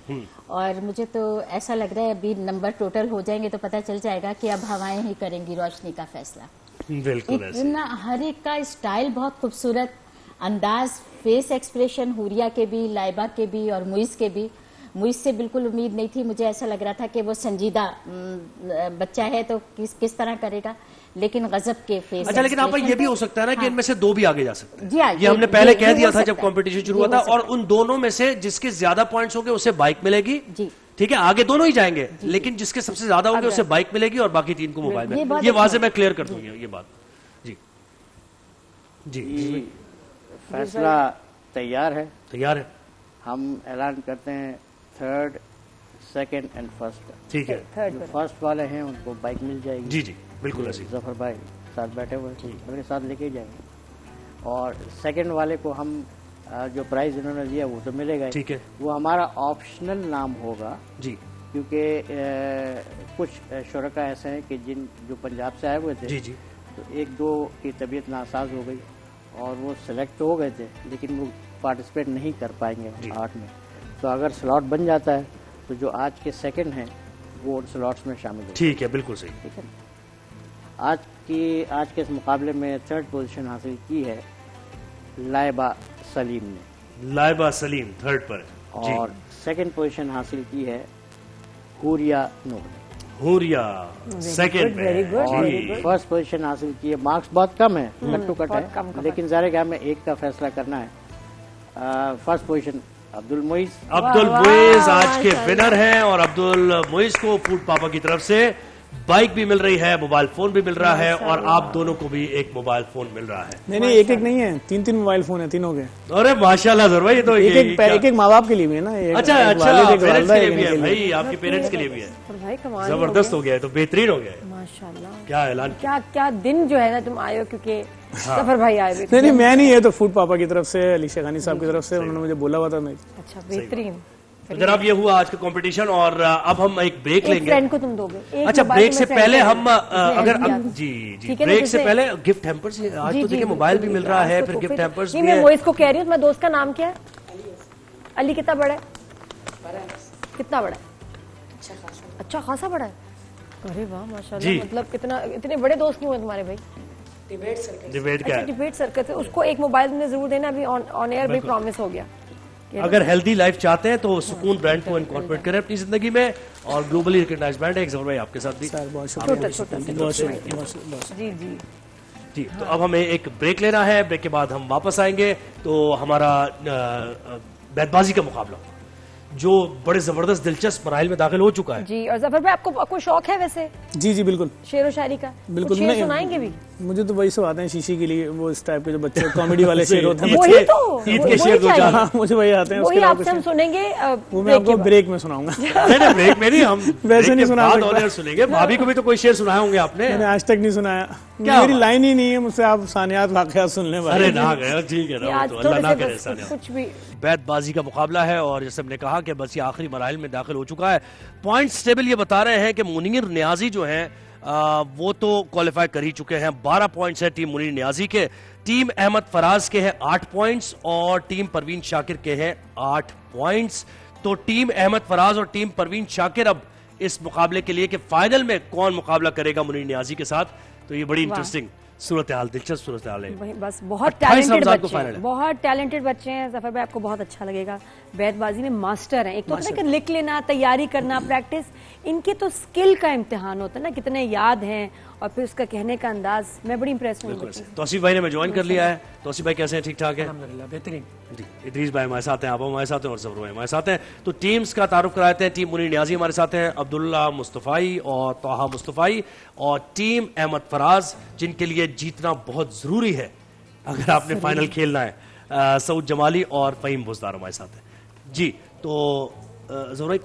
और मुझे तो ऐसा लग रहा है अभी नंबर टोटल हो जाएंगे तो पता चल जाएगा कि अब हवाएं ही करेंगी रोशनी का फैसला। बिल्कुल इतना हर एक का स्टाइल बहुत खूबसूरत, अंदाज, फेस एक्सप्रेशन, हुरिया के भी, लाइबा के भी और मुइज के भी। मुझ से बिल्कुल उम्मीद नहीं थी, मुझे ऐसा लग रहा था कि वो संजीदा बच्चा है तो किस तरह करेगा, लेकिन गजब के फेस। अच्छा, लेकिन आप ये भी हो सकता है ना कि इनमें से 2 भी आगे जा सकते हैं। जी हाँ, ये हमने पहले कह दिया था जब कंपटीशन शुरू हुआ था, और उन दोनों में से जिसके ज्यादा पॉइंट्स होंगे उसे बाइक मिलेगी। जी ठीक है, आगे दोनों ही जाएंगे, लेकिन जिसके सबसे ज्यादा होंगे उसे बाइक मिलेगी और बाकी 3 को मोबाइल में। ये वाजे मैं क्लियर कर दूंगी ये बात। जी जी, फैसला तैयार है, तैयार है। हम ऐलान करते हैं 3rd, 2nd एंड 1st। ठीक है, जो फर्स्ट वाले हैं उनको बाइक मिल जाएगी। जी जी बिल्कुल ऐसे। जफर भाई साथ बैठे हुए मेरे साथ लेके जाएंगे। और 2nd वाले को हम जो प्राइज इन्होंने दिया वो तो मिलेगा। ठीक है, वो हमारा ऑप्शनल नाम होगा जी, क्योंकि कुछ शुरका ऐसे हैं कि जो पंजाब से आए हुए थे। जी जी, तो 1-2 की तबीयत नासाज हो गई और वो सिलेक्ट हो गए थे, लेकिन वो पार्टिसिपेट नहीं कर पाएंगे 8 में। तो अगर स्लॉट बन जाता है तो जो आज के 2nd हैं वो उन स्लॉट्स में शामिल है। ठीक है, बिल्कुल सही। ठीक है, आज के इस मुकाबले में 3rd पोजीशन हासिल की है लाइबा सलीम ने। लाइबा सलीम 3rd पर। और 2nd पोजीशन हासिल की है हुरिया नूर ने। हुरिया 2nd पे। और 1st पोजीशन हासिल की है, मार्क्स बहुत कम है, कट टू कट है, लेकिन ज़ाहिर है हमें एक का फैसला करना है। 1st पोजीशन अब्दुल मुइज आज के विनर हैं और अब्दुल मुइज को फूड पापा की तरफ से बाइक भी मिल रही है, मोबाइल फोन भी मिल रहा है और आप दोनों को भी एक मोबाइल फोन मिल रहा है। नहीं, एक नहीं है, 3 मोबाइल फोन है तीनों के। अरे माशाल्लाह सर भाई, ये तो एक माँ बाप के लिए भी है ना। अच्छा, पेरेंट्स के लिए भी है भाई, आपके पेरेंट्स के लिए भी है। जबरदस्त हो गया है, तो बेहतरीन हो गया है माशाल्लाह। क्या ऐलान, क्या दिन जो है ना तुम आए हो, क्योंकि जफर भाई आए हुए। नहीं, मैं नहीं, है तो फूड पापा की तरफ से, अली शेखानी साहब की तरफ से, उन्होंने मुझे बोला हुआ था। मैं अच्छा, बेहतरीन। तो जनाब ये हुआ आज का कंपटीशन और अब हम एक ब्रेक लेंगे। फ्रेंड को तुम दोगे। अच्छा, ब्रेक से पहले हम अगर जी ब्रेक से पहले गिफ्ट हैम्पर्स, आज तो देखिए मोबाइल भी मिल रहा है, फिर गिफ्ट हैम्पर्स भी है। मैं मोइज को कह रही हूँ, तुम्हारे दोस्त का नाम क्या है? अली कितना बड़ा है? कितना बड़ा है? अच्छा खासा बड़ा है। अरे वाह माशाल्लाह, मतलब इतने बड़े दोस्त नहीं हुए तुम्हारे भाई। डिबेट क्या है? डिबेट सर्कल, उसको एक मोबाइल में जरूर देना, अभी ऑन एयर भी प्रॉमिस हो गया। अगर हेल्दी लाइफ चाहते हैं तो सुकून ब्रांड को इनकॉर्पोरेट करें अपनी जिंदगी में, और ग्लोबली रिकॉग्नाइज ब्रांड है। एक भाई आपके साथ भी जी जी जी। तो अब हमें एक ब्रेक लेना है, ब्रेक के बाद हम वापस आएंगे। तो हमारा बैतबाजी का मुकाबला जो बड़े जबरदस्त दिलचस्प मराहिल में दाखिल हो चुका है। जी, और जफर भाई आपको शौक है वैसे? जी जी बिल्कुल, शेर व शायरी का बिल्कुल। शेर सुनाएंगे भी? मुझे तो वही सब आते हैं शीशी के लिए, वो इस टाइप के जो बच्चे कॉमेडी वाले शेर होते हैं, वही तो ईद के शेर दो चार, मुझे वही आते हैं। वही आपसे हम सुनेंगे, वो मैं आपको ब्रेक में सुनाऊंगा। नहीं ब्रेक में नहीं, हम वैसे नहीं सुना सुनेंगे। भाभी को भी तो कोई शेर सुनाए होंगे आपने? मैंने आज तक नहीं सुनाया, मेरी लाइन ही नहीं है, मुझसे आप सानियात वाकयात सुनने वाले। अरे ना गया, ठीक है ना, तो अल्लाह ना करे सानियात। कुछ भी बैतबाजी का मुकाबला है और जैसे हमने कहा कि बस ये आखिरी मराहिल में दाखिल हो चुका है। पॉइंट्स टेबल ये बता रहे हैं कि मुनीर नियाजी जो हैं वो तो क्वालिफाई कर ही चुके हैं। 12 पॉइंट्स है टीम मुनीर नियाजी के, टीम अहमद फराज के हैं 8 पॉइंट्स और टीम परवीन शाकिर के हैं 8 पॉइंट्स। तो टीम अहमद फराज और टीम परवीन शाकिर अब इस मुकाबले के लिए कि फाइनल में कौन मुकाबला करेगा मुनीर नियाजी के साथ, तो ये बड़ी इंटरेस्टिंग सूरत हाल, दिलचस्प सूरत हाल है। बस बहुत टैलेंटेड बच्चे हैं, बहुत टैलेंटेड बच्चे हैं। जफर भाई आपको बहुत अच्छा लगेगा, बैतबाजी में मास्टर हैं। एक तो होता है कि लिख लेना, तैयारी करना, प्रैक्टिस, इनके तो स्किल का इम्तिहान होता है ना, कितने याद हैं और फिर उसका कहने का अंदाज, मैं बड़ी इंप्रेस हूँ। तौसीफ भाई ने मैं ज्वाइन कर लिया है। तौसीफ भाई कैसे हैं? ठीक ठाक है, अल्हम्दुलिल्लाह बेहतरीन। इदरीस भाई हमारे साथ हैं, आप हमारे साथ हैं और ज़फर भाई हमारे साथ हैं। तो टीम्स का तारुफ कराते हैं। टीम मुनीर नियाजी हमारे साथ हैं, अब्दुल्ला मुस्तफ़ाई और तोहा मुस्तफ़ाई, और टीम अहमद फराज जिनके लिए जीतना बहुत जरूरी है अगर आपने फाइनल खेलना है, सऊद जमाली और फ़हीम बुज़दार हमारे साथ हैं। जी, तो ज़रूर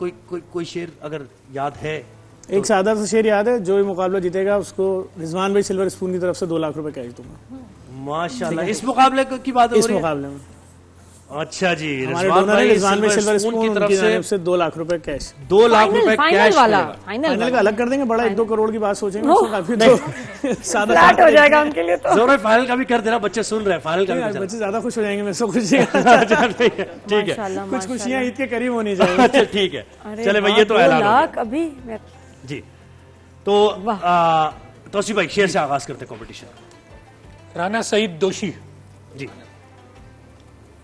कोई शेर अगर याद है? एक सादा सा शेर याद है, जो ये मुकाबला जीतेगा उसको रिजवान भाई सिल्वर स्पून की तरफ से 2 लाख रुपए कैश दूंगा। माशाल्लाह, इस मुकाबले की बात हो रही है? इस मुकाबले में अच्छा जी, रिजवान भाई सिल्वर स्पून की तरफ से 2 लाख रुपए कैश। 2 लाख रुपए कैश वाला फाइनल का अलग कर देंगे, बड़ा 1-2 करोड़ की बात सोचेंगे, काफी सादा हो जाएगा उनके लिए। तो जरूर फाइनल का भी कर देना, बच्चे सुन रहे हैं, फाइनल का भी बच्चे ज्यादा खुश हो जाएंगे, मैं सब खुशी ठीक है, कुछ खुशियां ईद के करीब होनी चाहिए। अच्छा ठीक है, चले भाई, ये तो ऐलान हो गया अभी जी। तो तौसीफ भाई शेर से आगाज करते कंपटीशन। राना सईद दोषी जी।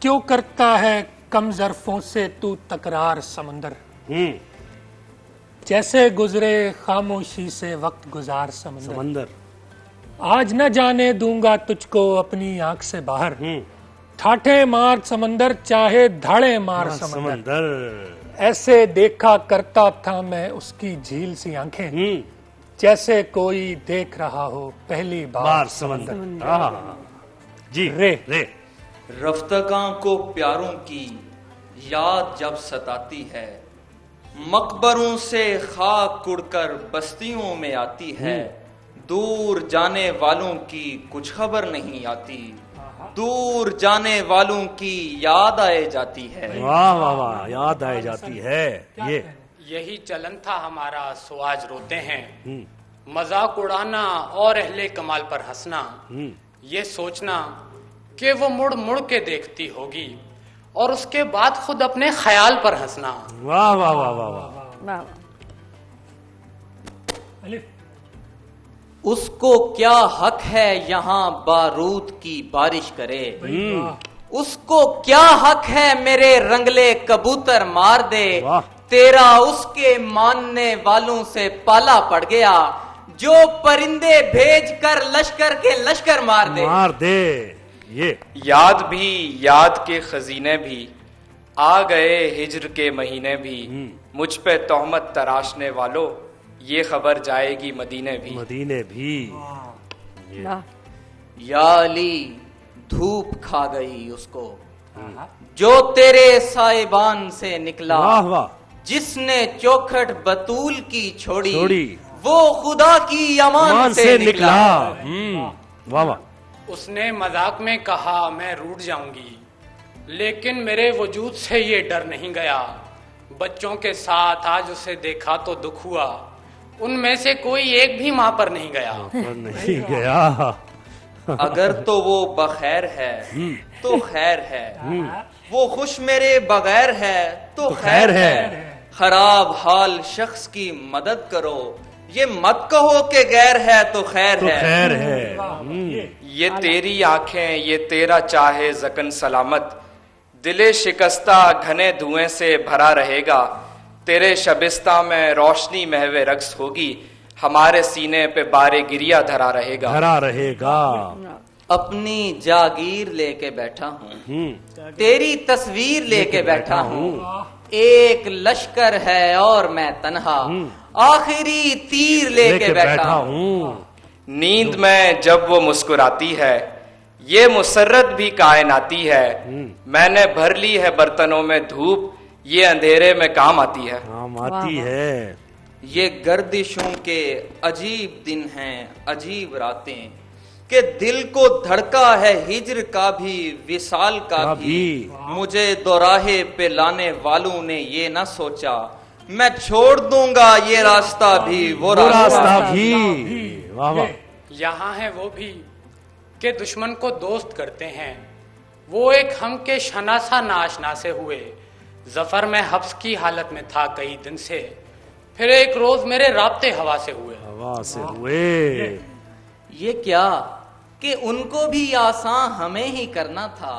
क्यों करता है कम ज़र्फों से तू तकरार समंदर, जैसे गुजरे खामोशी से वक्त गुजार समंदर। आज न जाने दूंगा तुझको अपनी आंख से बाहर, ठाठे मार समंदर चाहे धाड़े मार समंदर। ऐसे देखा करता था मैं उसकी झील सी आंखें, जैसे कोई देख रहा हो पहली बार समंदर। जी रे रफ्तगां को प्यारों की याद जब सताती है, मकबरों से खाक उड़कर बस्तियों में आती है, दूर जाने वालों की कुछ खबर नहीं आती, दूर जाने वालों की याद आए जाती है। वाह वाह वाह, याद आए जाती है। ये यही चलन था हमारा, सो आज रोते हैं, मजाक उड़ाना और अहले कमाल पर हंसना, ये सोचना कि वो मुड़ मुड़ के देखती होगी और उसके बाद खुद अपने ख्याल पर हंसना। वाह वाह वाह वाह वाह। उसको क्या हक है यहाँ बारूद की बारिश करे, उसको क्या हक है मेरे रंगले कबूतर मार दे, तेरा उसके मानने वालों से पाला पड़ गया, जो परिंदे भेज कर लश्कर के लश्कर मार दे। ये याद भी याद के खजीने भी आ गए, हिज्र के महीने भी, मुझ पे तोहमत तराशने वालों ये खबर जाएगी मदीने भी। या अली धूप खा गई उसको जो तेरे साइबान से निकला, जिसने चौखट बतूल की छोड़ी वो खुदा की अमान से निकला। वाह वाह। उसने मजाक में कहा मैं रूठ जाऊंगी, लेकिन मेरे वजूद से ये डर नहीं गया, बच्चों के साथ आज उसे देखा तो दुख हुआ, उनमें से कोई एक भी माँ पर नहीं गया। अगर तो वो बखैर है तो खैर है, वो खुश मेरे बगैर है तो खैर है, खराब हाल शख्स की मदद करो, ये मत कहो कि गैर है तो खैर है। ये तेरी आंखें ये तेरा चाहे जकन सलामत, दिले शिकस्ता घने धुएं से भरा रहेगा, तेरे शबिस्ता में रोशनी महवे रक्स होगी, हमारे सीने पे बारे गिरिया धरा रहेगा। अपनी जागीर लेके बैठा हूँ, तेरी तस्वीर लेके बैठा हूँ, एक लश्कर है और मैं तन्हा, आखिरी तीर लेके बैठा हूँ। नींद में जब वो मुस्कुराती है, ये मुसर्रत भी कायनाती है, मैंने भर ली है बर्तनों में धूप, ये अंधेरे में काम आती है। काम आती है। ये गर्दिशों के अजीब दिन हैं, अजीब रातें, कि दिल को धड़का है हिज्र का भी, विसाल का भी। मुझे दोराहे पे लाने वालों ने ये ना सोचा, मैं छोड़ दूंगा ये रास्ता भी, वो रास्ता भी। वाह वाह। यहाँ है वो भी कि दुश्मन को दोस्त करते हैं, वो एक हम के शनासा नाशना से हुए। जफर में हब्स की हालत में था कई दिन से, फिर एक रोज मेरे राब्ते हवा से हुए। हवा से हुए। ये क्या कि उनको भी आसान हमें ही करना था,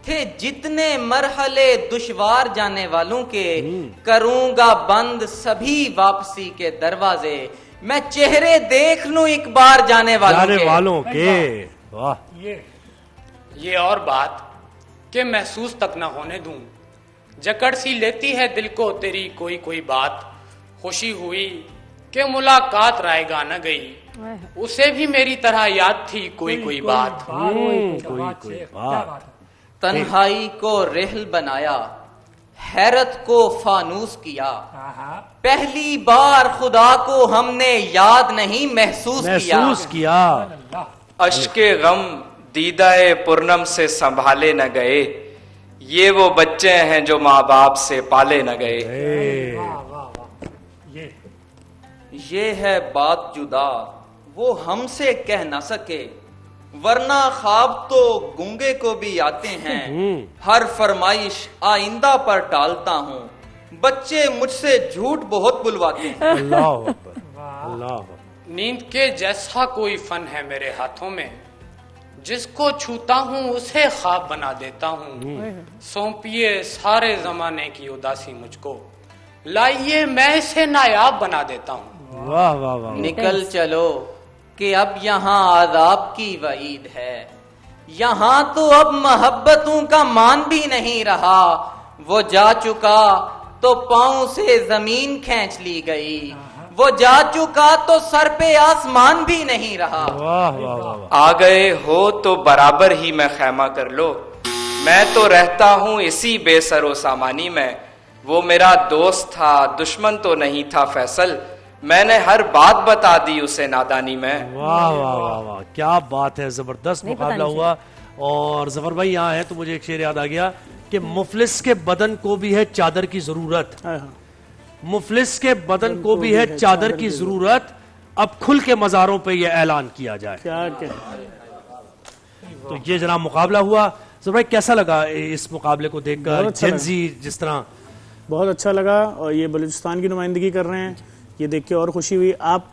थे जितने मरहले दुश्वार जाने वालों के, करूंगा बंद सभी वापसी के दरवाजे, मैं चेहरे देख लूं एक बार जाने वालों के। वाह। ये और बात कि महसूस तक न होने दूं, जकड़ सी लेती है दिल को तेरी कोई कोई बात। खुशी हुई कि मुलाकात रायगा न गई, उसे भी मेरी तरह याद थी कोई कोई बात। कोई बात। तन्हाई को रेहल बनाया, हैरत को फानूस किया, पहली बार खुदा को हमने याद नहीं महसूस किया। अश्के गम दीदाए पूर्णम से संभाले न गए, ये वो बच्चे हैं जो माँ बाप से पाले न गए। ये है बात जुदा वो हमसे कह न सके, वरना ख्वाब तो गूंगे को भी आते हैं। हर फरमाइश आइंदा पर टालता हूँ, बच्चे मुझसे झूठ बहुत बुलवाते हैं। अल्लाह। नींद के जैसा कोई फन है मेरे हाथों में, जिसको छूता हूँ उसे ख्वाब बना देता हूँ। सौंपिए सारे जमाने की उदासी मुझको, लाइए मैं इसे नायाब बना देता हूँ। वाह वाह वाह। निकल चलो कि अब यहाँ आदाब की वईद है, यहाँ तो अब मोहब्बतों का मान भी नहीं रहा। वो जा चुका तो पाँव से जमीन खींच ली गई, वो जा चुका तो सर पे आसमान भी नहीं रहा। वाह वाह वाह। आ गए हो तो बराबर ही मैं खैमा कर लो, मैं तो रहता हूँ इसी बेसरो सामानी में। वो मेरा दोस्त था दुश्मन तो नहीं था फैसल, मैंने हर बात बता दी उसे नादानी में। वाह वाह वाह वाह, क्या बात है, जबरदस्त मुकाबला हुआ। और जफर भाई यहाँ है तो मुझे एक शेर याद आ गया कि मुफलिस के बदन को भी है चादर की जरूरत, मुफलिस के बदन को भी है चादर की जरूरत, अब खुल के मजारों पे ये ऐलान किया जाए। तो ये जनाब मुकाबला हुआ। जफर भाई कैसा लगा इस मुकाबले को देखकर? जेंजी जिस तरह बहुत अच्छा लगा, और ये बलूचिस्तान की नुमाइंदगी कर रहे हैं, ये देख के और खुशी हुई। आप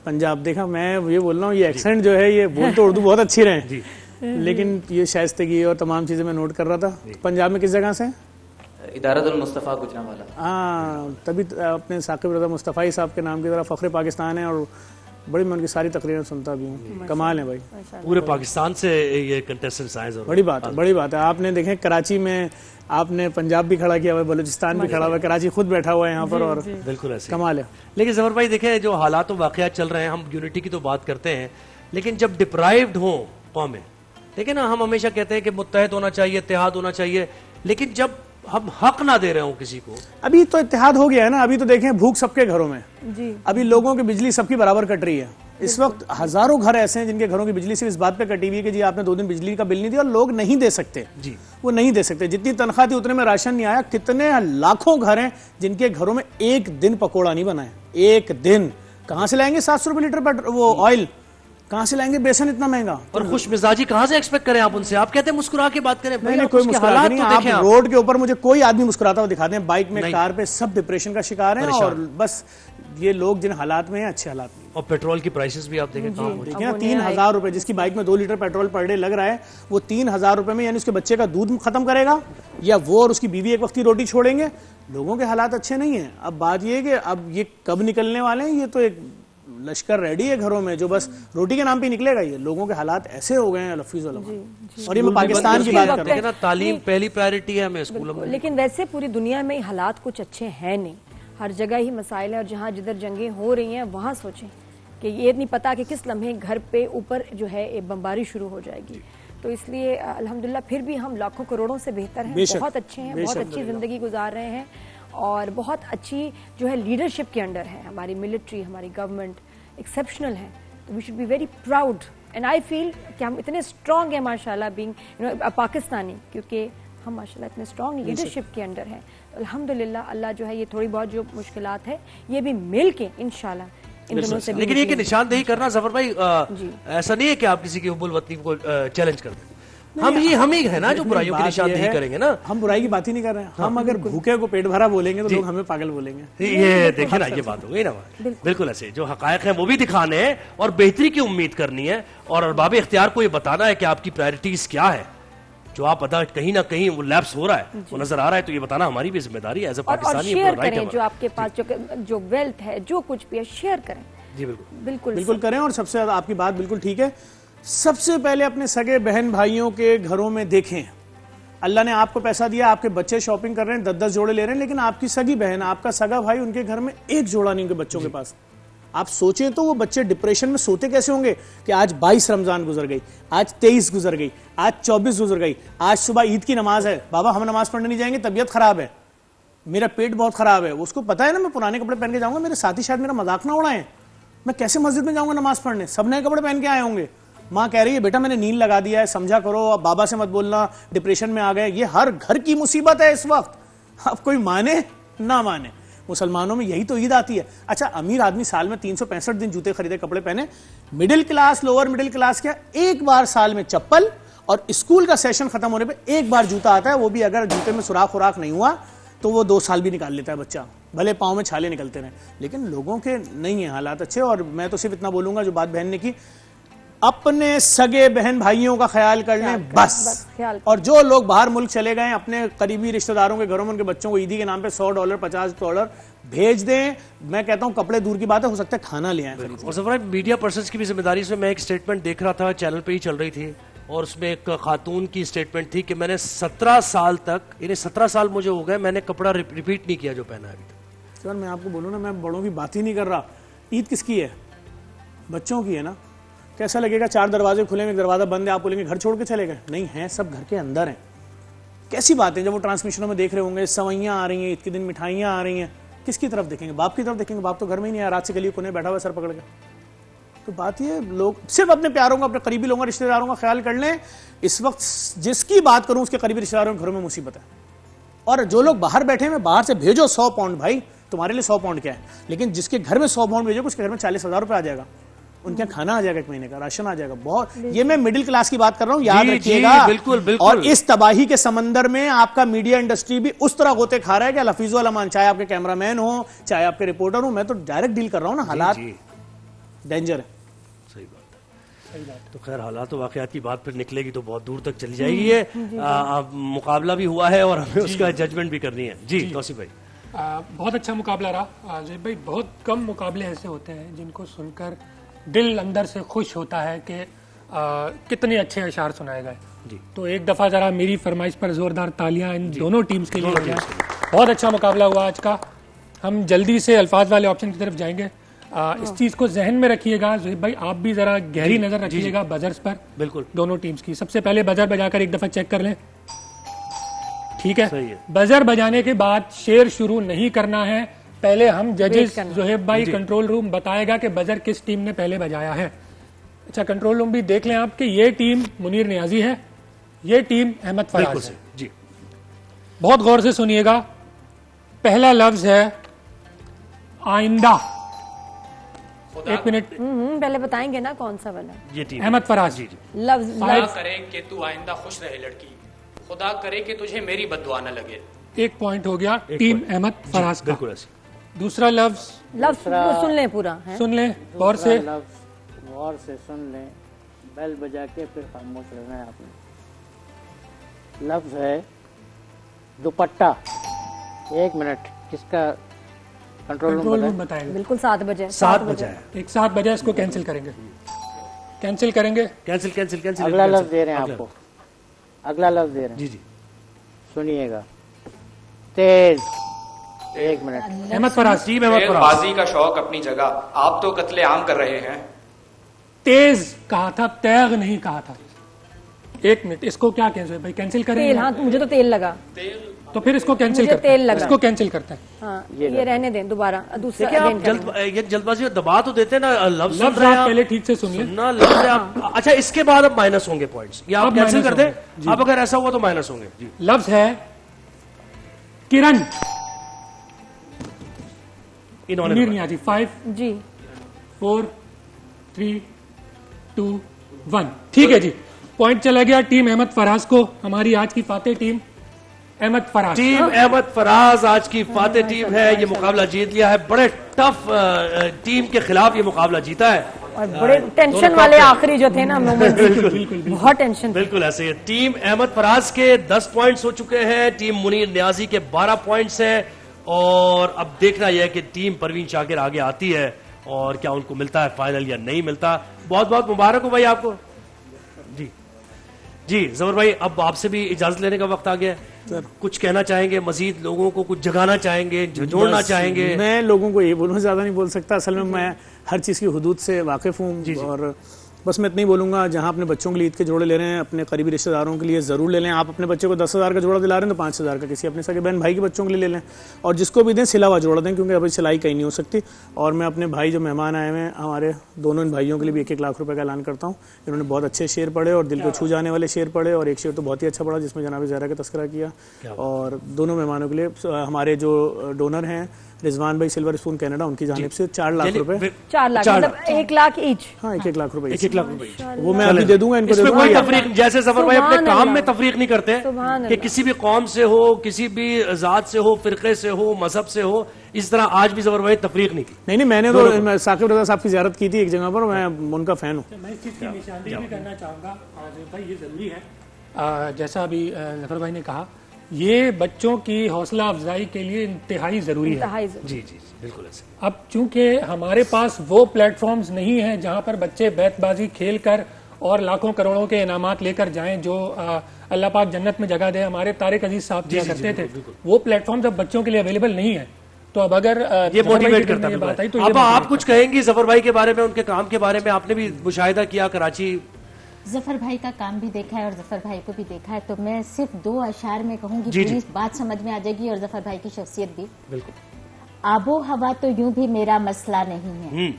पंजाब देखा, मैं ये बोल रहा हूँ ये एक्सेंट जो है, ये बोल तो उर्दू बहुत अच्छी रहे, लेकिन ये शाइस्तगी और तमाम चीजें मैं नोट कर रहा था। पंजाब में किस जगह से? इदारतुल मुस्तफ़ा गुजरांवाला। हाँ, तभी अपने साकिब रज़ा मुस्तफ़ाई साहब के नाम की तरह फ़ख्र पाकिस्तान है, और बड़ी मैं उनकी सारी तकरीरें सुनता भी हूँ। कमाल है भाई, पूरे पाकिस्तान से ये कंटेस्टेंट्स आए। बड़ी बात है, बड़ी बात है। आपने देखें कराची में आपने पंजाब भी खड़ा किया हुआ है, बलूचिस्तान भी खड़ा हुआ है, कराची खुद बैठा हुआ है यहाँ पर, और बिल्कुल ऐसे कमाल है। लेकिन जफर भाई देखें जो हालात वाक़यात चल रहे हैं, हम यूनिटी की तो बात करते हैं, लेकिन जब डिप्राइव्ड हो कौमें, देखिए ना, हम हमेशा कहते हैं कि मुत्तहद होना चाहिए, इत्तेहाद होना चाहिए, लेकिन जब हम हक ना दे रहे हो किसी को। अभी तो इत्तेहाद हो गया है ना, अभी तो देखें भूख सबके घरों में जी। अभी लोगों की बिजली सबकी बराबर कट रही है। इस वक्त हजारों घर ऐसे हैं जिनके घरों की बिजली सिर्फ इस बात पे कटी हुई है कि जी आपने 2 दिन बिजली का बिल नहीं दिया, और लोग नहीं दे सकते जी, वो नहीं दे सकते। जितनी तनख्वाह थी उतने में राशन नहीं आया। कितने लाखों घर हैं जिनके घरों में एक दिन पकोड़ा नहीं बना है, एक दिन। कहां से लाएंगे 700 रुपए लीटर पेट्रोल, वो ऑयल कहां से लाएंगे, बेसन इतना महंगा, और खुश मिजाजी कहां से एक्सपेक्ट करें आप उनसे? आप कहते हैं मुस्कुरा के बात करें, नहीं कोई मुस्कुरा नहीं। आप रोड के ऊपर मुझे कोई आदमी मुस्कुराता हुआ दिखा दें, बाइक में, कार पे, सब डिप्रेशन का शिकार हैं, और बस ये लोग जिन हालात में हैं, अच्छे हालात में। और पेट्रोल की प्राइसेस भी आप देखें, 3000 रुपए, जिसकी बाइक में 2 लीटर पेट्रोल पर डे लग रहा है, वो 3000 रुपए में यानी उसके बच्चे का दूध खत्म करेगा, या वो और उसकी बीवी एक वक्त की रोटी छोड़ेंगे। लोगों के हालात अच्छे नहीं है। अब बात ये है कि अब ये कब निकलने वाले हैं, ये तो एक लश्कर रेडी है घरों में, जो बस रोटी के नाम पे निकलेगा। ये लोगों के हालात ऐसे हो गए हैं लफीज और ये मैं पाकिस्तान की बात कर रहा हूँ। तालीम पहली प्रायोरिटी है हमें स्कूलों में, लेकिन वैसे पूरी दुनिया में हालात कुछ अच्छे हैं नहीं, हर जगह ही मसाइल है। और जहाँ जिधर जंगें हो रही हैं वहाँ सोचें कि ये नहीं पता कि किस लम्हे घर पे ऊपर जो है बमबारी शुरू हो जाएगी। तो इसलिए अल्हम्दुलिल्लाह फिर भी हम लाखों करोड़ों से बेहतर हैं, बहुत अच्छे हैं, बहुत अच्छी ज़िंदगी गुजार रहे हैं और बहुत अच्छी जो है लीडरशिप के अंडर है। हमारी मिलिट्री, हमारी गवर्नमेंट एक्सेप्शनल है। तो we should be very proud and I feel कि हम इतने स्ट्रॉन्ग हैं माशाल्लाह बीइंग पाकिस्तानी, क्योंकि हम माशाल्लाह इतने स्ट्रॉन्ग लीडरशिप के अंडर हैं। अल्हम्दुलिल्लाह अल्लाह जो है ये थोड़ी बहुत जो मुश्किलात है ये भी मिल के इंशाल्लाह इन दोनों से। लेकिन ये कि निशानदेही करना जफर भाई ऐसा नहीं है कि आप किसी की हुब्बुल वतनी को चैलेंज कर दें। हम ही है ना जो बुराइयों की निशानदेही करेंगे ना। हम बुराई की बात ही नहीं कर रहे हैं। हम अगर भूखे को पेट भरा बोलेंगे तो लोग हमें पागल बोलेंगे। ये देखिए ना, ये बात हो गई ना। बिल्कुल ऐसे जो हकायक है वो भी दिखाने हैं और बेहतरी की उम्मीद करनी है और अरबाब इख्तियार को ये बताना है कि आपकी प्रायोरिटीज क्या है। जो आप अदा कहीं ना कहीं वो लैप्स हो रहा है, वो नजर आ रहा है, तो ये बताना हमारी भी जिम्मेदारी है एज अ पाकिस्तानी। शेयर करें जो आपके पास जो वेल्थ है, जो कुछ भी है शेयर करें। जी बिल्कुल बिल्कुल करें। और सबसे ज्यादा आपकी बात बिल्कुल ठीक है, सबसे पहले अपने सगे बहन भाइयों के घरों में देखें। अल्लाह ने आपको पैसा दिया, आपके बच्चे शॉपिंग कर रहे हैं, 10-10 जोड़े ले रहे हैं, लेकिन आपकी सगी बहन, आपका सगा भाई, उनके घर में एक जोड़ा नहीं, उनके बच्चों के पास। आप सोचें तो वो बच्चे डिप्रेशन में सोते कैसे होंगे कि आज 22 रमजान गुजर गई, आज 23 गुजर गई, आज 24 गुजर गई, आज सुबह ईद की नमाज है, बाबा हम नमाज पढ़ने नहीं जाएंगे, तबीयत खराब है, मेरा पेट बहुत खराब है। उसको पता है ना मैं पुराने कपड़े पहन के जाऊंगा, मेरे साथी शायद मेरा मजाक ना उड़ाएं, मैं कैसे मस्जिद में जाऊंगा नमाज पढ़ने, सब नए कपड़े पहन के आए होंगे। माँ कह रही है बेटा मैंने नींद लगा दिया है, समझा करो, अब बाबा से मत बोलना, डिप्रेशन में आ गए। ये हर घर की मुसीबत है इस वक्त। अब कोई माने ना माने, मुसलमानों में यही तो ईद आती है। अच्छा, अमीर आदमी साल में 365 दिन जूते खरीदे, कपड़े पहने, middle class, lower middle class क्या एक बार साल में चप्पल, और स्कूल का सेशन खत्म होने पे एक बार जूता आता है, वो भी अगर जूते में सुराख उराख नहीं हुआ तो वो 2 साल भी निकाल लेता है बच्चा, भले पाँव में छाले निकलते रहे। लेकिन लोगों के नहीं है हालात अच्छे। और मैं तो सिर्फ इतना बोलूंगा, जो बात बहन ने की, अपने सगे बहन भाइयों का ख्याल कर लें बस। और जो लोग बाहर मुल्क चले गए, अपने करीबी रिश्तेदारों के घरों में उनके बच्चों को ईदी के नाम पे $100 $50 भेज दें। मैं कहता हूं कपड़े दूर की बात है, हो सकता है खाना ले आए। और सफर मीडिया पर्सन की भी जिम्मेदारी है। मैं एक स्टेटमेंट देख रहा था, चैनल पे ही चल रही थी, और उसमें एक खातून की स्टेटमेंट थी कि मैंने 17 साल तक, यानी 17 साल मुझे हो गए, मैंने कपड़ा रिपीट नहीं किया जो पहना है अभी तक। सर मैं आपको बोलूँ ना, मैं बड़ों की बात ही नहीं कर रहा। ईद किसकी है? बच्चों की है ना। कैसा लगेगा 4 दरवाजे खुले हैं, एक दरवाजा बंद है, आप बोलेंगे घर छोड़ के चले गए? नहीं है, सब घर के अंदर हैं। कैसी बात है, जब वो ट्रांसमिशनों में देख रहे होंगे सवैयां आ रही हैं, ईद के दिन मिठाइयां आ रही हैं, किसकी तरफ देखेंगे? बाप की तरफ देखेंगे। बाप तो घर में ही नहीं है, रात से गली कोने बैठा हुआ सर पकड़ के। तो बात ये, लोग सिर्फ अपने प्यारों का, अपने करीबी लोगों, रिश्तेदारों का ख्याल कर लें। इस वक्त जिसकी बात करूं उसके करीबी रिश्तेदारों के घरों में मुसीबत है। और जो लोग बाहर बैठे हैं, बाहर से भेजो 100 पाउंड, भाई तुम्हारे लिए 100 पाउंड क्या है, लेकिन जिसके घर में 100 पाउंड भेजो उसके घर में 40,000 रुपए आ जाएगा, उनके खाना आ जाएगा, एक महीने का राशन आ जाएगा। बहुत, ये मैं मिडिल क्लास की बात कर रहा हूं, याद रखिएगा। बिल्कुल बिल्कुल। और इस तबाही के समंदर में आपका मीडिया इंडस्ट्री भी उस तरह गोते खा रहा है कि लफीजुल अमान, चाहे आपके कैमरामैन हो, चाहे आपके रिपोर्टर हो, मैं तो डायरेक्ट डील कर रहा हूं ना, हालात डेंजर है। सही बात है। तो खैर हालात वाकयात की बात फिर निकलेगी तो बहुत दूर तक चली जाएगी। ये मुकाबला भी हुआ है और हमें उसका जजमेंट भी करनी है। जी तौसीफ भाई, बहुत अच्छा मुकाबला रहा जैब भाई। बहुत कम मुकाबले ऐसे होते हैं जिनको सुनकर दिल अंदर से खुश होता है कि कितने अच्छे अशार सुनाए गए। तो एक दफा जरा मेरी फरमाइश पर जोरदार तालियां इन दोनों टीम्स के लिए हो जाए। बहुत अच्छा मुकाबला हुआ आज का। हम जल्दी से अल्फाज वाले ऑप्शन की तरफ जाएंगे। इस चीज को जहन में रखिएगा ज़ुहैब भाई, आप भी जरा गहरी नजर रखिएगा बजर्स पर, बिल्कुल दोनों टीम्स की। सबसे पहले बजर बजाकर एक दफा चेक कर लें, ठीक है? बजर बजाने के बाद शेर शुरू नहीं करना है। पहले हम जजेस ज़ुहैब भाई कंट्रोल रूम बताएगा कि बजर किस टीम ने पहले बजाया है। अच्छा, कंट्रोल रूम भी देख लें आप कि ये टीम मुनीर नियाजी है, ये टीम अहमद फराज है। जी बहुत गौर से सुनिएगा। पहला लफ्ज है आइंदा। एक मिनट पहले बताएंगे ना कौन सा वाला। ये टीम अहमद फराज जी। लफ्ज खुदा करे कि तू आइंदा खुश रहे लड़की, खुदा करे कि तुझे मेरी बददुआ न लगे। एक पॉइंट हो गया टीम अहमद फराज का। दूसरा लफ्ज सुन लें पूरा है? सुन लें गौर से, गौर से सुन लें, बेल बजा के फिर खामोश रहना है आपने। लफ्ज है दुपट्टा। 1 मिनट, किसका कंट्रोल रूम बताएगा। बिल्कुल 7 बजे 7 बजे एक 7 बजे इसको कैंसिल करेंगे, कैंसिल करेंगे, कैंसिल कैंसिल कैंसिल। अगला लफ्ज दे रहे हैं आपको, अगला लफ्ज दे रहे हैं। जी जी सुनिएगा। तेज। 1 मिनट। अहमद फराज। टीम अहमद फराज। बाजी का शौक अपनी जगह, आप तो कत्ले आम कर रहे हैं। तेज कहा था, तैग नहीं कहा था। 1 मिनट, इसको क्या कैंसिल भाई, कैंसिल करेंगे? तेल, हाँ मुझे तो तेल लगा, तो फिर इसको कैंसिल करते हैं, इसको कैंसिल करते हैं। हाँ, ये रहने दें, दोबारा दूसरा। ये जल्दबाजी में दबा तो देते ना लफ्ज आप पहले ठीक से सुनिए ना लफ्ज आप। अच्छा, इसके बाद अब माइनस होंगे पॉइंट्स, या आप कैंसिल कर दें। अब अगर ऐसा हुआ तो माइनस होंगे। लफ्ज है किरण। नहीं आती। 5 जी 4 3 2 1। ठीक है जी, पॉइंट चला गया टीम अहमद फराज को। हमारी आज की फातेह टीम अहमद फराज। टीम अहमद फराज आज की फातेह टीम है। ये मुकाबला जीत लिया है, बड़े टफ टीम के खिलाफ ये मुकाबला जीता है। और बड़े टेंशन वाले आखिरी जो थे ना बहुत टेंशन। बिल्कुल ऐसे ही। टीम अहमद फराज के 10 पॉइंट्स हो चुके हैं, टीम मुनीर न्याजी के 12 पॉइंट्स हैं। और अब देखना यह है कि टीम परवीन शाकिर आगे आती है और क्या उनको मिलता है फाइनल या नहीं मिलता। बहुत बहुत मुबारक हो भाई आपको। जी जी जफर भाई, अब आपसे भी इजाजत लेने का वक्त आ गया है। कुछ कहना चाहेंगे मजीद, लोगों को कुछ जगाना चाहेंगे, जोड़ना चाहेंगे? मैं लोगों को ये बोलूँ, ज्यादा नहीं बोल सकता। असल में मैं हर चीज़ की हुदूद से वाकिफ़ हूँ और बस मैं इतना ही बोलूँगा, जहाँ अपने बच्चों के लिए ईद के जोड़े ले रहे हैं, अपने करीबी रिश्तेदारों के लिए ज़रूर ले लें। आप अपने बच्चे को 10,000 का जोड़ा दिला रहे हैं तो 5,000 का किसी अपने सगे बहन भाई के बच्चों के लिए ले लें, और जिसको भी दें सिला हुआ जोड़ा दें, क्योंकि अभी सिलाई कहीं नहीं हो सकती। और मैं अपने भाई जो मेहमान आए हुए हैं हमारे, दोनों इन भाइयों के लिए भी 1-1 लाख रुपये का ऐलान करता हूँ। इन्होंने बहुत अच्छे शेर पढ़े और दिल को छू जाने वाले शेर पढ़े, और एक शेर तो बहुत ही अच्छा पढ़ा जिसमें जनाब ज़हरा का तस्करा किया। और दोनों मेहमानों के लिए हमारे जो डोनर हैं रिजवान भाई सिल्वर स्पून कनाडा, उनकी जानिब से 4 लाख रुपए। 4 लाख मतलब 1 लाख ईच। हाँ, 1-1 लाख रुपए। 1-1 लाख रुपए वो मैं अभी दे दूंगा इनको। इसमें कोई तफरीक, जैसे सफर भाई अपने काम में तफरीक नहीं करते कि किसी भी कौम से हो, किसी भी जात से हो, फिरके से हो, मजहब से हो, इस तरह आज भी जफर भाई तफरीक नहीं की। नहीं, मैंने तो साकिब रजा साहब की ज़ियारत की थी एक जगह पर, मैं उनका फैन हूँ। मैं इस चीज़ की निशानदेही भी करना चाहूँगा भाई, ये जरूरी है जैसा अभी जफर भाई ने कहा, ये बच्चों की हौसला अफजाई के लिए इंतहाई जरूरी है। जी जी बिल्कुल ऐसे। अब चूंकि हमारे पास वो प्लेटफॉर्म्स नहीं हैं जहां पर बच्चे बैतबाजी खेल कर और लाखों करोड़ों के इनामात लेकर जाएं, जो अल्लाह पाक जन्नत में जगह दे, हमारे तारिक अजीज साहब किया करते थे, वो प्लेटफॉर्म्स अब बच्चों के लिए अवेलेबल नहीं है। तो अब अगर ये मोटिवेट करता है तो अब आप कुछ कहेंगी जफर भाई के बारे में, उनके काम के बारे में? आपने भी मुशाहिदा किया कराची, जफर भाई का काम भी देखा है और जफर भाई को भी देखा है, तो मैं सिर्फ 2 अशार में कहूंगी, पूरी बात समझ में आ जाएगी, और जफर भाई की शख्सियत भी। बिल्कुल। आबो हवा तो यूं भी मेरा मसला नहीं है,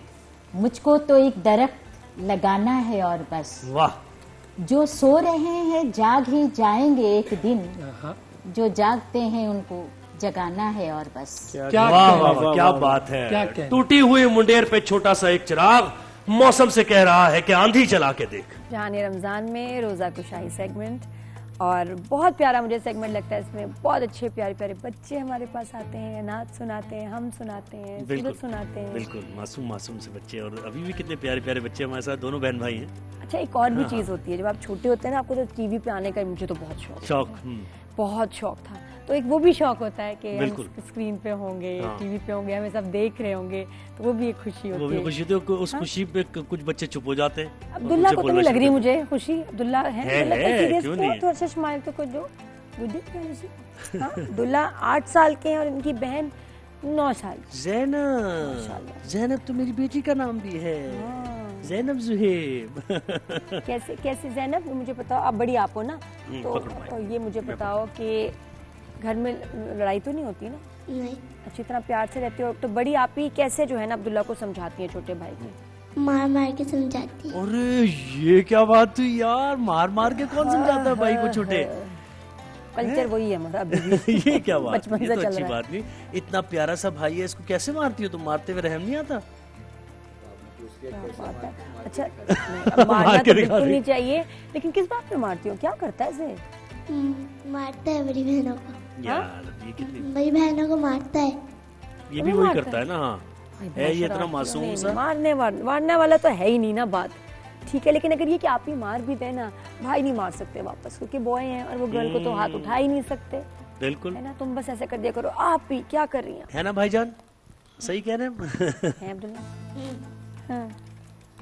मुझको तो एक दरख्त लगाना है और बस। वाह। जो सो रहे हैं जाग ही जाएंगे एक दिन, जो जागते हैं उनको जगाना है और बस। क्या बात है। टूटी हुई मुंडेर पे छोटा सा एक चिराग मौसम से कह रहा है कि आंधी चला के देख। जहाने रमजान में रोजा कुशाई सेगमेंट, और बहुत प्यारा मुझे सेगमेंट लगता है। इसमें बहुत अच्छे प्यारे प्यारे बच्चे हमारे पास आते हैं, नात सुनाते हैं, हम सुनाते हैं, सूरत सुनाते हैं। बिल्कुल मासूम मासूम से बच्चे, और अभी भी कितने प्यारे प्यारे बच्चे हमारे साथ, दोनों बहन भाई हैं। अच्छा, एक और भी चीज होती है, जब आप छोटे होते हैं ना, आपको तो टीवी पे आने का मुझे तो बहुत शौक बहुत शौक था। तो एक वो भी शौक होता है कि हम स्क्रीन पे होंगे, टीवी पे होंगे, हमें सब देख रहे होंगे, तो वो भी एक खुशी होती है। वो भी खुशी थी। उस खुशी पे कुछ बच्चे चुप हो जाते हैं। अब्दुल्ला को तो नहीं लग रही मुझे खुशी। अब्दुल्ला है क्यों नहीं? तो अच्छा स्माइल तो कुछ दो अब्दुल्ला 8 साल के हैं और इनकी बहन 9 साल। ज़ैनब तो मेरी बेटी का नाम भी है, ज़ैनब ज़ुहैब। कैसे कैसे ज़ैनब, मुझे बताओ, आप बड़ी आप हो ना, तो ये मुझे बताओ कि घर में लड़ाई तो नहीं होती ना? नहीं। अच्छी तरह प्यार से रहती हो। तो बड़ी आप ही कैसे जो है ना अब्दुल्ला को समझाती है छोटे भाई को? मार मार के समझाती है। अरे ये क्या बात हुई यार, मार मार के कौन समझाता है भाई को छोटे? कल्चर वही है हमारा अभी भी। ये क्या बात, बचपन से तो चल अच्छी रहा है। बात नहीं। इतना प्यारा सा भाई है, इसको कैसे मारती हो तुम? मारते हुए रहम नहीं आता? अच्छा, मारना तो बिल्कुल नहीं चाहिए, लेकिन किस बात पे मारती हो? क्या करता है इसे? मारता है बड़ी बहनों को। यार ये कितनी बड़ी बहनों को मारता है। ये भी वही करता है ना? है ये इतना मासूम सा? मारने वाला तो है ही नहीं ना बात। ठीक है, लेकिन अगर ये कि आप ही मार भी देना, भाई नहीं मार सकते वापस, क्योंकि बॉय हैं और वो गर्ल को तो हाथ उठा ही नहीं सकते। बिल्कुल है ना? तुम बस ऐसे कर दिया करो। आप भी क्या कर रही हैं? है ना भाईजान? सही कह रहे हैं हैं अब्दुल्ला? हाँ।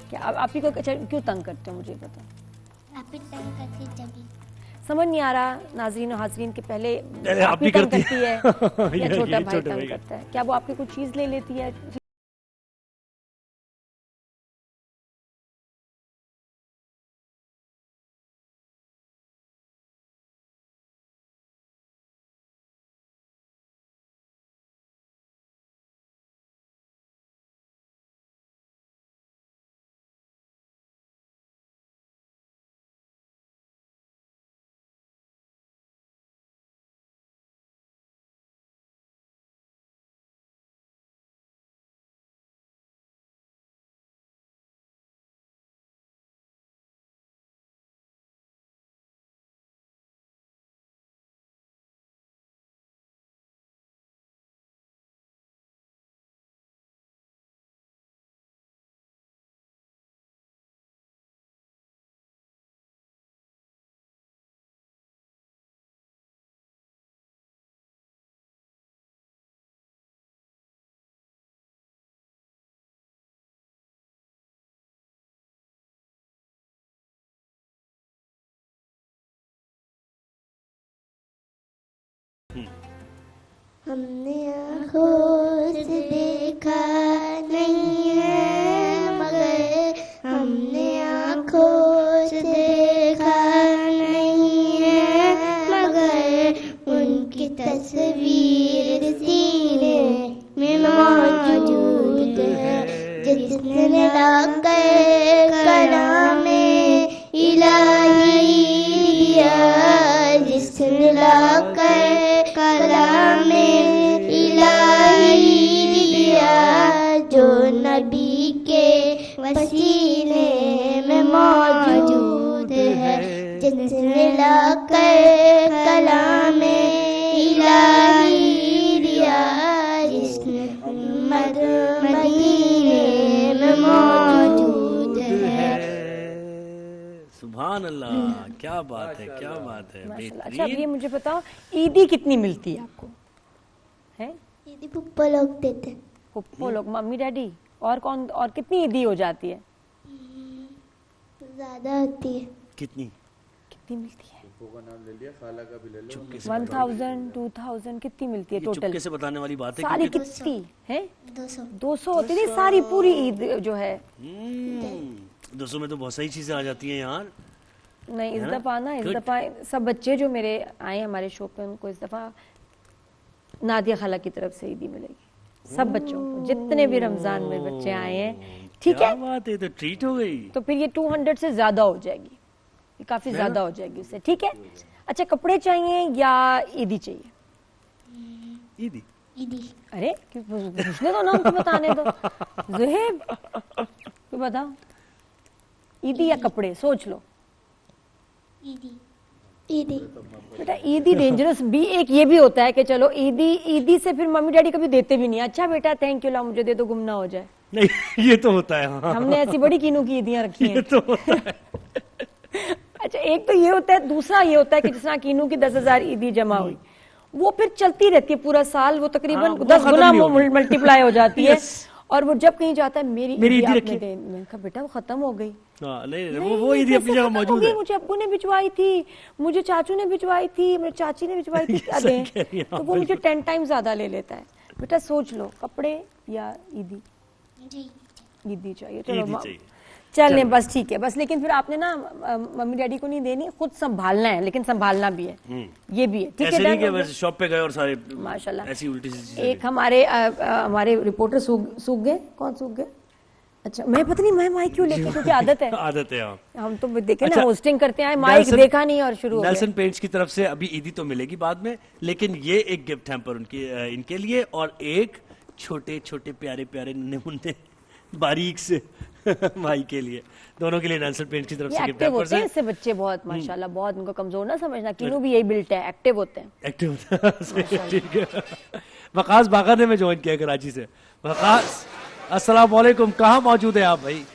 क्या आप ही को क्यों तंग करते हो, मुझे बताओ। आप ही तंग करती जब समझ नहीं आ रहा नाजरीन और हाजरीन के पहले आप ही तंग करती है या छोटा भाई छोटे तंग भाई करता है? क्या वो आपकी कुछ चीज ले लेती है? हमने आँखों से देखा नहीं है मगर हमने आँखों से देखा नहीं है मगर उनकी तस्वीर सीने में मौजूद है। जिसने लाकर कलामे इलाही दिया, जिसने लाकर कलामे इलाही दिया, जो नबी के वसीले में मौजूद है। जिसने लाकर कलामे इलाही दिया, जिसने मदीने में मौजूद है। सुभान अल्लाह, क्या बात है, क्या बात है। अच्छा अब ये मुझे बताओ, ईदी कितनी मिलती है आपको? है ईदी पुप्पो लोग देते हैं। पुप्पो लोग, मम्मी डैडी और कौन? और कितनी ईदी हो जाती है? ज्यादा होती है। कितनी कितनी मिलती है? पुप्पो का नाम ले लिया, खाला का भी ले लो। 1000 2000 कितनी मिलती है टोटल? चुपके से बताने वाली बात है। सारी कितनी है? 200 होती थी सारी पूरी ईद जो है। 200 में तो बहुत सारी चीजें आ जाती हैं यार। नहीं इस दफा ना, इस दफा सब बच्चे जो मेरे आए हमारे शो पे, उनको इस दफा नादिया खाला की तरफ से ईदी मिलेगी। सब बच्चों को, जितने भी रमजान में बच्चे आए हैं, ठीक है? बात है, तो ट्रीट हो गई। तो फिर ये 200 से ज्यादा हो जाएगी, ये काफी ज्यादा हो जाएगी उससे, ठीक है? अच्छा कपड़े चाहिए या ईदी चाहिए? ईदी। ईदी। अरे पूछने दो ना, उनको बताने दो। ज़ुहैब तू बताओ, ईदी या कपड़े? सोच लो। ईदी। ईदी। बेटा ईदी डेंजरस भी एक ये भी होता है कि चलो ईदी से फिर मम्मी डैडी कभी देते भी नहीं। अच्छा बेटा थैंक यू, ला मुझे दे दो, गुम ना हो जाए। नहीं ये तो होता है। हाँ। हमने ऐसी बड़ी कीनों की ईदियां रखी हैं। ये तो होता है। अच्छा एक तो ये होता है, दूसरा ये होता है कि जिस तरह कीनों की 10,000 ईदी जमा हुई, वो फिर चलती रहती है पूरा साल, वो तकरीबन 10 गुना मल्टीप्लाई हो जाती है। और वो जब कहीं जाता है मेरी ईदी आपने दे, मैंने कहा बेटा वो खत्म हो गई। नहीं वो ईदी अपनी जगह मौजूद है। मुझे अब्बू ने भिजवाई थी, मुझे चाचू ने भिजवाई थी, मेरे चाची ने भिजवाई थी, तो वो मुझे 10 टाइम ज्यादा ले लेता है। बेटा सोच लो, कपड़े या ईदी? ईदी चाहिए। चलो चलने बस ठीक है बस। लेकिन फिर आपने ना मम्मी डैडी को नहीं देनी, खुद संभालना है, लेकिन संभालना भी है, ये भी है, ठीक है? बस शॉप पे गए और सारे माशाल्लाह ऐसी उल्टी सी एक हमारे रिपोर्टर सूख गए। कौन सूख गए? अच्छा मैं पता नहीं मैं माइक क्यों लेके, क्योंकि आदत है। आदत है हम तो देखे ना, होस्टिंग करते हैं, माइक देखा नहीं और शुरू हो गया। नेल्सन पेंट्स की तरफ से अभी ईदी तो मिलेगी बाद में, लेकिन ये एक गिफ्ट हैम्पर इनके लिए, और एक छोटे छोटे प्यारे प्यारे नन्हे मुन्ने बारीक से भाई के लिए, दोनों के लिए नेल्सन पेंट्स की तरफ से गिफ्ट हैम्पर है। इससे बच्चे बहुत माशाल्लाह, बहुत उनको कमजोर ना समझना, किनू भी यही बिल्ट है, एक्टिव होते हैं। एक्टिव होते हैं, ठीक है। वकास बागा ने मैं ज्वाइन किया कराची से। वकास अस्सलाम वालेकुम, कहाँ मौजूद है आप भाई?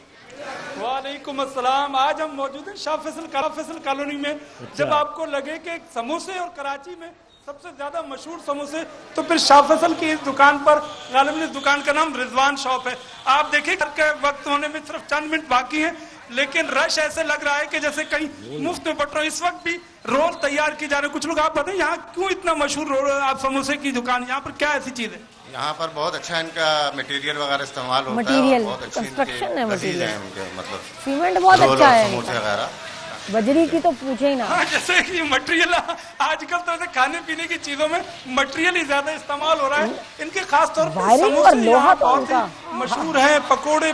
वालेकुम अस्सलाम। आज हम मौजूद हैं शाह फैसल कॉलोनी में। जब आपको लगे कि समोसे और कराची में सबसे ज्यादा मशहूर समोसे तो फिर शाह फैसल की इस दुकान पर, गालिबन इस दुकान का नाम रिजवान शॉप है। आप देखिए के वक्त होने में सिर्फ चंद मिनट बाकी हैं, लेकिन रश ऐसे लग रहा है कि जैसे कहीं मुफ्त में बट रहा है। इस वक्त भी रोल तैयार की जा रही है। कुछ लोग आप बताएं यहाँ क्यों इतना मशहूर रोल, आप समोसे की दुकान, यहाँ पर क्या ऐसी चीज है? यहाँ पर बहुत अच्छा इनका मटेरियल वगैरह इस्तेमाल होता मटेरियल, है, बहुत अच्छी कंस्ट्रक्शन है मटेरियल, मतलब सीमेंट बहुत अच्छा है, समोसे वगैरह, बजरी की तो पूछे ही ना। हाँ, जैसे कि मटेरियल आजकल तो ऐसे खाने पीने की चीजों में मटेरियल ही ज्यादा इस्तेमाल हो रहा है। इनके खास तौर पर समोसे यहाँ बहुत ही मशहूर हैं, पकोड़े,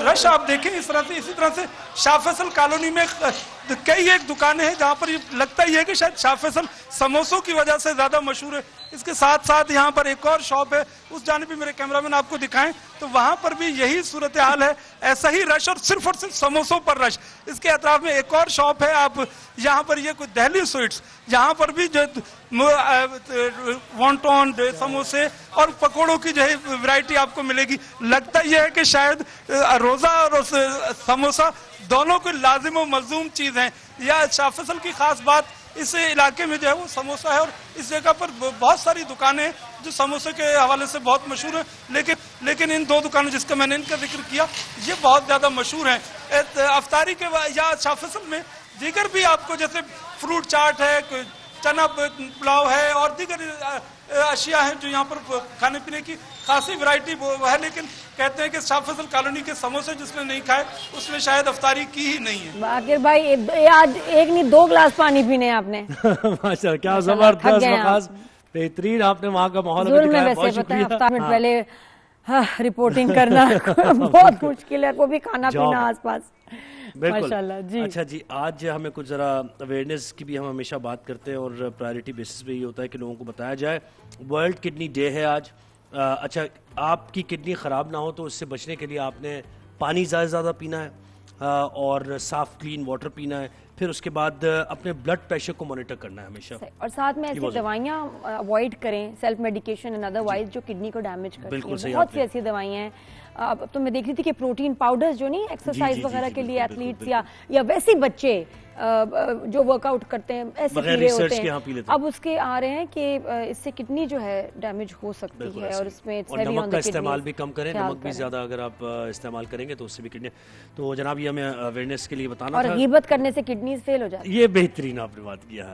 रश आप देखें इस तरह से। इसी तरह से शाह फैसल कॉलोनी में कई एक दुकानें हैं जहाँ पर ये लगता ही है कि शायद शाह फैसल समोसों की वजह से ज्यादा मशहूर है। इसके साथ साथ यहाँ पर एक और शॉप है, उस जाने भी मेरे कैमरामैन आपको दिखाएं तो वहां पर भी यही सूरत हाल है, ऐसा ही रश और सिर्फ समोसों पर रश। इसके अतराफ में एक और शॉप है, आप यहाँ पर ये कुछ दिल्ली स्वीट्स, यहाँ पर भी जो वॉन्टॉन समोसे और पकोड़ों की जो है वैरायटी आपको मिलेगी। लगता यह है कि शायद रोजा और समोसा दोनों को लाजिम और मलजूम चीज है। या शाह फैसल की खास बात इस इलाके में जो है वो समोसा है, और इस जगह पर बहुत सारी दुकानें हैं जो समोसे के हवाले से बहुत मशहूर है। लेकिन इन दो दुकानों जिसका मैंने इनका जिक्र किया ये बहुत ज्यादा मशहूर हैं। अफ्तारी के या शाह फैसल में दीगर भी आपको जैसे फ्रूट चाट है, चना पुलाव है और दीगर अशिया हैं जो यहाँ पर खाने पीने की खासी वैरायटी है। लेकिन कहते हैं कि शाह फैसल कॉलोनी के समोसे जिसने नहीं खाए उसने शायद अफ्तारी की ही नहीं है। बाकिर भाई आज एक नहीं 2 ग्लास पानी पीने आपने। माशाल्लाह, क्या जबरदस्त वकास, बेहतरीन आपने वहाँ का माहौल दिखाया। वैसे पता है 7 मिनट पहले रिपोर्टिंग करना बहुत मुश्किल है, को भी खाना पीना आसपास। बिल्कुल जी। अच्छा जी, आज हमें कुछ ज़रा अवेयरनेस की भी हम हमेशा बात करते हैं और प्रायोरिटी बेसिस पे ये होता है कि लोगों को बताया जाए। वर्ल्ड किडनी डे है आज। अच्छा, आपकी किडनी ख़राब ना हो तो उससे बचने के लिए आपने पानी ज़्यादा से ज़्यादा पीना है और साफ़ क्लीन वाटर पीना है। फिर उसके बाद अपने ब्लड प्रेशर को मॉनिटर करना है हमेशा, और साथ में ऐसी दवाइयाँ अवॉइड करें, सेल्फ मेडिकेशन एंड अदरवाइज जो किडनी को डैमेज करती है। बहुत सी ऐसी दवाइयाँ हैं। अब तो मैं देख रही थी कि प्रोटीन पाउडर्स जो नहीं एक्सरसाइज वगैरह के लिए एथलीट्स या वैसे बच्चे जो वर्कआउट करते हैं ऐसे पी रहे होते हैं। अब उसके आ रहे हैं कि इससे किडनी जो है डैमेज हो सकती है और इसमें नमक का इस्तेमाल भी कम करें। नमक भी ज्यादा अगर आप इस्तेमाल करेंगे तो उससे भी किडनी। तो जनाब ये हमें अवेयरनेस के लिए बताना और गिबत करने से किडनी फेल हो जाती है। ये बेहतरीन आपने बात किया है।